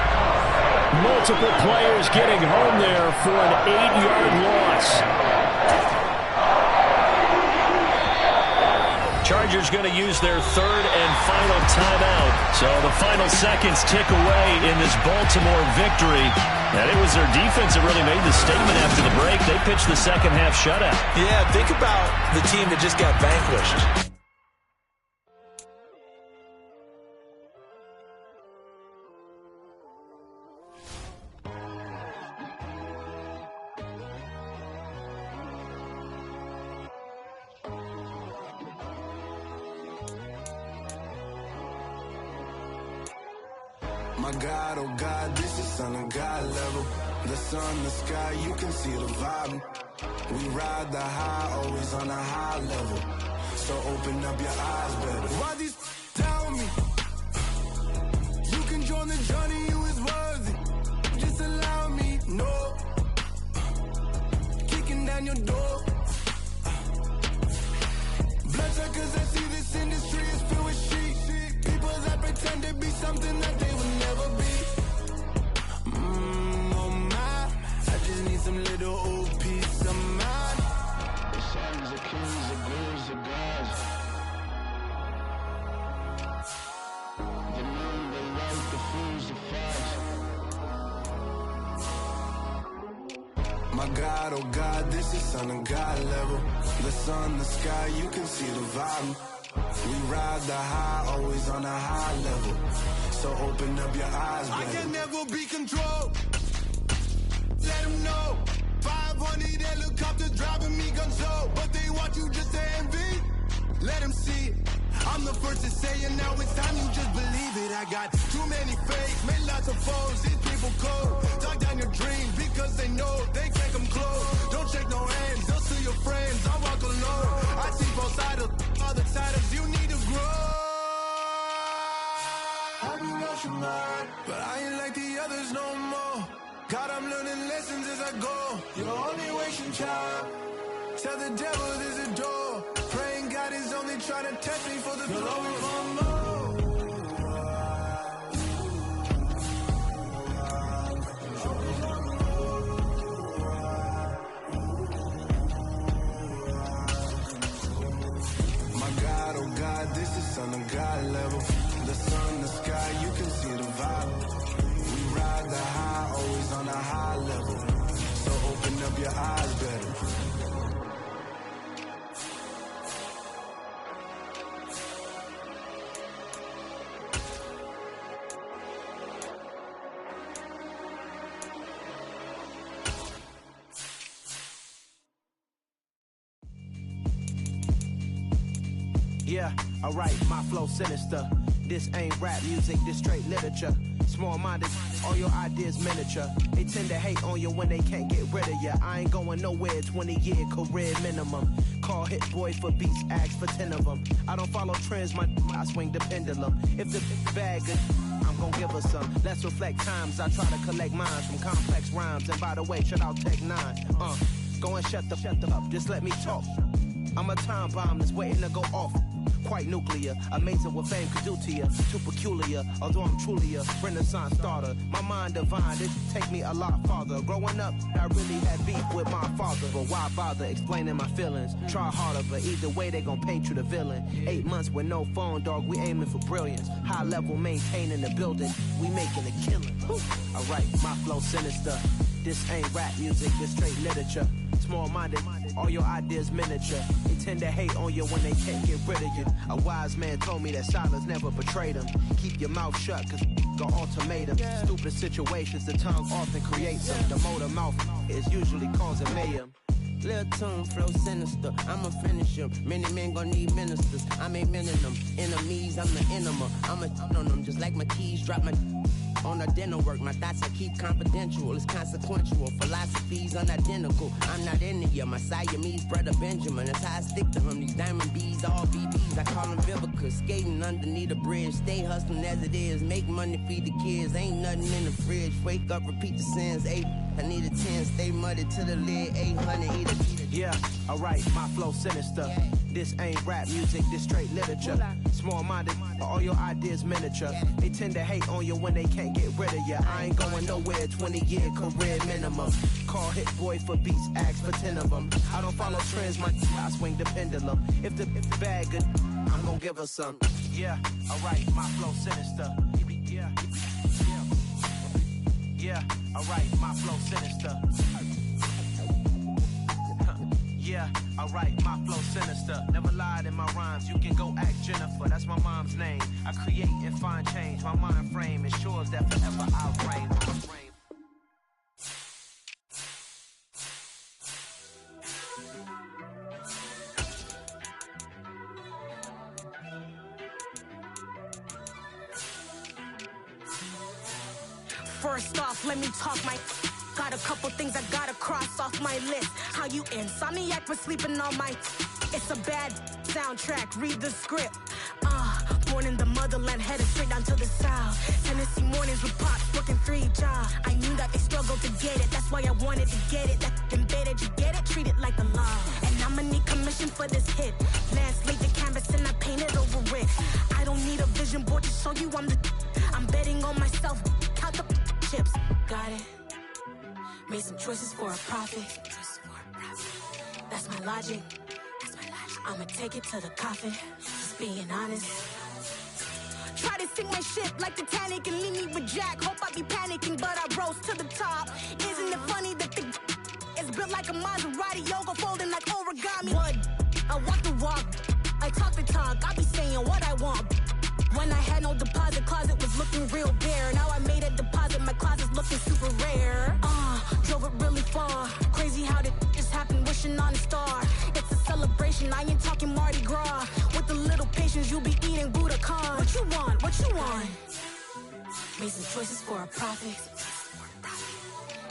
Multiple players getting home there for an 8-yard loss.
Chargers going to use their 3rd and final timeout. So the final seconds tick away in this Baltimore victory. And it was their defense that really made the statement after the break. They pitched the second half shutout.
Yeah, think about the team that just got vanquished.
My God, oh God, this is on a God level. The sun, the sky, you can see the vibe. We ride the high, always on a high level. So open up your eyes better. Why these tell me? You can join the journey, you is worthy. Just allow me, no. Kicking down your door. Bloodsuckers, I see this industry is filled with sheep. People that pretend to be something that they will never be. Oh my, I just need some little old peace of mind. The sons of kings, the gurus, the gods.
My God, oh God, this is son of God level. The sun, the sky, you can see the vibe. We ride the high, always on a high level. So open up your eyes, baby.
I can never be controlled. Let them know. 500 helicopters driving me gonzo. But they want you just to envy. Let them see it. I'm the first to say it, now it's time you just believe it. I got too many fakes, made lots of foes. These people cold. Talk down your dreams because they know they can't come close. Don't shake no hands, they'll see your friends. I walk alone. I see both sides of other siders. You need to grow. Have you lost your mind? But I ain't like the others no more. God, I'm learning lessons as I go. You're only wasting time. Tell the devil there's a door. Praying God is only trying to test me for the glory of more. My God, oh God, this is son of God level. The sun, the sky, you can see the vibe. We ride the high, always on a high level. So open up your eyes better.
Yeah, alright, my flow sinister. This ain't rap music, this straight literature. Small-minded, all your ideas miniature. They tend to hate on you when they can't get rid of you. I ain't going nowhere, 20-year career minimum. Call hit boy for beats, ask for 10 of them. I don't follow trends, I swing the pendulum. If the bag good, I'm gon' give her some. Let's reflect times, I try to collect minds from complex rhymes. And by the way, shout out Tech 9. Go and shut the up, just let me talk. I'm a time bomb that's waiting to go off. Quite nuclear, amazing what fame could do to you. Too peculiar, although I'm truly a renaissance starter. My mind divine, it take me a lot farther. Growing up, I really had beef with my father. But why bother explaining my feelings? Try harder, but either way they gon' paint you the villain. 8 months with no phone, dog, we aiming for brilliance. High level maintaining the building, we making a killing. Alright, my flow sinister. This ain't rap music, this straight literature. Small-minded, all your ideas miniature. They tend to hate on you when they can't get rid of you. A wise man told me that silence never betrayed him. Keep your mouth shut, cause got ultimatum. Stupid situations, the tongue often creates them. The motor mouth is usually causing mayhem.
Lil' tune, flow sinister, I'ma finish him. Many men gon' need ministers, I'm a men in them. Enemies, I'm the enema. I'ma on them, just like my keys, drop my on a dinner work. My thoughts I keep confidential, it's consequential. Philosophies unidentical, I'm not into you. My Siamese brother Benjamin, that's how I stick to him. These diamond bees, all BBs, I call them Vivica. Skating underneath the bridge, stay hustling as it is. Make money, feed the kids, ain't nothing in the fridge. Wake up, repeat the sins, 8, I need a 10. Stay muddy to the lid, 800, eat a
yeah, alright, my flow sinister. This ain't rap music, this straight literature. Small-minded, all your ideas miniature. They tend to hate on you when they can't get rid of you. I ain't going nowhere, 20-year career minimum. Call hit boy for beats, ask for 10 of them. I don't follow trends, I swing the pendulum. If the bag good, I'm gon' give her some. Yeah, alright, my flow sinister. Yeah, alright, my flow sinister. Yeah, alright, my flow sinister. Never lied in my rhymes, you can go ask Jennifer. That's my mom's name. I create and find change. My mind frame ensures that forever I'll reign.
First off, let me talk my... Got a couple things I gotta cross off my list. How you insomniac for sleeping all my... It's a bad soundtrack, read the script. Born in the motherland, headed straight down to the south. Tennessee mornings with pops, working 3 jobs. I knew that they struggled to get it, that's why I wanted to get it. That embedded, you get it, treat it like the law. And I'ma need commission for this hit. Lance laid the canvas and I painted over it. I don't need a vision board to show you I'm the... I'm betting on myself, count the chips. Got it. Made some choices for a profit. That's my logic. I'ma take it to the coffin. Just being honest. Try to sink my ship like Titanic and leave me with Jack. Hope I be panicking, but I rose to the top. Isn't it funny that the is It's built like a Maserati, yoga folding like origami. What? I walk the walk, I talk the talk, I be saying what I want. When I had no deposit, closet was looking real bare. Now I made a deposit, my closet's looking super rare. Drove it really far. Crazy how did this happen, wishing on a star. It's a celebration, I ain't talking Mardi Gras. With a little patience, you'll be eating Budokan. What you want? What you want? Made some choices for a profit.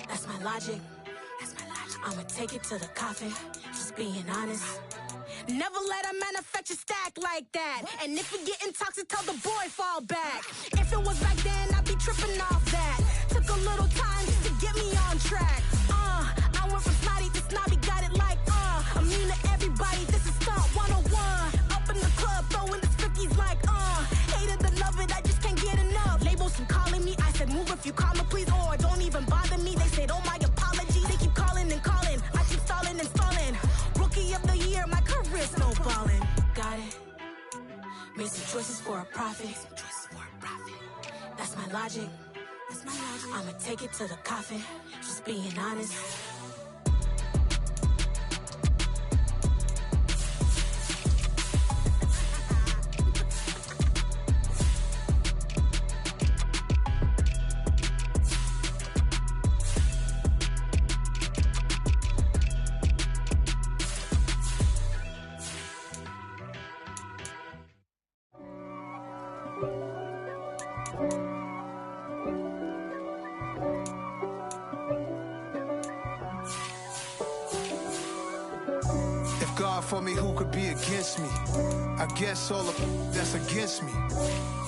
That's my logic. I'ma take it to the coffin. Just being honest. Never let a manufacture stack like that. And if you getting toxic, tell the boy fall back. If it was back then, I'd be tripping off that. Took a little time just to get me on track. I went from snotty to snobby, got it like I'm mean to everybody, this is Stomp 101. Up in the club, throwing the 50s like hate it or love it, I just can't get enough. Labels from calling me, I said move if you call me please, or don't even bother me. They said oh my apology, they keep calling and calling. I keep stalling and stalling. Rookie of the year, my career snowballing. Got it. Made some choices for a profit. That's my logic. I'ma take it to the coffin. Just being honest.
For me, who could be against me? I guess all of that's against me.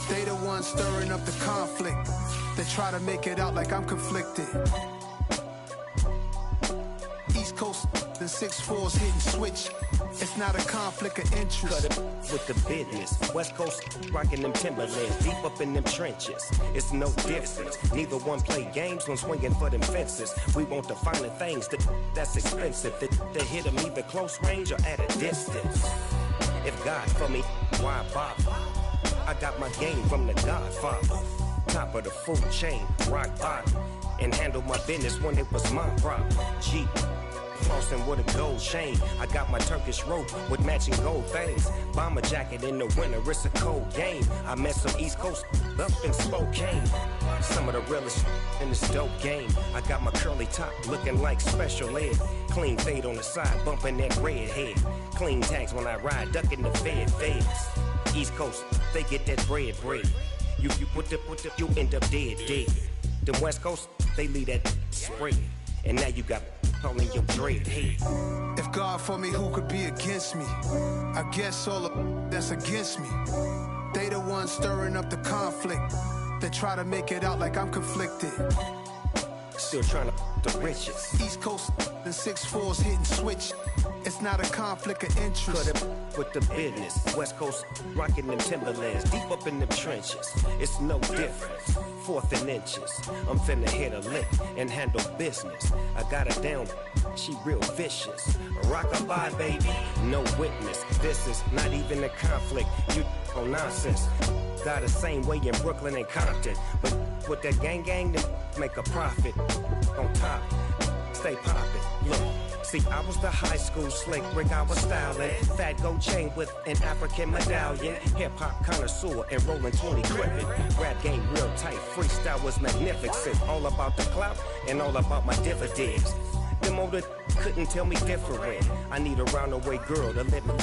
They the ones stirring up the conflict. They try to make it out like I'm conflicted. East Coast, the 6'4's hitting switch. It's not a conflict of interest.
Cut it with the business. West Coast rocking them Timberlands, deep up in them trenches. It's no difference. Neither one play games when swinging for them fences. We want the finer things that's expensive. That hit them either close range or at a distance. If God for me, why bother? I got my game from the Godfather. Top of the food chain, rock bottom. And handle my business when it was my problem. G. Flossing with a gold chain. I got my Turkish rope with matching gold things. Bomber jacket in the winter, it's a cold game. I met some East Coast up in Spokane. Some of the realest in this dope game. I got my curly top looking like special ed. Clean fade on the side, bumping that red head. Clean tags when I ride, ducking the feds. East Coast, they get that bread. You end up dead. The West Coast, they leave that spread. And now you got all in your dread head.
If God for me, who could be against me? I guess all of that's against me. They the ones stirring up the conflict. They try to make it out like I'm conflicted.
Still trying to the riches.
East Coast, the 6'4's hitting switch. It's not a conflict of interest.
Cut it with the business. West Coast rocking them Timberlands, deep up in them trenches. It's no difference. 4th and inches. I'm finna hit a lick and handle business. I got her down, she real vicious. Rockabye, baby, no witness. This is not even a conflict. You on nonsense. Got the same way in Brooklyn and Compton. But with that gang, then make a profit. On top, stay poppin'. Look. See, I was the high school slick Rick, I was styling. Fat gold chain with an African medallion. Hip-hop connoisseur and rolling 20 crippin'. Rap game real tight, freestyle was magnificent. All about the clout and all about my dividends. Them older couldn't tell me different. I need a roundaway girl to let me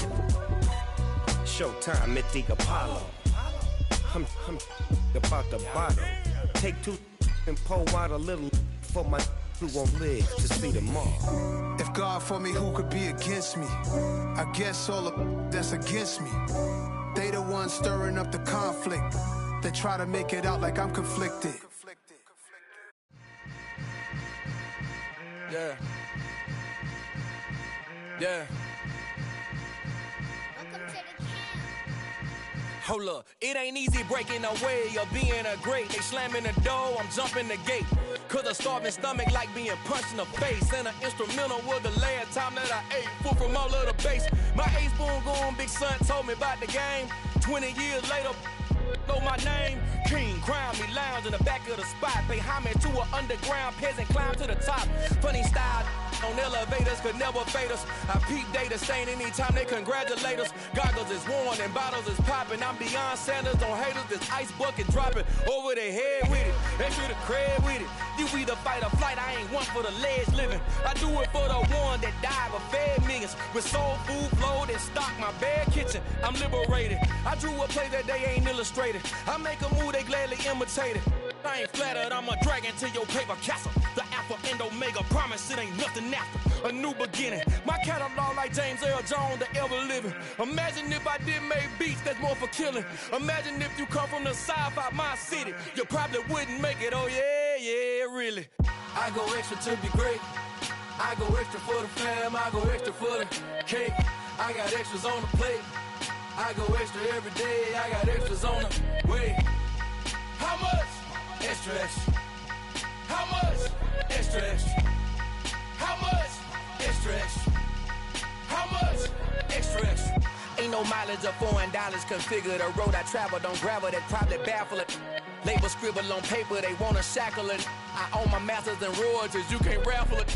Showtime at the Apollo. I'm about the bottom. Take 2 and pour out a little for my who won't live to see tomorrow.
If God for me, who could be against me? I guess all of that's against me. They the ones stirring up the conflict. They try to make it out like I'm conflicted.
Yeah. Hold up, it ain't easy breaking away or being a great. They slamming the door, I'm jumping the gate. Cause a starving stomach like being punched in the face. And an instrumental was the last time that I ate. Full from all of the bass. My ace boom going big son told me about the game. 20 years later, know my name. King, crown me, lounge in the back of the spot. Pay homage to an underground peasant, climb to the top. Funny style, On elevators could never fade us. I peep data stain anytime they congratulate us. Goggles is worn and bottles is popping. I'm beyond Sanders, don't haters. This ice bucket dropping over their head with it. Extra the cred with it. You either fight or flight. I ain't one for the ledge living. I do it for the one that died but fed millions. With soul food flowed and stock my bad kitchen. I'm liberated. I drew a play that they ain't illustrated. I make a move they gladly imitated. I ain't flattered, I'm a dragon to your paper castle. The Alpha and Omega, promise it ain't nothing after. A new beginning. My catalog like James Earl Jones, the ever living. Imagine if I did make beats that's more for killing. Imagine if you come from the south out my city. You probably wouldn't make it, oh yeah, really. I go extra to be great. I go extra for the fam, I go extra for the cake. I got extras on the plate. I go extra every day, I got extras on the way. How much? Extra, extra. How much? Extra, extra. How much? Extra, extra. How much? Extra, extra. Ain't no mileage of $4 configure the road I travel. Don't gravel that probably baffle it. Label scribble on paper, they wanna shackle it. I own my masters and royalties, you can't raffle it.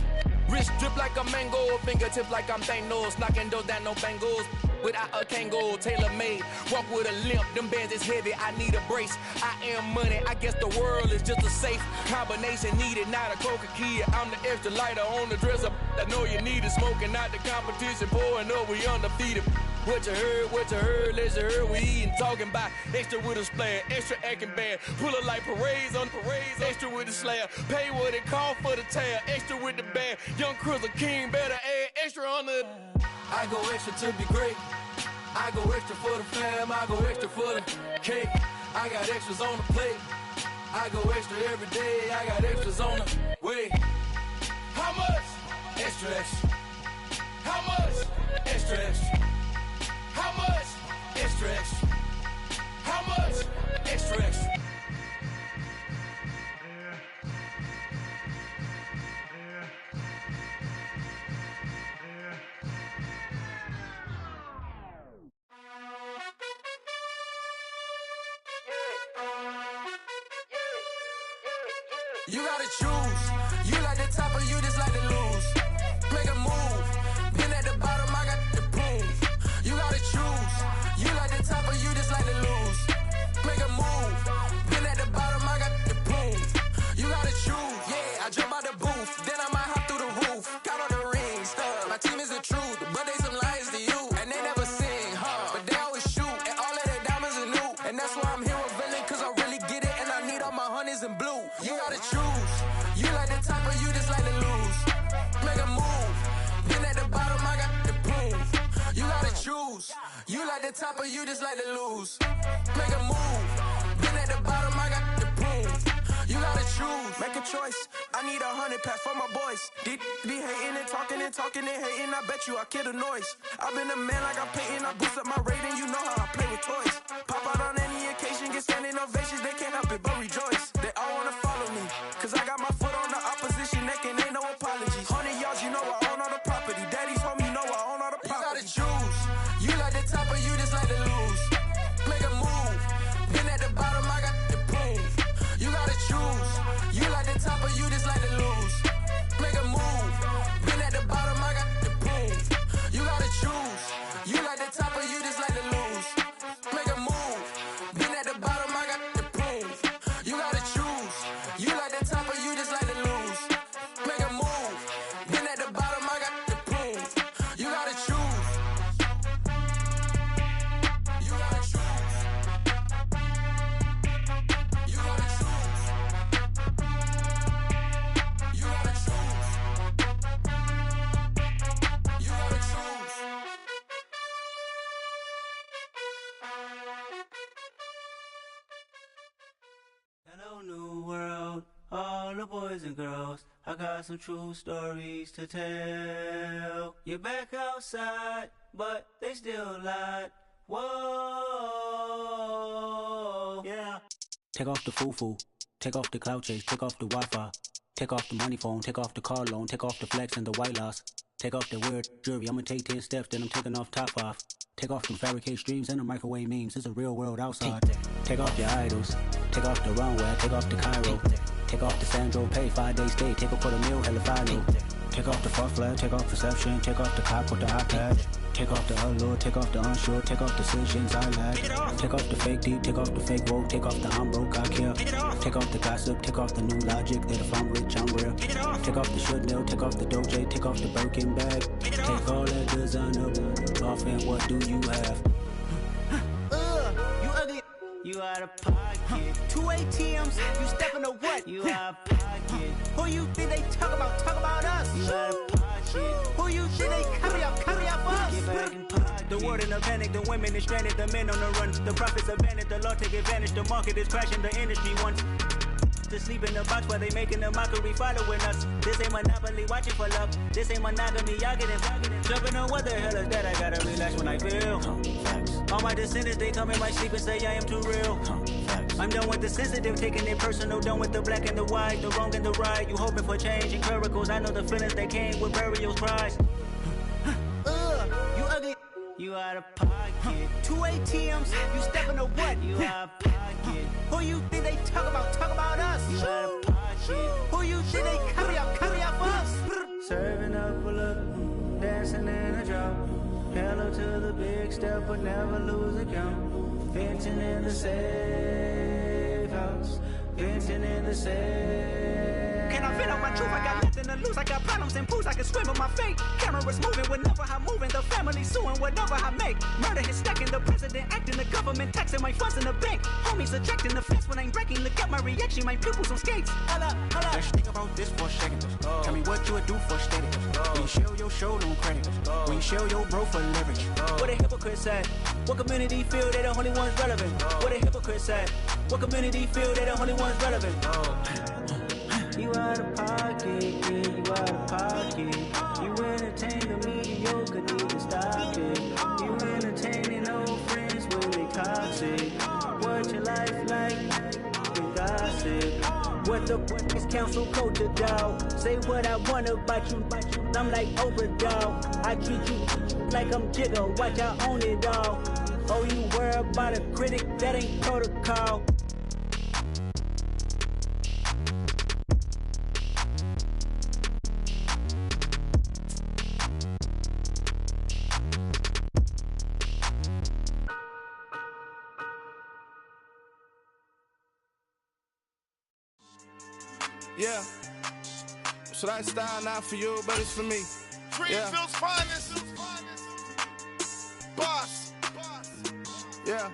Wrist drip like a mango, fingertip like I'm Thanos. Knocking those down, no bangles. Without a Kango, tailor-made. Walk with a limp, them bands is heavy, I need a brace. I am money, I guess the world is just a safe combination needed, not a coca key. I'm the extra lighter on the dresser. I know you need it, smoking out the competition, pouring up, we undefeated. What you heard, let's heard, we eating, talking about extra with a splash, extra acting bad, pull it like parades on parades, extra with the slab, pay what it cost for the tab, extra with the band, young Chris a king, better add extra on the. I go extra to be great, I go extra for the fam, I go extra for the cake, I got extras on the plate, I go extra every day, I got extras on the way. How much? Extra, extra. How much? Extra, extra. How much? Extra, extra. How much? Extra, extra. You gotta choose. You like the top or you just like to lose. Make a move. Been at the bottom, I got the prove. You gotta choose. You like the top or you just like to lose. Make a move. Been at the bottom, I got the prove. You gotta choose. Yeah, I jump out the booth. Then I might hop through the roof. Got on the ring stuff. My team is the truth, but they some liars to you. And they never sing, but they always shoot. And all of their diamonds are new. And that's why I'm here with villain, cause I really get it. And I need all my honeys in blue. You gotta choose. You like the top or you just like to lose. Make a move. Been at the bottom, I got the proof. You gotta choose. You like the top or you just like to lose. Make a move. Been at the bottom, I got the proof. You gotta choose. Make a choice. I need 100 pack for my boys. Be hating and talking and hating. I bet you I kill the noise. I've been a man like I'm Peyton. I boost up my rating. You know how I play with toys. Pop out on any occasion, get standing ovations. They can't help it but rejoice. They all wanna follow me, cause I got my foot on the opposition neck and ain't no apologies. 100 yards, you know I own all the property. Daddy's home, you know I own all the property. You gotta choose. You like the top or you just like to lose. Make a move. Been at the bottom, I got the proof. You gotta choose. You like the top or you just like to lose. Make a move. Been at the bottom, I got the proof. You gotta choose. You like the top or you just like to lose. Make a move. Been at the bottom, I got the proof. You gotta choose. You like the top or you just like to lose. Make a move. Been at the bottom, I got the proof. You gotta choose. You gotta choose. You gotta choose. You gotta choose. You gotta choose.
Hello, new world, all the boys and girls. I got some true stories to tell. You're back outside, but they still lied. Whoa, yeah.
Take off the foo-foo, take off the cloud chase, take off the Wi-Fi, take off the money phone, take off the car loan, take off the flex and the white loss, take off the weird jewelry. I'ma take 10 steps, then I'm taking off top off. Take off them fabricated dreams and the microwave memes. It's a real world outside. Take off your idols. Take off the runway. Take off the Cairo. Take off the Sandro pay. 5 days stay. Take off for the meal. Hell if I know. Take off the fuck flag. Take off perception. Take off the cop with the iPad. Take off the allure. Take off the unsure. Take off decisions I lack. Take off the fake deep. Take off the fake woke. Take off the I'm broke. I care. Take off the gossip. Take off the new logic that if I'm rich I'm real. Take off the should know. Take off the Doja. Take off the Birkin bag. Take all that designer off and what do you have?
You ugly. You out of pocket. 2 ATMs. You stepping to what? You out of pocket. Who you think they talk about? Talk about us. You out of pocket. Who you think they cover up for us? Get back in pocket. The world in a panic. The women is stranded. The men on the run. The profits abandoned. The law take advantage. The market is crashing. The industry wants to sleep in the box while they making a mockery following us. This ain't Monopoly, watching for love. This ain't monogamy, y'all getting jumping on what the hell is that? I gotta relax when I feel. All my descendants, they come in my sleep and say I am too real. I'm done with the sensitive, taking it personal. Done with the black and the white, the wrong and the right. You hoping for change and miracles. I know the feelings that came with burial cries. You ugly. You out of pocket. 2 ATMs. You stepping to what? You out of pocket. Who you think they talk about? Talk about us. You out of pocket. Who you think they cover up for us? Serving up a look, dancing in a drop. Hello to the big step, but never lose a count. Venting in the safe house. Venting in the safe. Can I vent out my truth? I got nothing to lose. I got problems and pools. I can swim with my fate. Cameras moving whenever I'm moving. The family suing whatever I make. Murder is stacking. The president acting. The government taxing my funds in the bank. Homies ejecting the fence when I'm breaking. Look at my reaction. My pupils on skates. Holla, holla.
Let's think about this for a second. Tell me what you would do for steady. When you show your show on credit. When you show your bro for leverage.
What a hypocrite said. What community feel they the only ones relevant? What a hypocrite said. What community feel they the only ones relevant? You out of pocket, yeah, you out of pocket. You entertain the mediocre, need to stop it. You entertaining old friends when they toxic. What your life like? You gossip. What the is council culture, dog? Say what I want about you, I'm like overdog. I treat you like I'm Jigga, watch I own it all. Oh, you worry about a critic, that ain't protocol.
Yeah. So that style not for you, but it's for me.
Greenfield's finest. Boss.
Yeah.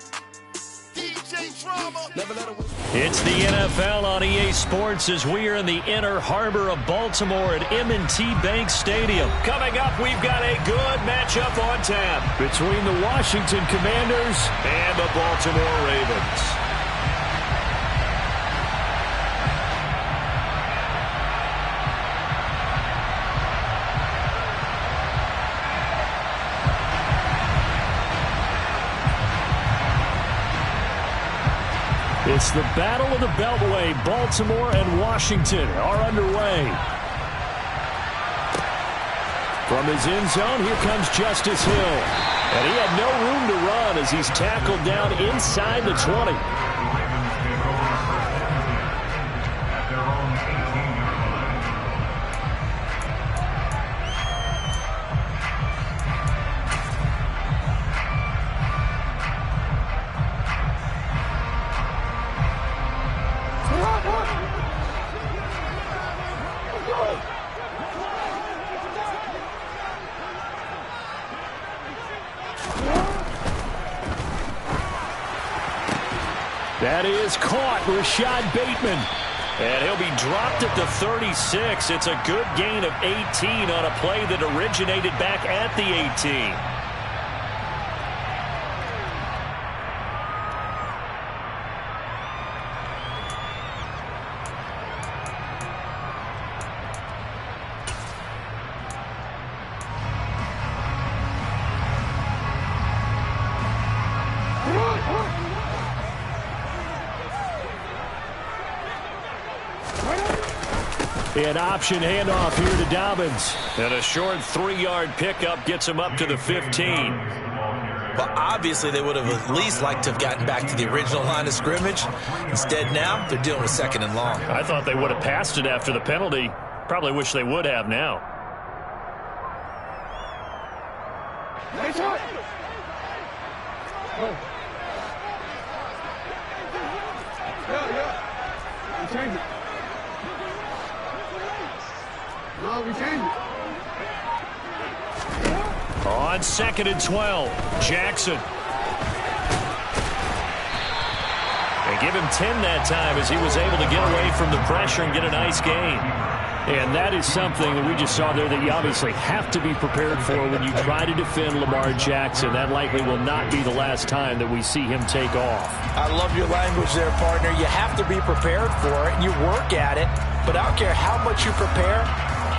DJ Drama.
Never let it.
It's the NFL on EA Sports as we are in the inner harbor of Baltimore at M&T Bank Stadium. Coming up, we've got a good matchup on tap
between the Washington Commanders
and the Baltimore Ravens. It's the Battle of the Beltway. Baltimore and Washington are underway. From his end zone, here comes Justice Hill. And he had no room to run as he's tackled down inside the 20. That is caught, Rashad Bateman. And he'll be dropped at the 36. It's a good gain of 18 on a play that originated back at the 18. An option handoff here to Dobbins. And a short 3-yard pickup gets him up to the 15.
But obviously they would have at least liked to have gotten back to the original line of scrimmage. Instead now, they're dealing with 2nd and long.
I thought they would have passed it after the penalty. Probably wish they would have now.
Nice shot. Go. Yeah. We change it. No, we change it.
On 2nd and 12, Jackson. They give him 10 that time as he was able to get away from the pressure and get a nice gain. And that is something that we just saw there that you obviously have to be prepared for when you try to defend Lamar Jackson. That likely will not be the last time that we see him take off.
I love your language there, partner. You have to be prepared for it, and you work at it. But I don't care how much you prepare,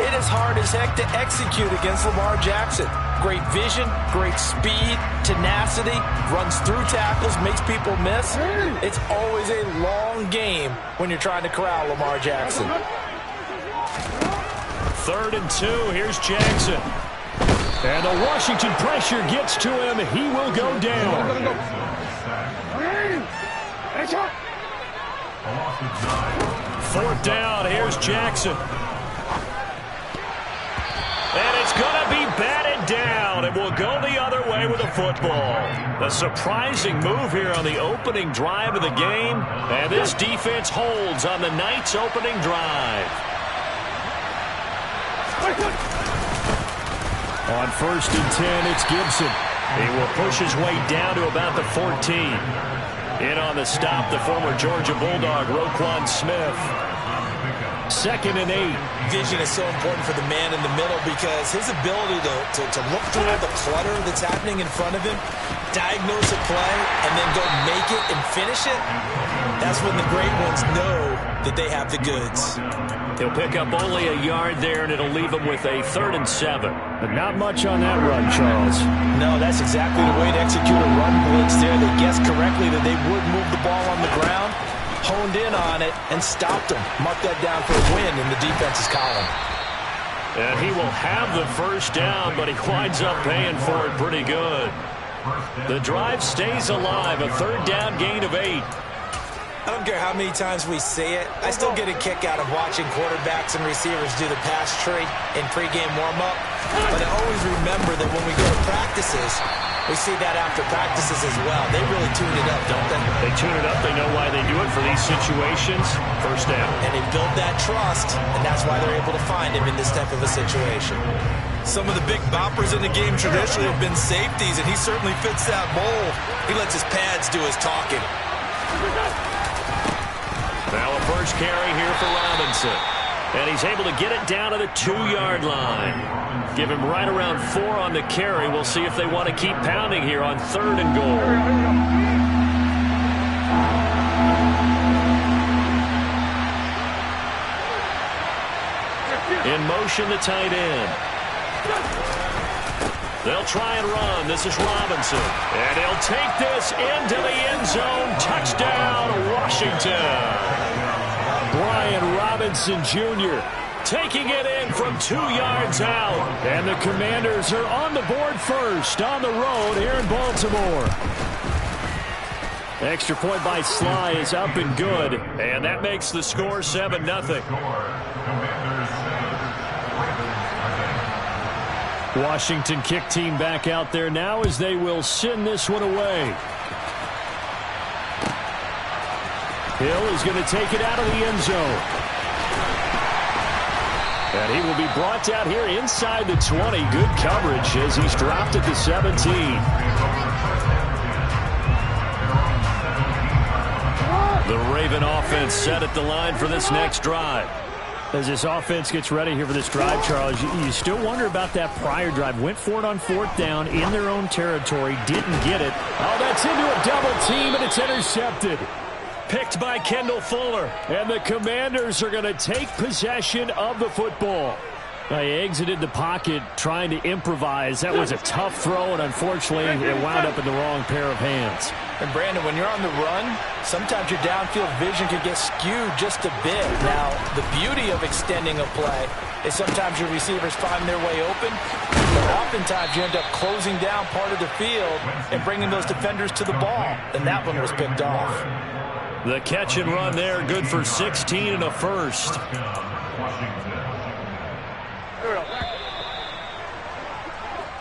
it is hard as heck to execute against Lamar Jackson. Great vision, great speed, tenacity, runs through tackles, makes people miss. It's always a long game when you're trying to corral Lamar Jackson.
3rd and 2, here's Jackson. And the Washington pressure gets to him. He will go down. 4th down, here's Jackson. And it's going to be batted down. It will go the other way with the football. A surprising move here on the opening drive of the game. And this defense holds on the night's opening drive. On 1st and 10, it's Gibson. He will push his way down to about the 14. In on the stop, the former Georgia Bulldog, Roquan Smith. 2nd and 8.
Vision is so important for the man in the middle because his ability to look through all the clutter that's happening in front of him, diagnose a play, and then go make it and finish it, that's when the great ones know that they have the goods.
He'll pick up only a yard there, and it'll leave him with a 3rd and 7. But not much on that run, Charles.
No, that's exactly the way to execute a run blitz there. They guessed correctly that they would move the ball on the ground, honed in on it, and stopped them. Mark that down for a win in the defense's column.
And he will have the 1st down, but he winds up paying for it pretty good. The drive stays alive, a 3rd down gain of 8.
I don't care how many times we say it. I still get a kick out of watching quarterbacks and receivers do the pass tree in pregame warm-up. But I always remember that when we go to practices, we see that after practices as well. They really tune it up, don't they?
They tune it up. They know why they do it for these situations. 1st down.
And they build that trust, and that's why they're able to find him in this type of a situation. Some of the big boppers in the game traditionally have been safeties, and he certainly fits that mold. He lets his pads do his talking.
Now a 1st carry here for Robinson. And he's able to get it down to the 2-yard line. Give him right around 4 on the carry. We'll see if they want to keep pounding here on 3rd and goal. In motion, the tight end. They'll try and run. This is Robinson. And he'll take this into the end zone. Touchdown, Washington. Brian Robinson Jr. taking it in from 2 yards out. And the Commanders are on the board first on the road here in Baltimore. Extra point by Sly is up and good. And that makes the score 7-0. Washington kick team back out there now as they will send this one away. Hill is going to take it out of the end zone. And he will be brought down here inside the 20. Good coverage as he's dropped at the 17. The Raven offense set at the line for this next drive. As this offense gets ready here for this drive, Charles, you still wonder about that prior drive. Went for it on 4th down in their own territory. Didn't get it. Oh, that's into a double team, and it's intercepted. Picked by Kendall Fuller. And the Commanders are going to take possession of the football. Now, he exited the pocket trying to improvise. That was a tough throw, and unfortunately, it wound up in the wrong pair of hands.
And, Brandon, when you're on the run, sometimes your downfield vision can get skewed just a bit. Now, the beauty of extending a play is sometimes your receivers find their way open, but oftentimes you end up closing down part of the field and bringing those defenders to the ball, and that one was picked off.
The catch and run there, good for 16 and a first.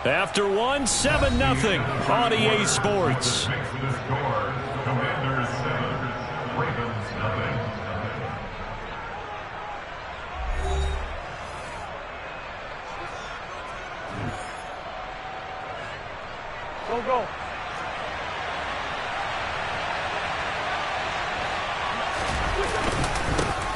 After one, 7-0 on EA Sports.
Commanders 7, Ravens nothing.
Go.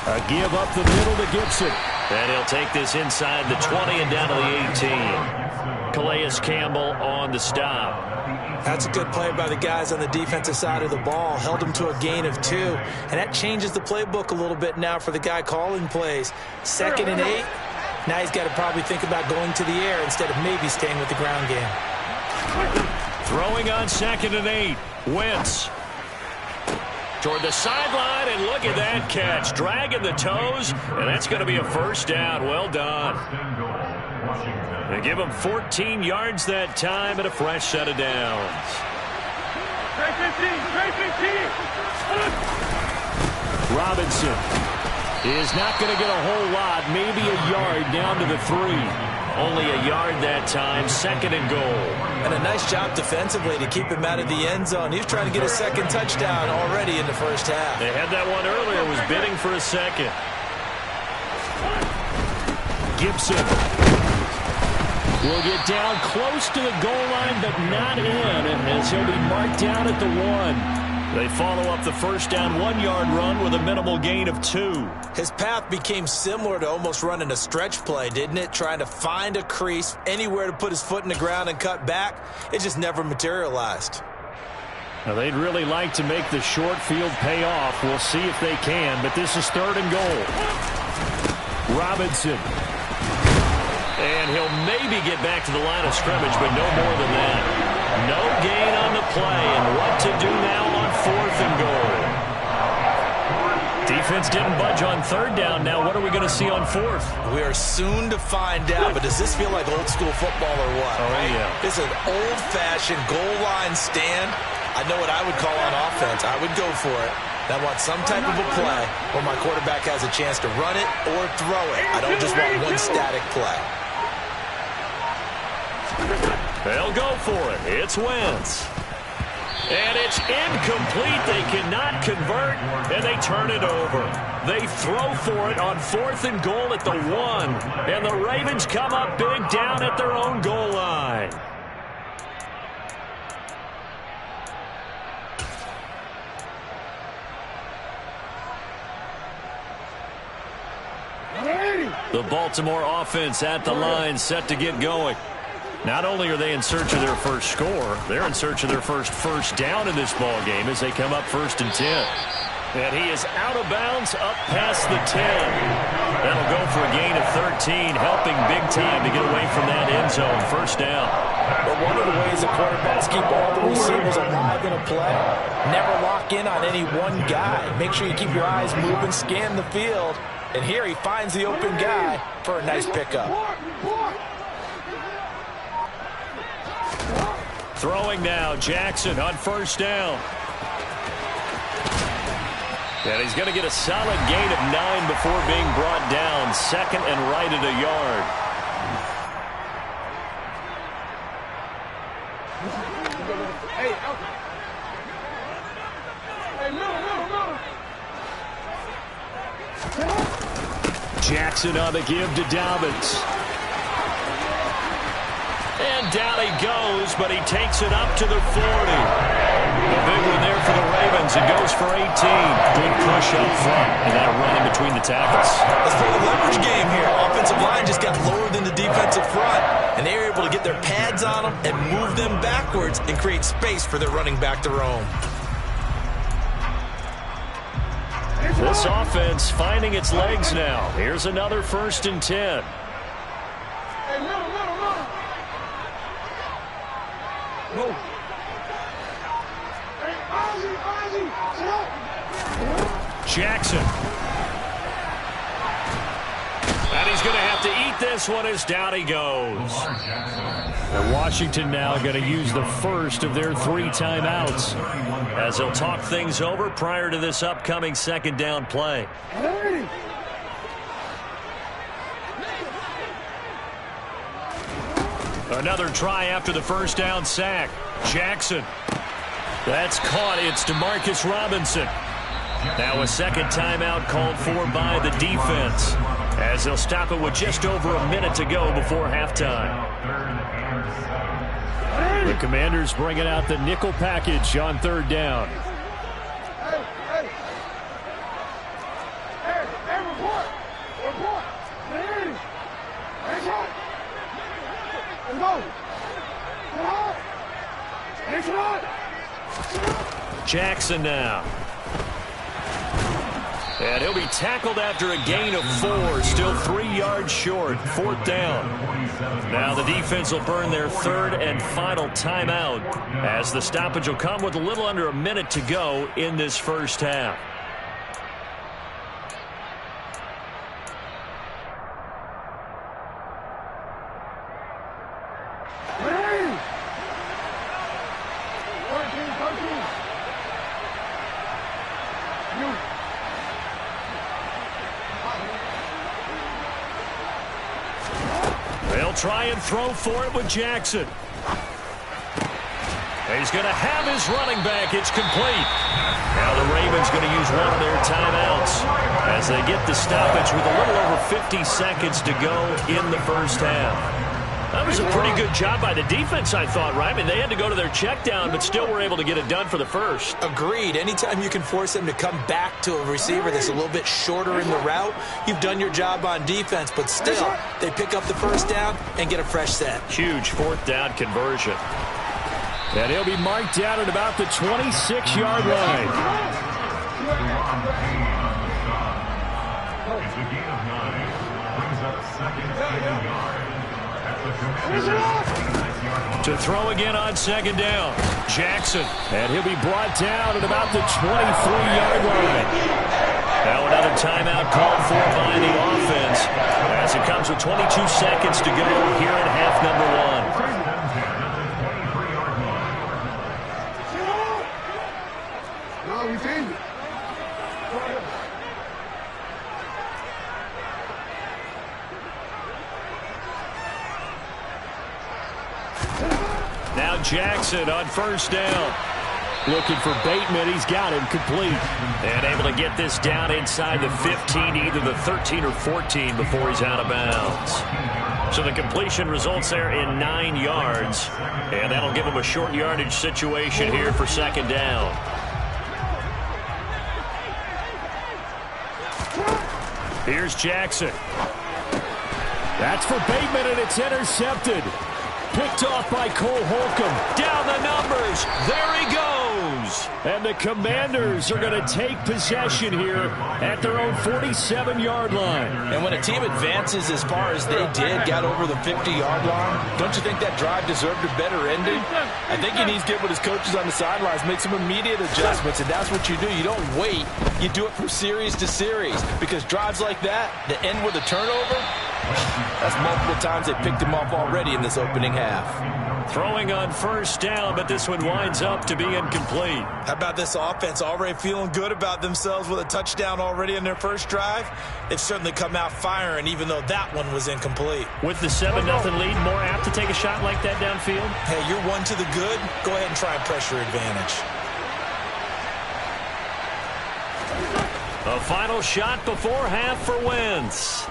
A give up the middle to Gibson. And he'll take this inside the 20 and down to the 18. Calais Campbell on the stop.
That's a good play by the guys on the defensive side of the ball. Held them to a gain of 2. And that changes the playbook a little bit now for the guy calling plays. 2nd and 8. Now he's got to probably think about going to the air instead of maybe staying with the ground game.
Throwing on 2nd and 8. Wentz. Toward the sideline, and look at that catch. Dragging the toes, and that's going to be a first down. Well done. They give him 14 yards that time and a fresh set of downs. Robinson is not going to get a whole lot, maybe a yard down to the 3. Only a yard that time, 2nd and goal.
And a nice job defensively to keep him out of the end zone. He was trying to get a 2nd touchdown already in the first half.
They had that one earlier, was bidding for a 2nd. Gibson will get down close to the goal line, but not in, as he'll be marked down at the 1. They follow up the first down 1-yard run with a minimal gain of 2.
His path became similar to almost running a stretch play, didn't it? Trying to find a crease, anywhere to put his foot in the ground and cut back. It just never materialized.
Now they'd really like to make the short field pay off. We'll see if they can, but this is 3rd and goal. Robinson. And he'll maybe get back to the line of scrimmage, but no more than that. No gain on the play, and what to do now on 4th and goal. Defense didn't budge on 3rd down. Now what are we going to see on 4th?
We are soon to find out, but does this feel like old school football or what?
Oh,
right?
Yeah.
This is an old-fashioned goal line stand. I know what I would call on offense. I would go for it. I want some type of a play where my quarterback has a chance to run it or throw it. I don't just want one static play.
They'll go for it. It's Wentz. And it's incomplete. They cannot convert, and they turn it over. They throw for it on 4th and goal at the 1. And the Ravens come up big down at their own goal line. The Baltimore offense at the line, set to get going. Not only are they in search of their first score, they're in search of their first down in this ball game as they come up 1st and 10. And he is out of bounds up past the 10. That'll go for a gain of 13, helping big time to get away from that end zone. First down.
But one of the ways the quarterbacks keep all the receivers alive in a play, never lock in on any one guy. Make sure you keep your eyes moving, scan the field. And here he finds the open guy for a nice pickup.
Throwing now, Jackson on 1st down. And he's going to get a solid gain of 9 before being brought down. 2nd and right at a yard. Jackson on the give to Dobbins. And down he goes, but he takes it up to the 40. A big one there for the Ravens. It goes for 18. Good push up front, and that run in between the tackles.
Let's play the leverage game here. Offensive line just got lower than the defensive front, and they were able to get their pads on them and move them backwards and create space for their running back to roam.
This offense finding its legs now. Here's another 1st and 10. Jackson. And he's he's going to have to eat this one as down he goes. And Washington now going to use the first of their 3 timeouts as they'll talk things over prior to this upcoming second down play. Another try after the first down sack. Jackson. That's caught. It's DeMarcus Robinson. Now a second timeout called for by the defense as they'll stop it with just over a minute to go before halftime. The Commanders bringing out the nickel package on third down. Jackson now. And he'll be tackled after a gain of 4, still 3 yards short, 4th down. Now the defense will burn their third and final timeout as the stoppage will come with a little under a minute to go in this first half. They'll try and throw for it with Jackson. He's going to have his running back. It's complete. Now the Ravens going to use one of their timeouts as they get the stoppage with a little over 50 seconds to go in the first half. That was a pretty good job by the defense, I thought, right? I mean, they had to go to their check down, but still were able to get it done for the first.
Agreed. Anytime you can force them to come back to a receiver that's a little bit shorter in the route, you've done your job on defense, but still, they pick up the first down and get a fresh set.
Huge 4th down conversion. And he'll be marked down at about the 26-yard line.
It's a gain of 9. Brings up second and yard.
To throw again on second down. Jackson. And he'll be brought down at about the 23-yard line. Now another timeout called for by the offense as it comes with 22 seconds to go here in half number 1. Now Jackson on first down. Looking for Bateman. He's got him complete. And able to get this down inside the 15, either the 13 or 14 before he's out of bounds. So the completion results there in 9 yards. And that'll give him a short yardage situation here for second down. Here's Jackson. That's for Bateman, and it's intercepted. Picked off by Cole Holcomb. Down the numbers. There he goes. And the Commanders are going to take possession here at their own 47-yard line.
And when a team advances as far as they did, got over the 50-yard line, don't you think that drive deserved a better ending? I think he needs to get with his coaches on the sidelines, make some immediate adjustments, and that's what you do. You don't wait. You do it from series to series, because drives like that end with a turnover, that's multiple times they picked him off already in this opening half.
Throwing on first down, but this one winds up to be incomplete.
How about this offense already feeling good about themselves with a touchdown already in their first drive? They've certainly come out firing, even though that one was incomplete.
With the 7-0 lead, more apt to take a shot like that downfield?
Hey, you're one to the good. Go ahead and try and pressure advantage.
A final shot before half for Wentz.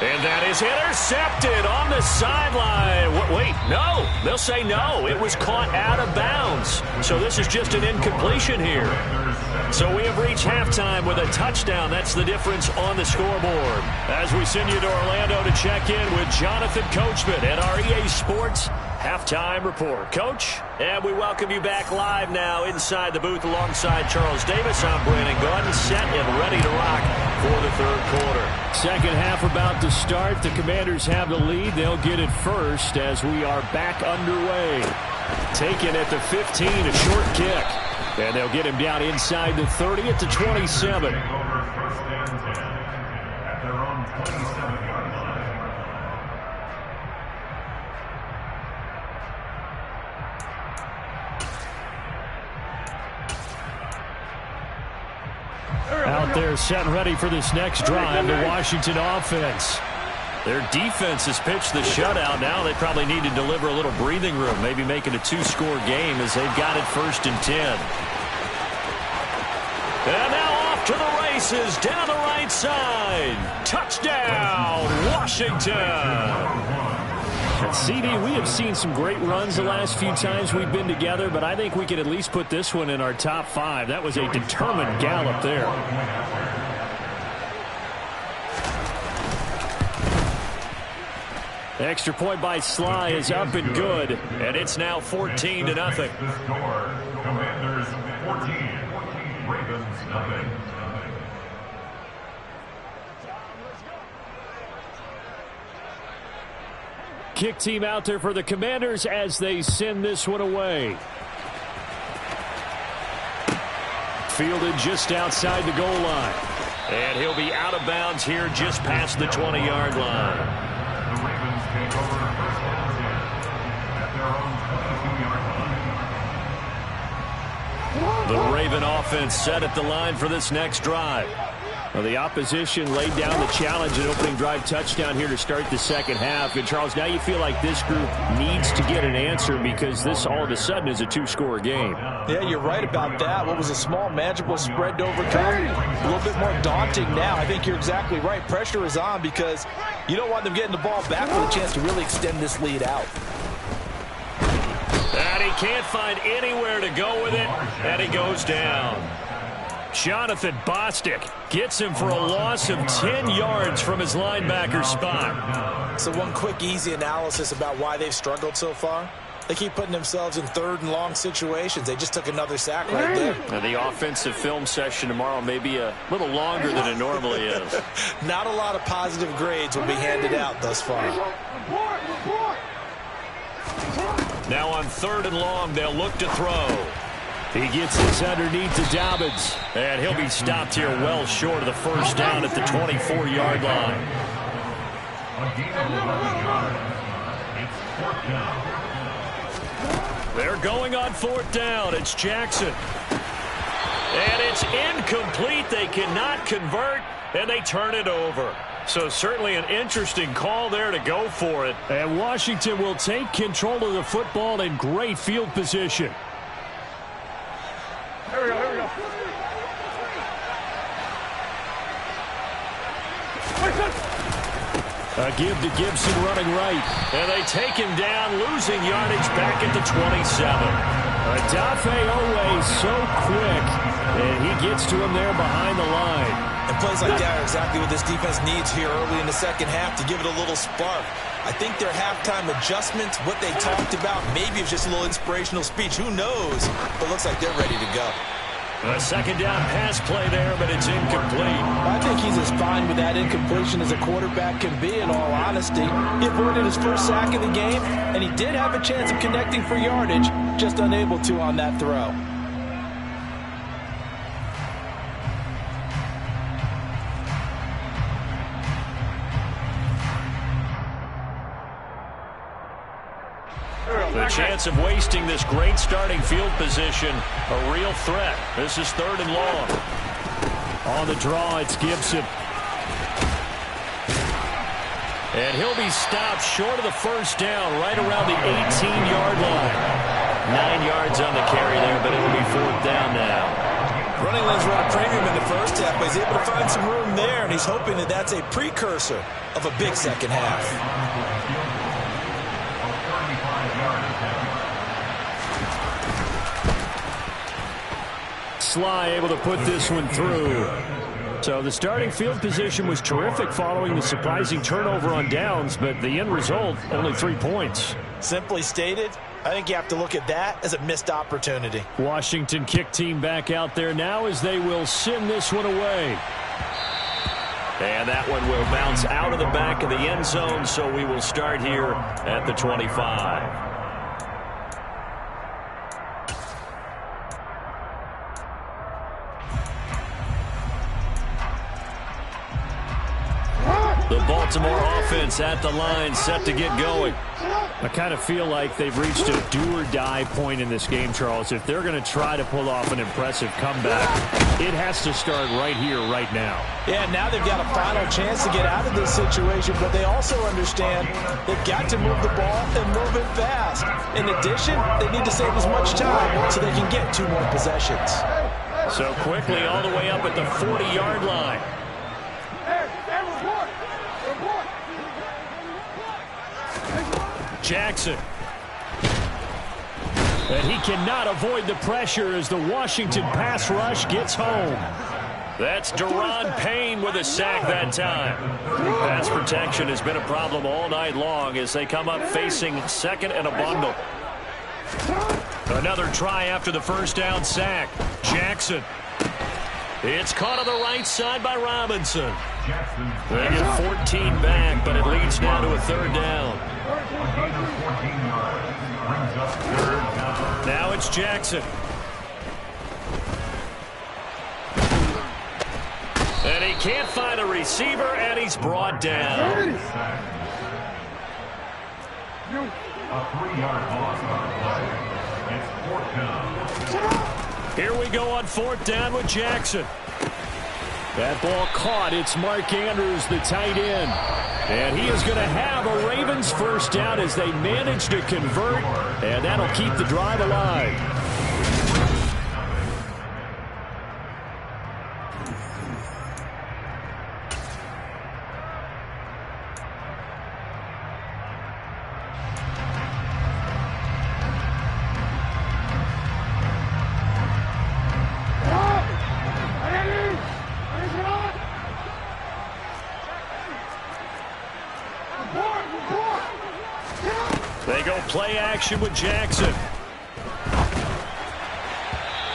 And that is intercepted on the sideline. Wait, no. They'll say no. It was caught out of bounds. So this is just an incompletion here. So we have reached halftime with a touchdown. That's the difference on the scoreboard. As we send you to Orlando to check in with Jonathan Coachman at our EA Sports Halftime Report. Coach, and we welcome you back live now inside the booth alongside Charles Davis. I'm Brandon Gordon, set and ready to rock for the third quarter. Second half about to start. The Commanders have the lead. They'll get it first as we are back underway. Taken at the 15, a short kick. And they'll get him down inside the 30 at the 27.
out there setting ready for this next drive, the Washington offense.
Their defense has pitched the shutout. Now they probably need to deliver a little breathing room, maybe make it a 2-score game as they've got it 1st and 10. And now off to the races down the right side. Touchdown, Washington.
And CD, we have seen some great runs the last few times we've been together, but I think we can at least put this one in our top 5. That was a determined gallop there. Extra point by Sly is up and good, and it's now 14-0.
Commanders 14, Ravens nothing.
Kick team out there for the Commanders as they send this one away. Fielded just outside the goal line.
And he'll be out of bounds here just past the 20-yard line.
The Ravens take over 1st and 10 at their own 22-yard line.
The Raven offense set at the line for this next drive.
Well, the opposition laid down the challenge and opening drive touchdown here to start the second half. And, Charles, now you feel like this group needs to get an answer because this all of a sudden is a 2-score game.
Yeah, you're right about that. What was a small, manageable spread to overcome, a little bit more daunting now. I think you're exactly right. Pressure is on because you don't want them getting the ball back with a chance to really extend this lead out.
And he can't find anywhere to go with it, and he goes down.
Jonathan Bostic gets him for a loss of 10 yards from his linebacker spot.
So one quick, easy analysis about why they've struggled so far. They keep putting themselves in 3rd and long situations. They just took another sack right there.
Now the offensive film session tomorrow may be a little longer than it normally is.
Not a lot of positive grades will be handed out thus far.
Now on 3rd and long, they'll look to throw.
He gets this underneath to Dobbins.
And he'll be stopped here well short of the first down at the 24-yard line.
A gain of 11 yards. It's 4th down.
They're going on 4th down. It's Jackson. And it's incomplete. They cannot convert, and they turn it over. So certainly an interesting call there to go for it.
And Washington will take control of the football in great field position.
Here we go, here we go.
A give to Gibson running right.
And they take him down, losing yardage back at the 27.
Adafe Owe so quick, and he gets to him there behind the line.
And plays like that are exactly what this defense needs here early in the second half to give it a little spark. I think their halftime adjustments, what they talked about, maybe it's just a little inspirational speech. Who knows? But it looks like they're ready to go.
A 2nd down pass play there, but it's incomplete.
I think he's as fine with that incompletion as a quarterback can be, in all honesty. He avoided his first sack of the game, and he did have a chance of connecting for yardage, just unable to on that throw.
The chance of wasting this great starting field position, a real threat. This is 3rd and long.
On the draw, it's Gibson.
And he'll be stopped short of the first down, right around the 18-yard line. 9 yards on the carry there, but it'll be 4th down now.
Running lanes run a premium in the first half, but he's able to find some room there, and he's hoping that that's a precursor of a big second half.
Sly able to put this one through. So the starting field position was terrific following the surprising turnover on downs, but the end result, only 3 points.
Simply stated, I think you have to look at that as a missed opportunity.
Washington kick team back out there now as they will send this one away.
And that one will bounce out of the back of the end zone, so we will start here at the 25. The ball Baltimore offense at the line, set to get going.
I kind of feel like they've reached a do-or-die point in this game, Charles. If they're going to try to pull off an impressive comeback, it has to start right here, right now.
Yeah, now they've got a final chance to get out of this situation, but they also understand they've got to move the ball and move it fast. In addition, they need to save as much time so they can get 2 more possessions.
So quickly all the way up at the 40-yard line. Jackson. And he cannot avoid the pressure as the Washington pass rush gets home. That's Deron Payne with a sack that time. Pass protection has been a problem all night long as they come up facing second and a bundle. Another try after the first down sack. Jackson. It's caught on the right side by Robinson. They get 14 back, but it leads now to a 3rd down. Now it's Jackson. And he can't find a receiver, and he's brought down.
A 3-yard loss on the play. It's 4th down.
Here we go on 4th down with Jackson. That ball caught. It's Mark Andrews, the tight end. And he is going to have a Ravens first down as they manage to convert, and that'll keep the drive alive. They go play action with Jackson.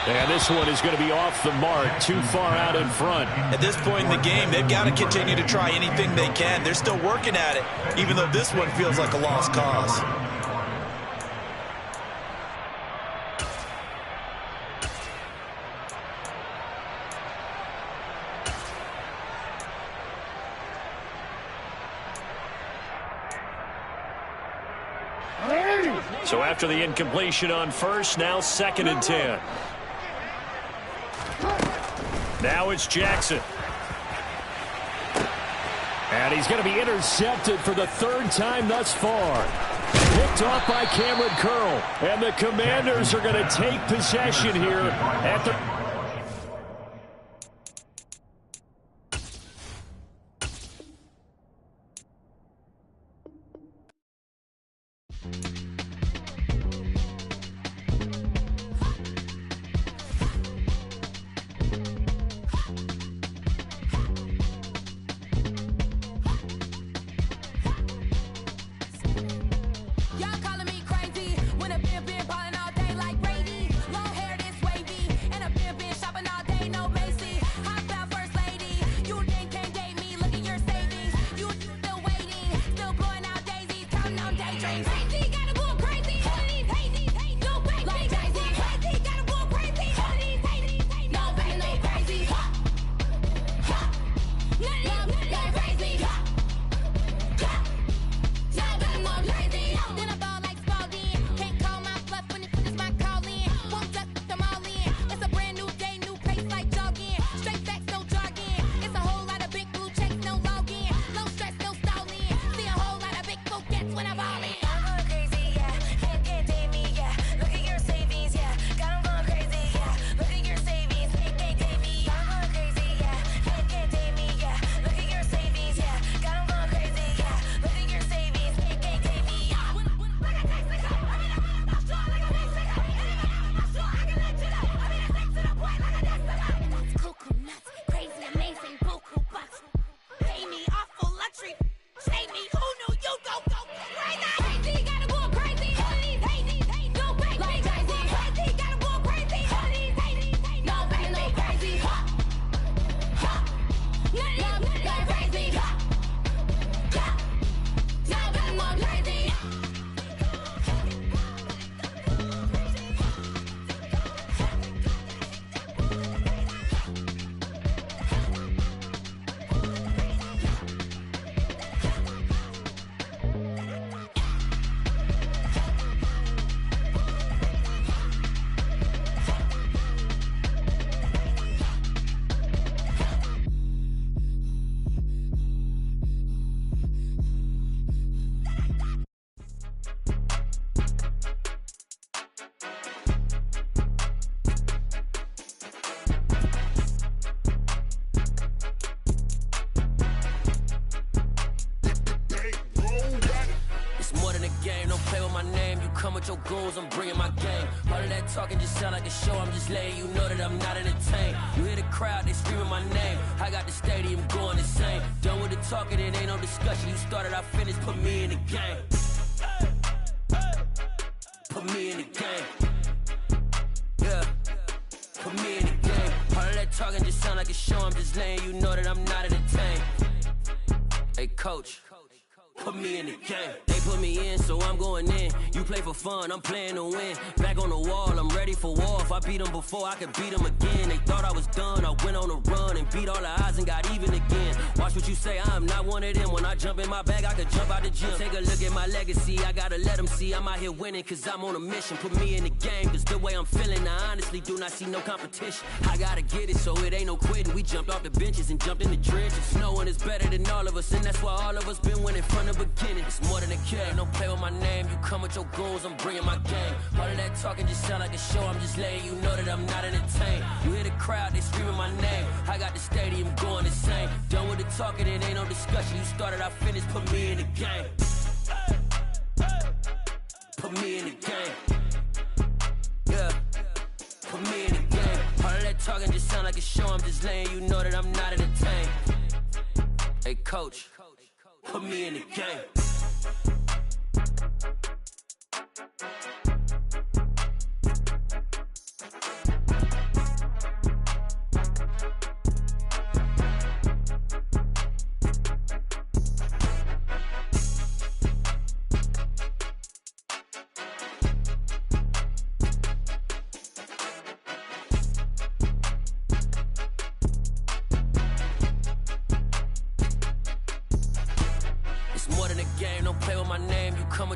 And this one is going to be off the mark, too far out in front.
At this point in the game, they've got to continue to try anything they can. They're still working at it, even though this one feels like a lost cause.
So after the incompletion on first, now 2nd and 10. Now it's Jackson. And he's going to be intercepted for the 3rd time thus far. Picked off by Cameron Curl. And the Commanders are going to take possession here at the...
When a been ballin' all day like Brady. Long hair this wavy, and a been
come with your goons, I'm bringing my game. All of that talking just sound like a show, I'm just letting you know that I'm not entertained. You hear the crowd, they screaming my name. I got the stadium going insane. Done with the talking, it ain't no discussion. You started, I finished, put me in the game. Put me in the game. Yeah, put me in the game. All of that talking just sound like a show, I'm just letting you know that I'm not entertained. Hey, coach, put me in the game. They put me in, so I'm going in. You play for fun, I'm playing to win. Back on the wall, I'm ready for war. If I beat them before, I could beat them again. They thought I was done, I went on a run and beat all the odds and got even again. Watch what you say, I'm not one of them. When I jump in my bag, I could jump out the gym. Take a look at my legacy, I gotta let them see I'm out here winning, cause I'm on a mission. Put me in the game, cause the way I'm feeling, I honestly do not see no competition. I gotta get it, so it ain't no quitting. We jumped off the benches and jumped in the trenches. No one is better than all of us, and that's why all of us been winning from the beginning. It's more than a game, don't play with my name. You come with your goons, I'm bringing my game. All of that talking just sound like a show, I'm just letting you know that I'm not entertained. You hear the crowd, they screaming my name. I got the stadium going insane. Done with the talking, it ain't no discussion. You started, I finished, put me in the game. Put me in the game. Yeah, put me in the game. All of that talking just sound like a show, I'm just letting you know that I'm not entertained. Hey, coach, put me in the game.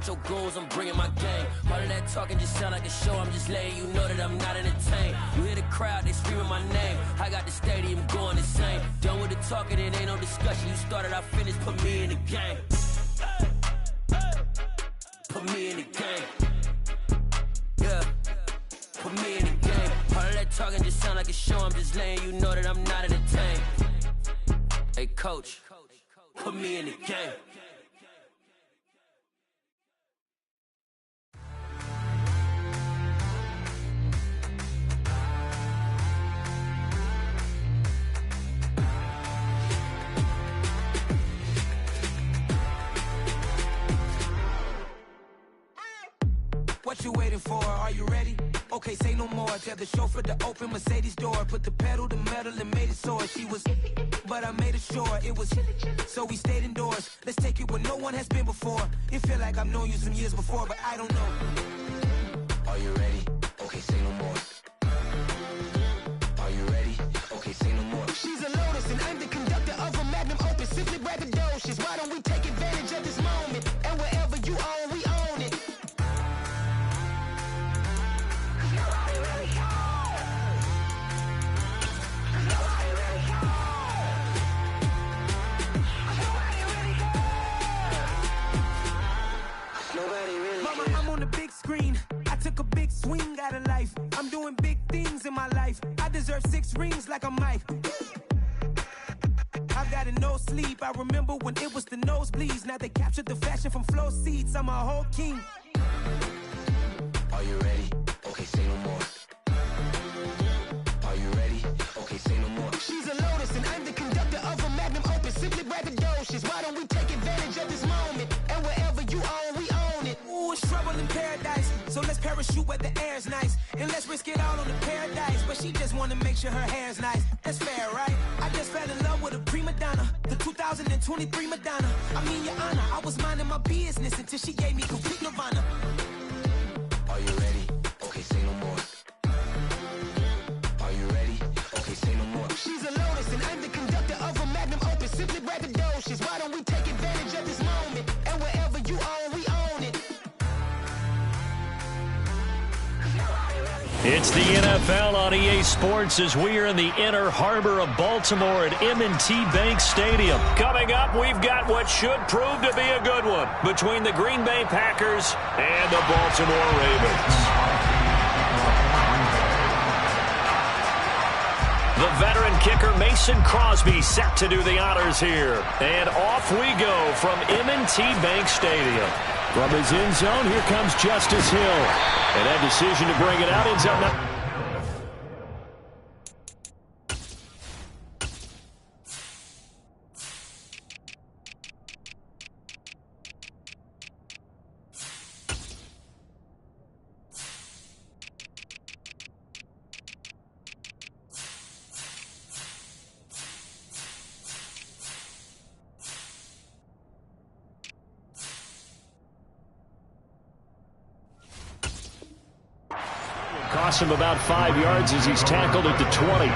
Your goals, I'm bringing my game. All of that talking just sound like a show, I'm just letting you know that I'm not entertained. You hear the crowd, they screaming my name. I got the stadium going insane. Done with the talking, it ain't no discussion. You started, I finished, put me in the game. Put me in the game. Yeah, put me in the game. All of that talking just sound like a show, I'm just letting you know that I'm not entertained. Hey, coach, put me in the game.
What you waiting for? Are you ready? Okay, say no more. Tell the chauffeur to open Mercedes door. Put the pedal to metal and made it soar. She was, but I made it sure it was. So we stayed indoors. Let's take it where no one has been before. It feel like I've known you some years before, but I don't know. Are you ready? Okay, say no more. Are you ready? Okay, say no more. She's a Lotus and I'm the conductor of a magnum opus. Simply braggadocious. Why don't we take advantage of this moment? And wherever you own, we own it. Mama, I'm on the big screen. I took a big swing out of life. I'm doing big things in my life. I deserve 6 rings like a Mike. I've got no sleep. I remember when it was the nosebleeds. Now they captured the fashion from flow seats. I'm a whole king. Are you ready? Okay, say no more. Are you ready? Okay, say no more. She's a Lotus and I'm the conductor of a magnum opus. Simply braggadocious. Why don't we take advantage of this moment? And wherever you own, we own it. Ooh, it's trouble in paradise. So let's parachute where the air's nice. And let's risk it all on the paradise. But she just wanna make sure her hair's nice. That's fair, right? I just fell in love with a prima donna. The 2023 Madonna. I mean, your honor, I was minding my business until she gave me complete nirvana. Are you ready? Okay, say no more. Are you ready? Okay, say no more. She's a Lotus and I'm the conductor of a magnum opus. Simply braggadocious. Why don't we take advantage of this moment? And wherever you own, we own it.
It's the NFL on EA Sports as we are in the inner harbor of Baltimore at M&T Bank Stadium. Coming up, we've got what should prove to be a good one between the Green Bay Packers and the Baltimore Ravens. The veteran kicker Mason Crosby set to do the honors here. And off we go from M&T Bank Stadium.
From his end zone, here comes Justice Hill. And that decision to bring it out ends up not... Cost him about 5 yards as he's tackled at the 20.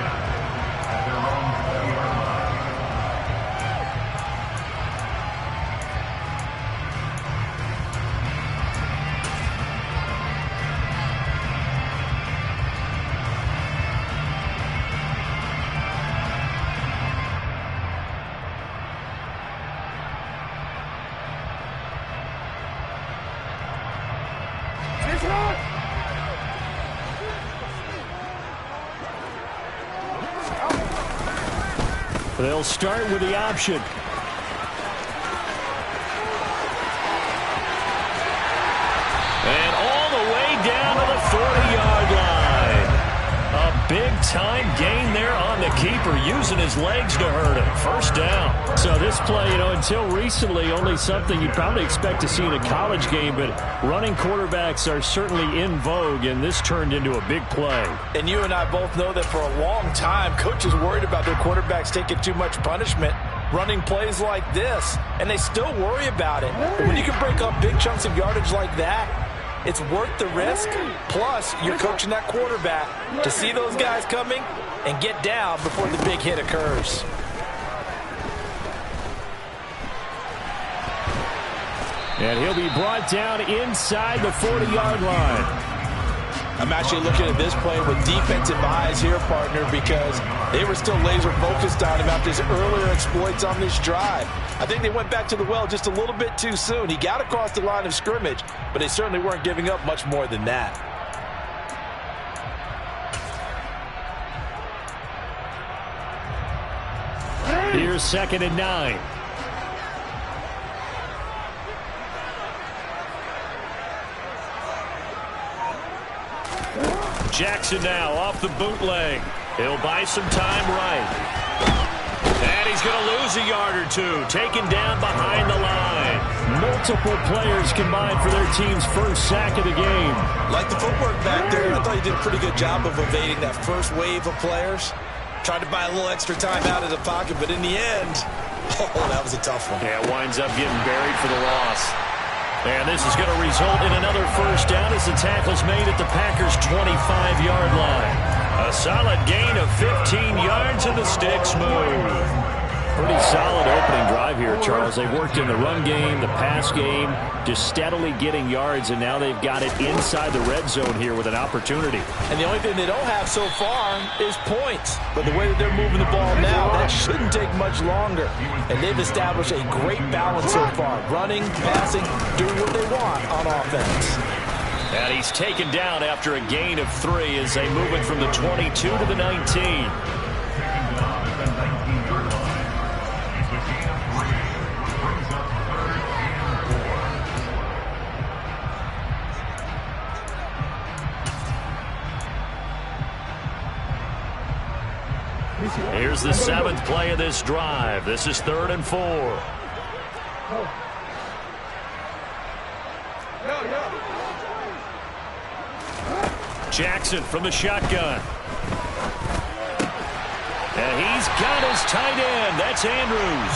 They'll start with the option. And all the way down to the 40-yard line. A big-time gain there on the keeper, using his legs to hurt him. First down. So this play, until recently, only something you'd probably expect to see in a college game, but running quarterbacks are certainly in vogue, and this turned into a big play.
And you and I both know that for a long time, coaches worried about their quarterbacks taking too much punishment, running plays like this, and they still worry about it. But when you can break up big chunks of yardage like that, it's worth the risk. Plus, you're coaching that quarterback to see those guys coming and get down before the big hit occurs.
And he'll be brought down inside the 40-yard line.
I'm actually looking at this play with defensive eyes here, partner, because they were still laser focused on him after his earlier exploits on this drive. I think they went back to the well just a little bit too soon. He got across the line of scrimmage, but they certainly weren't giving up much more than that.
Here's 2nd and 9. Jackson now off the bootleg. He'll buy some time right. And he's going to lose a yard or two. Taken down behind the line. Multiple players combined for their team's first sack of the game.
Like the footwork back there, I thought he did a pretty good job of evading that first wave of players. Tried to buy a little extra time out of the pocket, but in the end, that was a tough one.
Yeah, winds up getting buried for the loss. And this is going to result in another first down as the tackle's made at the Packers' 25-yard line. A solid gain of 15 yards and the sticks move. Pretty solid opening drive here, Charles. They've worked in the run game, the pass game, just steadily getting yards, and now they've got it inside the red zone here with an opportunity.
And the only thing they don't have so far is points. But the way that they're moving the ball now, that shouldn't take much longer. And they've established a great balance so far. Running, passing, doing what they want on offense.
And he's taken down after a gain of 3 as they move it from the 22 to the 19. Here's the 7th play of this drive. This is 3rd and 4. Jackson from the shotgun. And he's got his tight end. That's Andrews.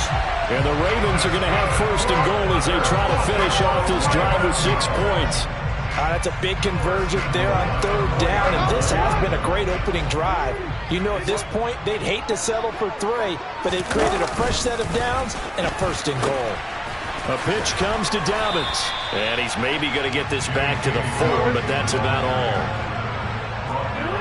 And the Ravens are going to have 1st and goal as they try to finish off this drive with 6 points.
That's a big conversion there on 3rd down, and this has been a great opening drive. You know, at this point, they'd hate to settle for 3, but they've created a fresh set of downs and a 1st and goal.
A pitch comes to Dobbins. And he's maybe going to get this back to the 4, but that's about all.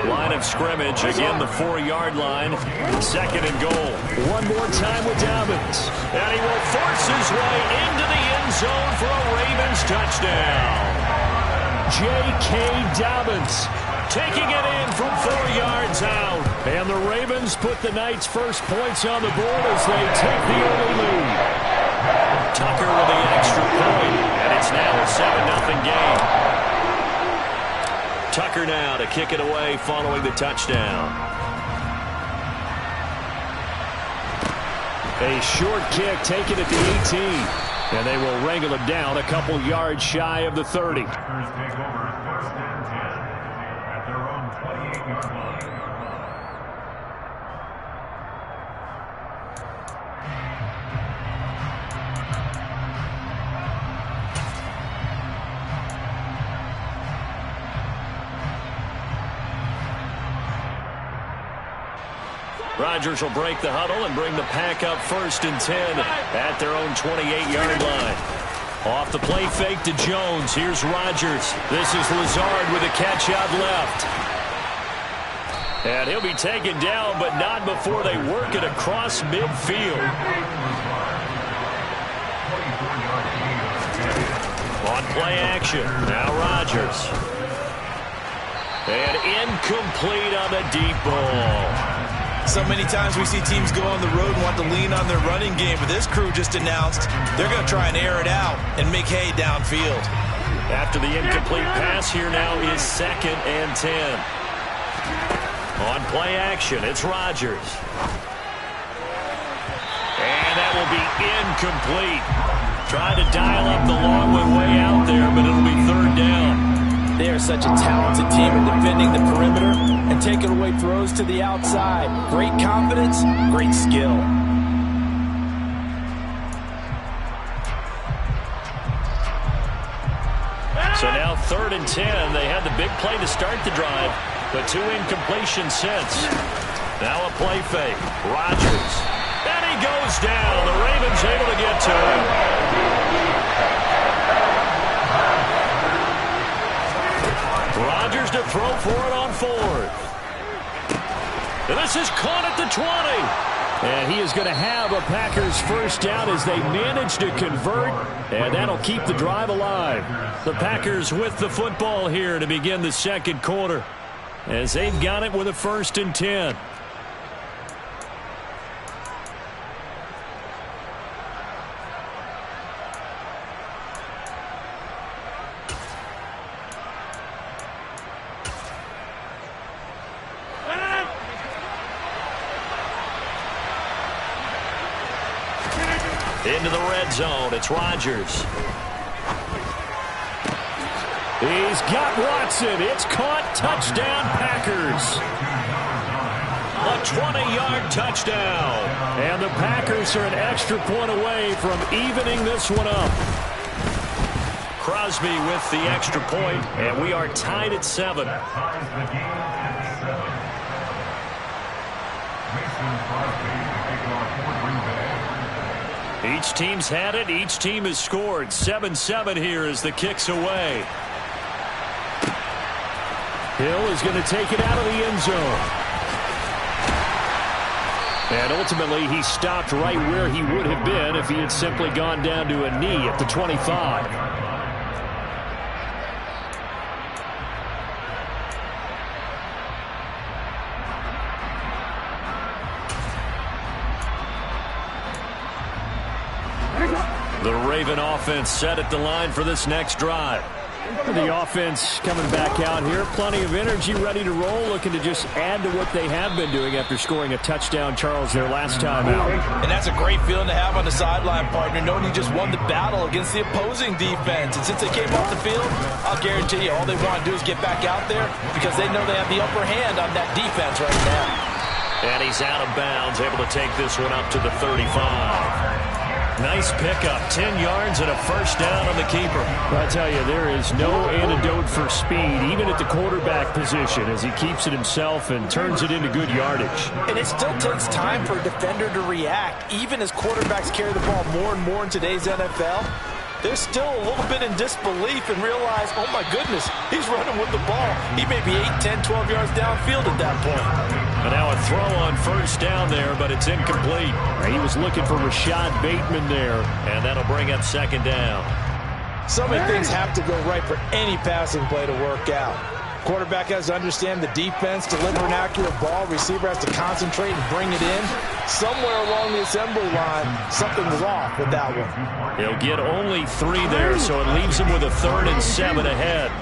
Line of scrimmage, again the 4-yard line. 2nd and goal. One more time with Dobbins. And he will force his way into the end zone for a Ravens touchdown. J.K. Dobbins taking it in from 4 yards out. And the Ravens put the Knights' first points on the board as they take the early lead. Tucker with the extra point. And
It's now a 7-0 game. Tucker now to kick it away following the touchdown.
A short kick taken at the 18. And they will wrangle him down a couple yards shy of the 30.
Packers take over 1st and 10 at their own 28-yard line.
Rodgers will break the huddle and bring the pack up 1st and 10 at their own 28-yard line. Off the play fake to Jones. Here's Rodgers. This is Lazard with a catch out left. And he'll be taken down, but not before they work it across midfield. On play action. Now Rodgers. And incomplete on the deep ball.
So many times we see teams go on the road and want to lean on their running game, but this crew just announced they're going to try and air it out and make hay downfield.
After the incomplete pass, here now is 2nd and 10. On play action, it's Rodgers. And that will be incomplete. Trying to dial up the long way out there, but it'll be 3rd down.
They are such a talented team in defending the perimeter and taking away throws to the outside. Great confidence, great skill.
So now 3rd and 10. They had the big play to start the drive, but 2 incompletions since. Now a play fake. Rodgers. And he goes down. The Ravens able to get to him. Rodgers to throw for it on 4th. And this is caught at the 20.
And he is going to have a Packers 1st down as they manage to convert, and that'll keep the drive alive.
The Packers with the football here to begin the 2nd quarter, as they've got it with a 1st and 10. Into the red zone, it's Rodgers.
He's got Watson. It's caught. Touchdown, Packers.
A 20-yard touchdown.
And the Packers are an extra point away from evening this one up.
Crosby with the extra point, and we are tied at 7.
That ties the game at 7. Mason Crosby to kick off for Green Bay.
Each team's had it. Each team has scored. 7-7 here as the kick's away.
Hill is going to take it out of the end zone. And ultimately, he stopped right where he would have been if he had simply gone down to a knee at the 25.
The Raven offense set at the line for this next drive.
The offense coming back out here. Plenty of energy, ready to roll, looking to just add to what they have been doing after scoring a touchdown, Charles, their last time out.
And that's a great feeling to have on the sideline, partner, knowing you just won the battle against the opposing defense. And since they came off the field, I'll guarantee you all they want to do is get back out there because they know they have the upper hand on that defense right now.
And he's out of bounds, able to take this one up to the 35. Nice pickup, 10 yards and a 1st down on the keeper.
I tell you, there is no antidote for speed, even at the quarterback position, as he keeps it himself and turns it into good yardage.
And it still takes time for a defender to react. Even as quarterbacks carry the ball more and more in today's NFL, they're still a little bit in disbelief and realize, oh my goodness, he's running with the ball. He may be 8, 10, 12 yards downfield at that point.
And now a throw on 1st down there, but it's incomplete.
He was looking for Rashad Bateman there.
And that'll bring up 2nd down.
So many things have to go right for any passing play to work out.
Quarterback has to understand the defense, deliver an accurate ball. Receiver has to concentrate and bring it in. Somewhere along the assembly line, something's off with that one.
He'll get only 3 there, so it leaves him with a 3rd and 7 ahead.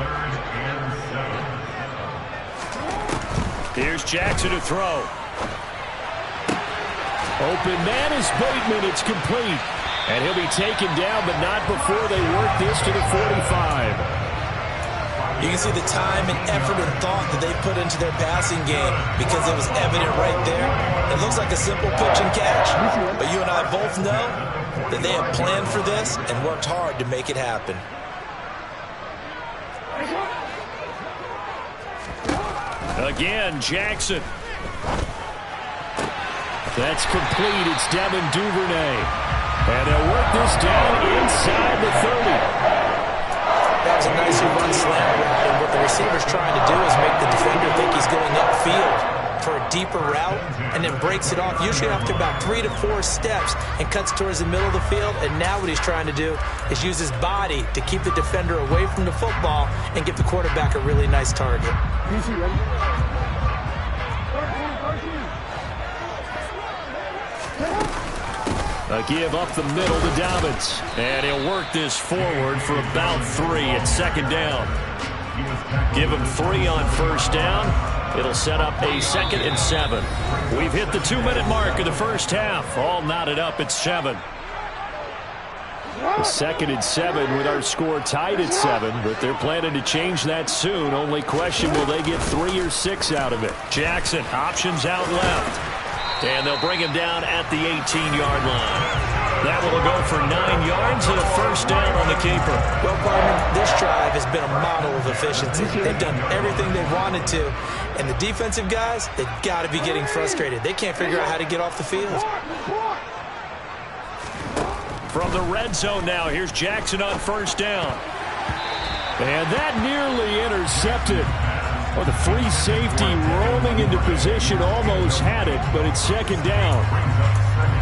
Here's Jackson to throw. Open man is Bateman. It's complete. And he'll be taken down, but not before they work this to the 45.
You can see the time and effort and thought that they put into their passing game because it was evident right there. It looks like a simple pitch and catch, but you and I both know that they have planned for this and worked hard to make it happen.
Again, Jackson. That's complete. It's Devin Duvernay. And they'll work this down inside the 30.
That was a nicely run slant route, and what the receiver's trying to do is make the defender think he's going upfield for a deeper route, and then breaks it off, usually after about 3 to 4 steps, and cuts towards the middle of the field. And now what he's trying to do is use his body to keep the defender away from the football and give the quarterback a really nice target.
A give up the middle to Dobbins. And he'll work this forward for about 3 at 2nd down. Give him 3 on 1st down. It'll set up a 2nd and 7. We've hit the 2-minute mark of the first half. All knotted up at 7. 2nd and 7 with our score tied at 7, but they're planning to change that soon. Only question, will they get 3 or 6 out of it? Jackson options out left. And they'll bring him down at the 18-yard line. That will go for 9 yards and a 1st down on the keeper.
Well, partner, this drive has been a model of efficiency. They've done everything they wanted to. And the defensive guys, they've got to be getting frustrated. They can't figure out how to get off the field.
From the red zone now, here's Jackson on 1st down. And that nearly intercepted. Oh, the free safety rolling into position, almost had it, but it's 2nd down.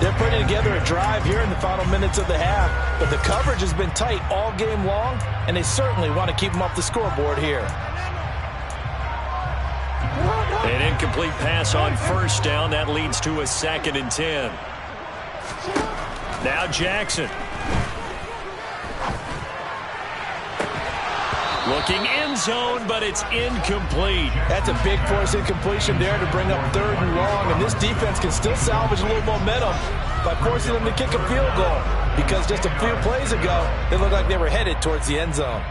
They're putting together a drive here in the final minutes of the half, but the coverage has been tight all game long, and they certainly want to keep them off the scoreboard here.
An incomplete pass on 1st down. That leads to a 2nd and 10. Now Jackson. Looking end zone, but it's incomplete.
That's a big force incompletion there to bring up 3rd and long, and this defense can still salvage a little momentum by forcing them to kick a field goal, because just a few plays ago, they looked like they were headed towards the end zone.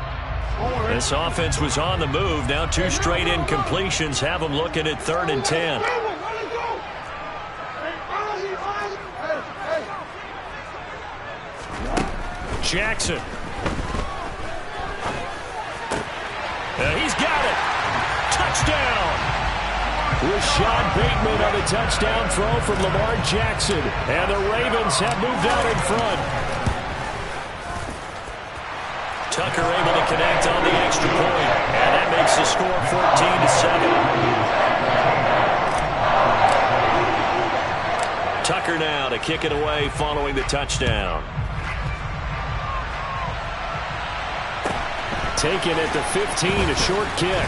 This offense was on the move. Now 2 straight incompletions have them looking at 3rd and 10. Jackson. He's got it. Touchdown. Rashad Bateman on a touchdown throw from Lamar Jackson. And the Ravens have moved out in front. Tucker able to connect on the extra point. And that makes the score 14-7. Tucker now to kick it away following the touchdown. Taken at the 15, a short kick.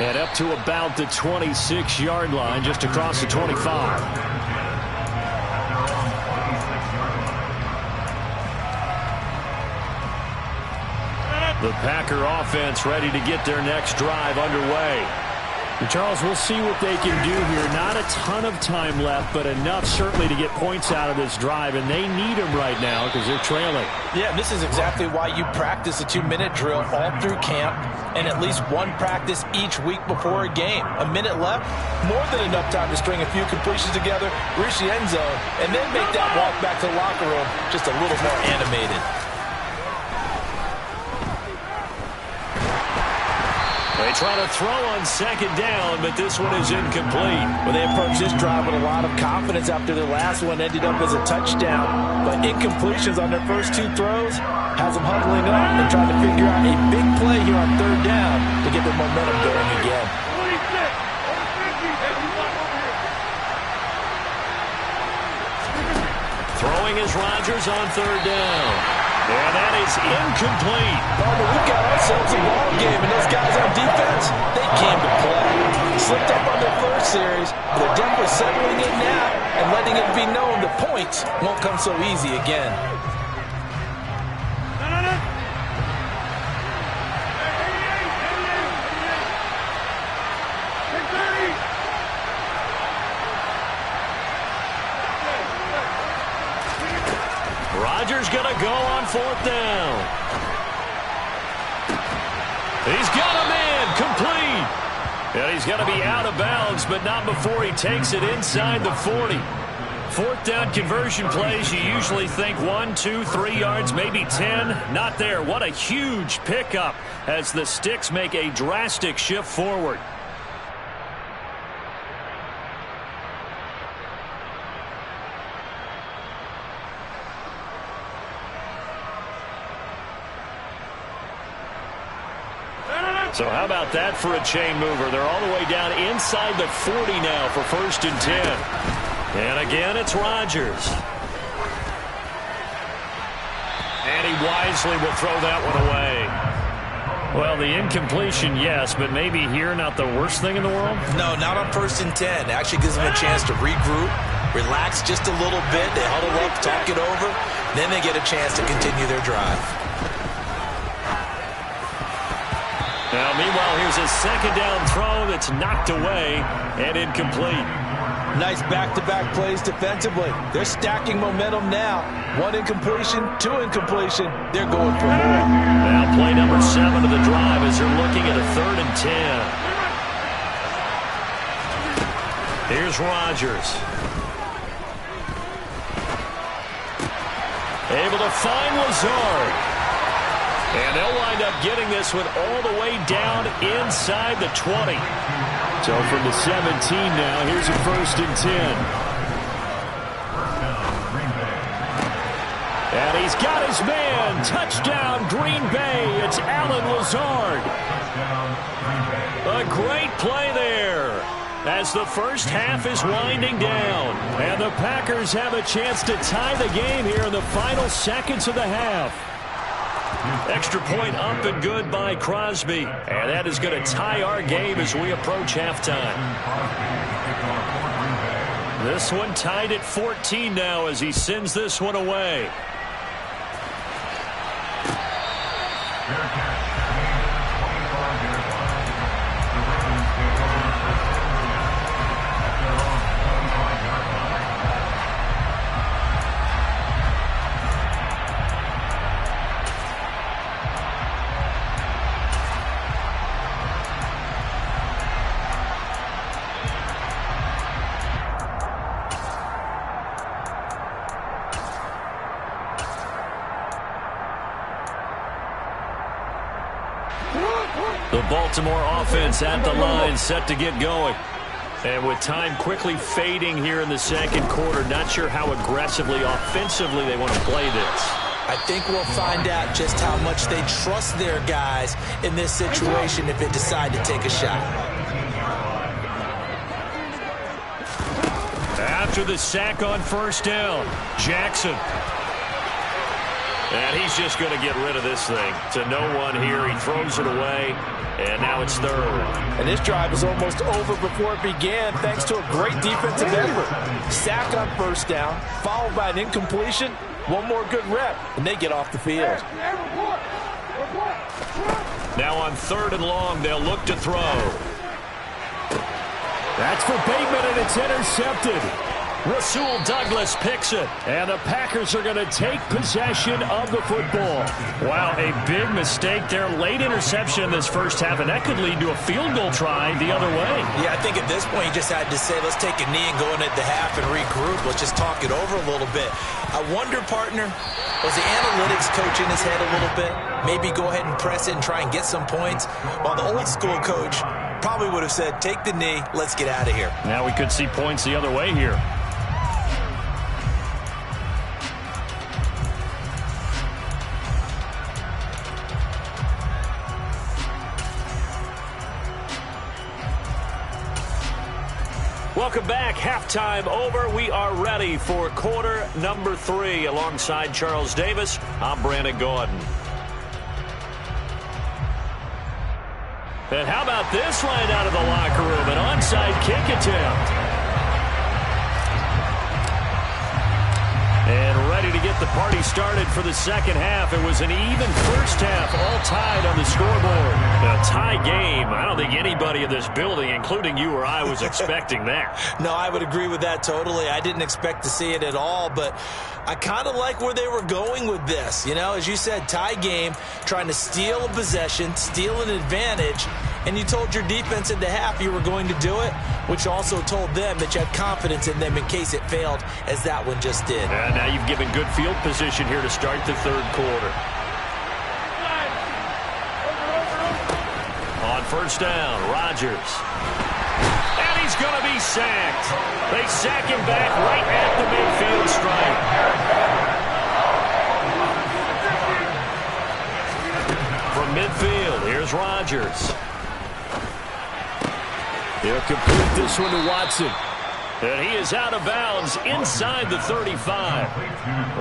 And up to about the 26-yard line, just across the 25. The Packer offense ready to get their next drive underway. And Charles, we'll see what they can do here. Not a ton of time left, but enough certainly to get points out of this drive, and they need them right now because they're trailing.
Yeah, this is exactly why you practice a 2-minute drill all through camp and at least one practice each week before a game. A minute left, more than enough time to string a few completions together, reach the end zone, and then make that walk back to the locker room just a little more animated.
They try to throw on 2nd down, but this one is incomplete.
Well, they approached this drive with a lot of confidence after their last one ended up as a touchdown. But incompletions on their first 2 throws has them huddling up and trying to figure out a big play here on 3rd down to get their momentum going again.
Throwing is Rodgers on 3rd down. And that is incomplete.
We've got ourselves a ball game, and those guys on defense, defense, they came to play. Slipped up on their first series, but they're definitely settling in now and letting it be known the points won't come so easy again.
Rodgers going to go on 4th down. He's got a man complete. And he's going to be out of bounds, but not before he takes it inside the 40. 4th down conversion plays, you usually think 1, 2, 3 yards, maybe 10. Not there. What a huge pickup as the Sticks make a drastic shift forward. So how about that for a chain mover? They're all the way down inside the 40 now for 1st and 10. And again, it's Rodgers. And he wisely will throw that one away. Well, the incompletion, yes, but maybe here not the worst thing in the world?
No, not on 1st and 10. It actually gives them a chance to regroup, relax just a little bit. They huddle up, talk it over. Then they get a chance to continue their drive.
Now, meanwhile, here's a 2nd down throw that's knocked away and incomplete.
Nice back-to-back plays defensively. They're stacking momentum now. 1 incompletion, 2 incompletion. They're going for more.
Now play number 7 of the drive as they're looking at a 3rd and 10. Here's Rodgers. Able to find Lazard. And they'll wind up getting this one all the way down inside the 20. So from the 17 now, here's a 1st and 10. And he's got his man. Touchdown, Green Bay. It's Allen Lazard. A great play there as the first half is winding down. And the Packers have a chance to tie the game here in the final seconds of the half. Extra point up and good by Crosby. And that is going to tie our game as we approach halftime. This one tied at 14 now as he sends this one away. The Baltimore offense at the line, set to get going. And with time quickly fading here in the 2nd quarter, not sure how aggressively, offensively they want to play this.
I think we'll find out just how much they trust their guys in this situation if they decide to take a shot.
After the sack on 1st down, Jackson. And he's just going to get rid of this thing. To no one here. He throws it away. And now it's 3rd.
And this drive is almost over before it began thanks to a great defensive effort. Sack on 1st down, followed by an incompletion. One more good rep, and they get off the field.
Now on 3rd and long, they'll look to throw. That's for Bateman, and it's intercepted. Rasul Douglas picks it, and the Packers are going to take possession of the football. Wow, a big mistake there. Late interception in this first half, and that could lead to a field goal try the other way.
Yeah, I think at this point you just had to say, let's take a knee and go in at the half and regroup. Let's just talk it over a little bit. I wonder, partner, was the analytics coach in his head a little bit? Maybe go ahead and press it and try and get some points? While the old school coach probably would have said, take the knee, let's get out of here.
Now we could see points the other way here. Welcome back. Halftime over. We are ready for quarter number 3. Alongside Charles Davis, I'm Brandon Gaudin. And how about this line out of the locker room? An onside kick attempt. And ready to get the party started for the second half. It was an even first half, all tied on the scoreboard. A tie game. I don't think anybody in this building, including you or I, was expecting that.
No, I would agree with that totally. I didn't expect to see it at all, but I kind of like where they were going with this. You know, as you said, tie game, trying to steal a possession, steal an advantage, and you told your defense in the half you were going to do it, which also told them that you had confidence in them in case it failed, as that one just did.
And now you've given good field position here to start the third quarter. On first down, Rodgers. And he's going to be sacked. They sack him back right at the midfield stripe. From midfield, here's Rodgers. He'll complete this one to Watson. And he is out of bounds inside the 35.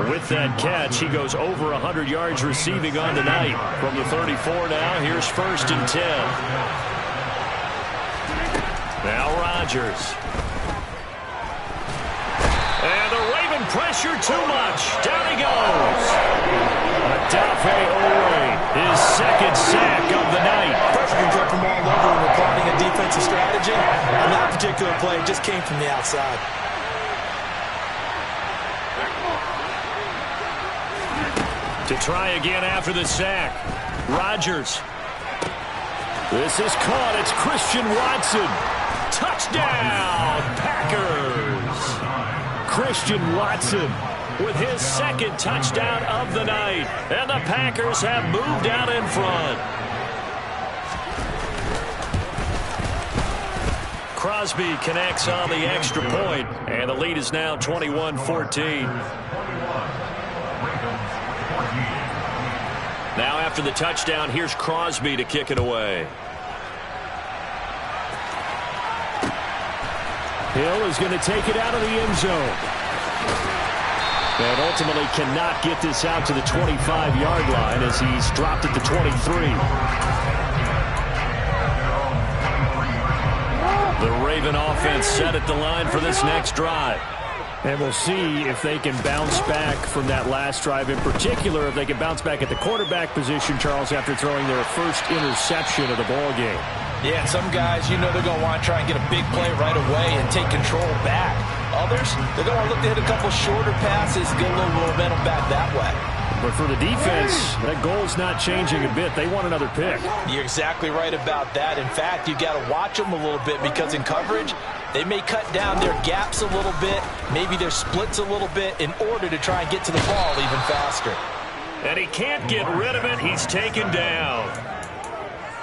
With that catch, he goes over 100 yards receiving on the night. From the 34 now, here's first and 10. Now Rodgers. And the Raven pressure too much. Down he goes. Adafe Owe, his second sack of the night.
Pressure can come from all over when we're plotting a defensive strategy. On that particular play, it just came from the outside.
To try again after the sack. Rodgers. This is caught. It's Christian Watson. Touchdown, Packers. Christian Watson with his second touchdown of the night. And the Packers have moved out in front. Crosby connects on the extra point, and the lead is now 21-14. Now after the touchdown, here's Crosby to kick it away. Hill is going to take it out of the end zone. And ultimately cannot get this out to the 25-yard line as he's dropped at the 23. The Raven offense set at the line for this next drive. And we'll see if they can bounce back from that last drive. In particular, if they can bounce back at the quarterback position, Charles, after throwing their first interception of the ball game.
Yeah, and some guys, you know they're going to want to try and get a big play right away and take control back. Others, they're going to want to look to hit a couple shorter passes, get a little momentum back that way.
But for the defense, that goal's not changing a bit. They want another pick.
You're exactly right about that. In fact, you got to watch them a little bit because in coverage, they may cut down their gaps a little bit, maybe their splits a little bit in order to try and get to the ball even faster.
And he can't get rid of it. He's taken down.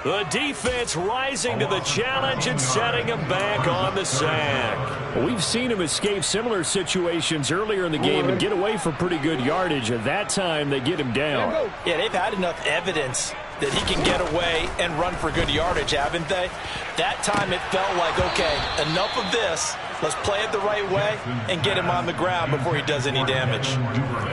The defense rising to the challenge and setting him back on the sack. We've seen him escape similar situations earlier in the game and get away for pretty good yardage. At that time, they get him down.
Yeah, they've had enough evidence that he can get away and run for good yardage, haven't they? That time it felt like, okay, enough of this. Let's play it the right way and get him on the ground before he does any damage.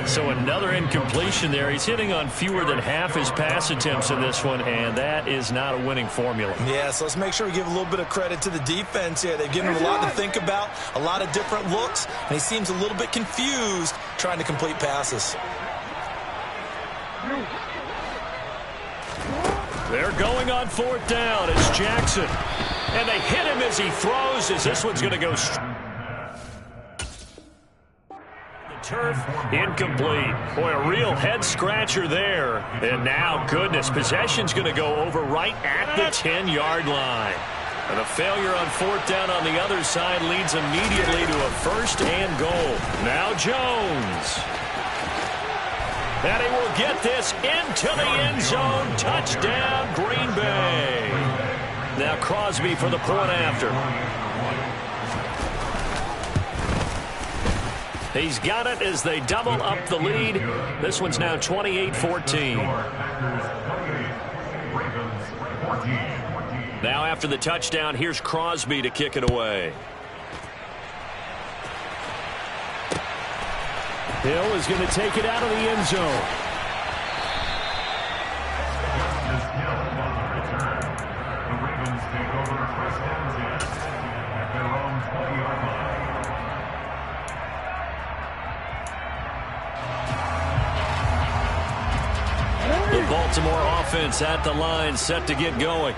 So another incompletion there. He's hitting on fewer than half his pass attempts in this one, and that is not a winning formula.
Yeah, so let's make sure we give a little bit of credit to the defense here. They've given him a lot to think about, a lot of different looks, and he seems a little bit confused trying to complete passes.
They're going on fourth down. It's Jackson. And they hit him as he throws, as this one's going to go straight. The turf, incomplete. Boy, a real head-scratcher there. And now, goodness, possession's going to go over right at the 10-yard line. And a failure on fourth down on the other side leads immediately to a first and goal. Now Jones. And he will get this into the end zone. Touchdown, Green Bay. Now Crosby for the point after. He's got it as they double up the lead. This one's now 28-14. Now after the touchdown, here's Crosby to kick it away. Hill is going to take it out of the end zone. Baltimore offense at the line, set to get going.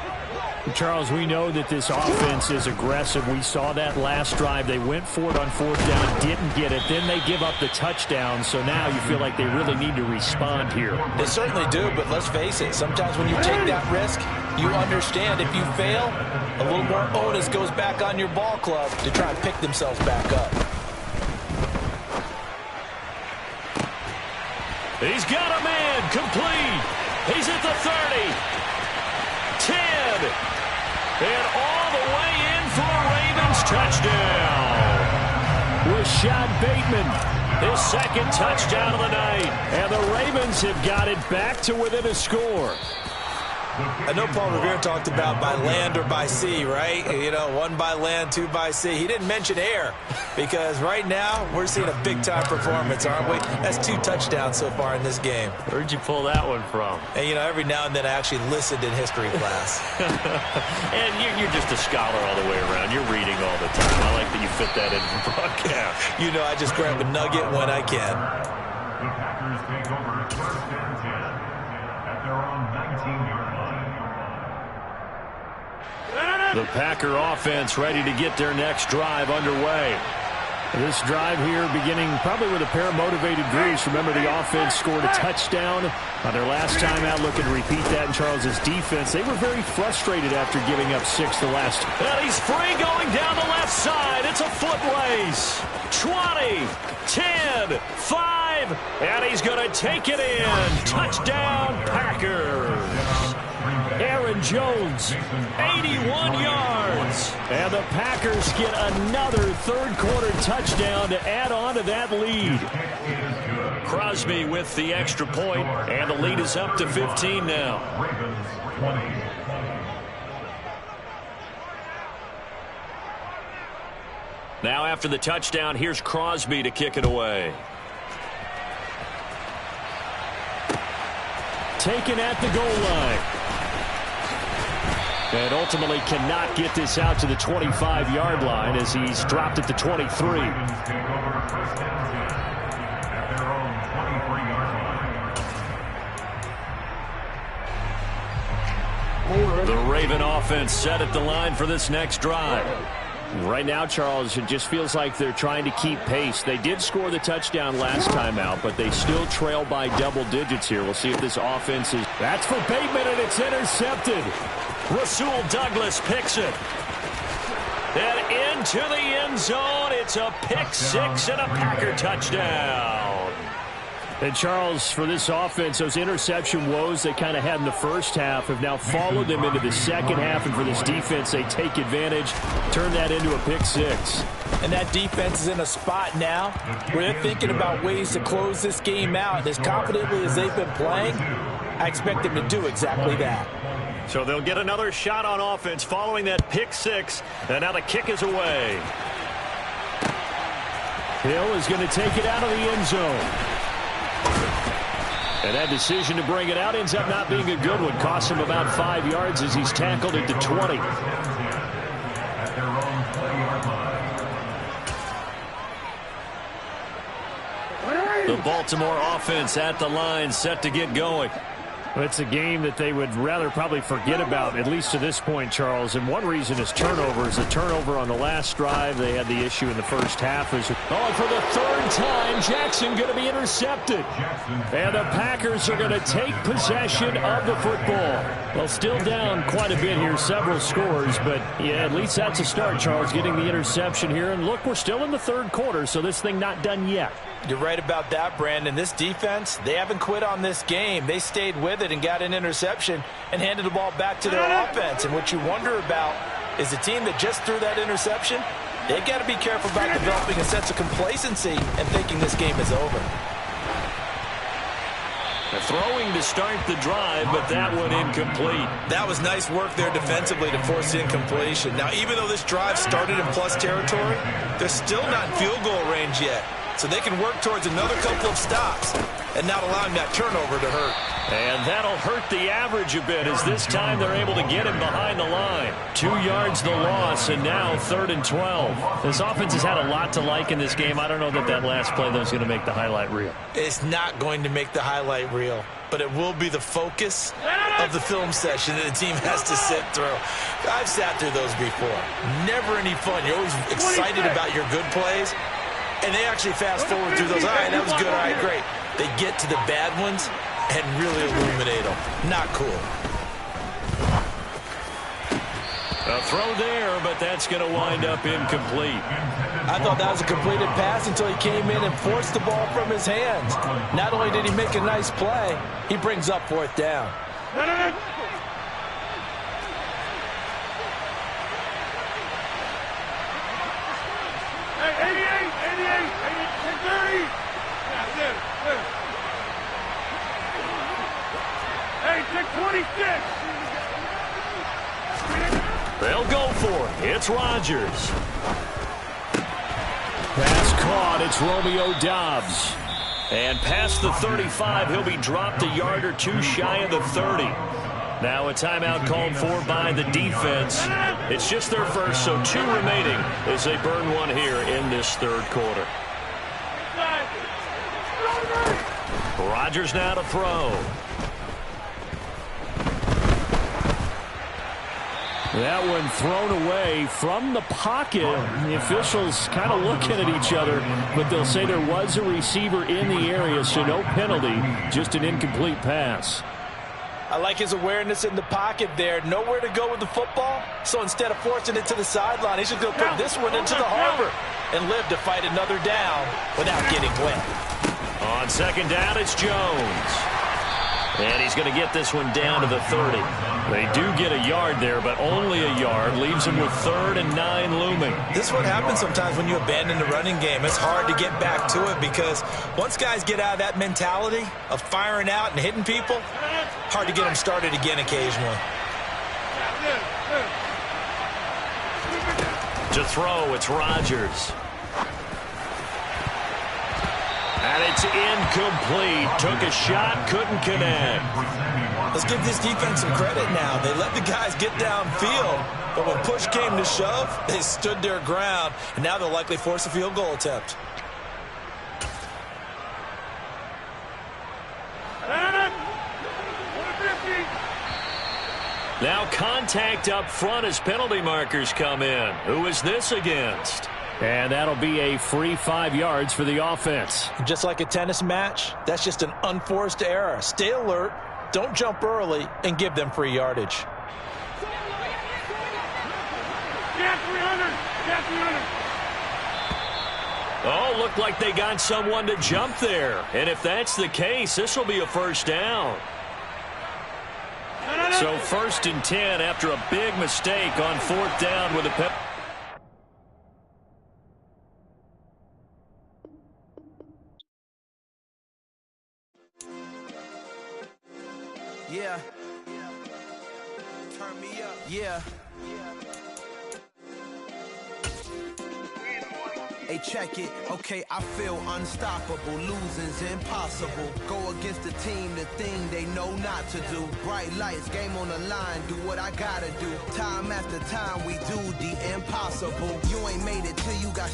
Charles, we know that this offense is aggressive. We saw that last drive. They went for it on fourth down, didn't get it. Then they give up the touchdown. So now you feel like they really need to respond here.
They certainly do, but let's face it. Sometimes when you take that risk, you understand if you fail, a little more onus goes back on your ball club to try and pick themselves back up.
He's got a man complete. He's at the 30. 10. And all the way in for a Ravens touchdown. Rashad Bateman, his second touchdown of the night. And the Ravens have got it back to within a score.
I know Paul Revere talked about by land or by sea, right? You know, one by land, two by sea. He didn't mention air because right now we're seeing a big-time performance, aren't we? That's 2 touchdowns so far in this game.
Where'd you pull that one from?
And, you know, every now and then I actually listened in history class.
And you're just a scholar all the way around. You're reading all the time. I like that you fit that in the broadcast.
You know, I just grab a nugget when I can.
The Packers take over 1st and 10 at their own 19-yard line.
The Packer offense ready to get their next drive underway.
This drive here beginning probably with a pair of motivated groups. Remember, the offense scored a touchdown on their last time out. Looking to repeat that in Charles's defense. They were very frustrated after giving up 6 the last.
And he's free going down the left side. It's a foot race. 20, 10, 5, and he's going to take it in. Touchdown, Packers. Aaron Jones, 81 yards. And the Packers get another third-quarter touchdown to add on to that lead. Crosby with the extra point, and the lead is up to 15 now.
Ravens 20.
Now after the touchdown, here's Crosby to kick it away. Taken at the goal line. And ultimately cannot get this out to the 25-yard line as he's dropped at the 23.
Ravens take over 1st and 10 at their own 23-yard line.
The Raven offense set at the line for this next drive.
Right now, Charles, it just feels like they're trying to keep pace. They did score the touchdown last time out, but they still trail by double digits here. We'll see if this offense is...
That's for Bateman, and it's intercepted. Rasul Douglas picks it. And into the end zone. It's a pick 6 and a Packer touchdown.
And, Charles, for this offense, those interception woes they kind of had in the first half have now followed them into the second half. And for this defense, they take advantage, turn that into a pick 6.
And that defense is in a spot now where they're thinking about ways to close this game out. As confidently as they've been playing, I expect them to do exactly that.
So they'll get another shot on offense following that pick 6. And now the kick is away.
Hill is going to take it out of the end zone. And that decision to bring it out ends up not being a good one. Costs him about 5 yards as he's tackled at the 20.
At their own 20-yard line.
The Baltimore offense at the line, set to get going.
Well, it's a game that they would rather probably forget about, at least to this point, Charles. And one reason is turnovers. A turnover on the last drive. They had the issue in the first half.
Oh, and for the third time, Jackson going to be intercepted. And the Packers are going to take possession of the football.
Well, still down quite a bit here, several scores. But, yeah, at least that's a start, Charles, getting the interception here. And, look, we're still in the third quarter, so this thing not done yet.
You're right about that, Brandon. This defense, they haven't quit on this game. They stayed with it and got an interception and handed the ball back to their offense. And what you wonder about is a team that just threw that interception, they've got to be careful about developing a sense of complacency and thinking this game is over.
Throwing to start the drive, but that one incomplete.
That was nice work there defensively to force the incompletion. Now, even though this drive started in plus territory, they're still not in field goal range yet. So they can work towards another couple of stops and not allowing that turnover to hurt.
And that'll hurt the average a bit as this time they're able to get him behind the line. 2 yards the loss, and now 3rd and 12. This offense has had a lot to like in this game. I don't know that last play, though, is going to make the highlight reel.
It's not going to make the highlight reel, but it will be the focus of the film session that the team has to sit through. I've sat through those before. Never any fun. You're always excited about your good plays, and they actually fast forward through those. All right, that was good. All right, great. They get to the bad ones and really illuminate them. Not cool.
A throw there, but that's going to wind up incomplete.
I thought that was a completed pass until he came in and forced the ball from his hands. Not only did he make a nice play, he brings up 4th down.
Hey, 30. Hey, take 26.
They'll go for it. It's Rodgers. Pass caught. It's Romeo Doubs. And past the 35, he'll be dropped a yard or two shy of the 30. Now a timeout called for by the defense. It's just their first, so 2 remaining as they burn one here in this 3rd quarter. Rodgers now to throw. That one thrown away from the pocket. The officials kind of looking at each other, but they'll say there was a receiver in the area, so no penalty, just an incomplete pass.
I like his awareness in the pocket there. Nowhere to go with the football, so instead of forcing it to the sideline, he's just going to put this one into the harbor and live to fight another down without getting wet.
On 2nd down, it's Jones. And he's going to get this one down to the 30. They do get a yard there, but only a yard. Leaves him with 3rd and 9 looming.
This is what happens sometimes when you abandon the running game. It's hard to get back to it because once guys get out of that mentality of firing out and hitting people, hard to get them started again occasionally.
To throw, it's Rodgers. And it's incomplete. Took a shot, couldn't connect.
Let's give this defense some credit now. They let the guys get downfield, but when push came to shove, they stood their ground, and now they'll likely force a field goal attempt.
Now contact up front as penalty markers come in. Who is this against? And that'll be a free 5 yards for the offense.
Just like a tennis match, that's just an unforced error. Stay alert, don't jump early, and give them free yardage.
Oh, looked like they got someone to jump there. And if that's the case, this will be a 1st down. So 1st and 10 after a big mistake on 4th down with a penalty.
Yeah. Turn me up. Yeah. Hey, check it. Okay, I feel unstoppable. Losing's impossible. Go against the team, the thing they know not to do. Bright lights, game on the line. Do what I gotta do. Time after time, we do the impossible. You ain't made it till you got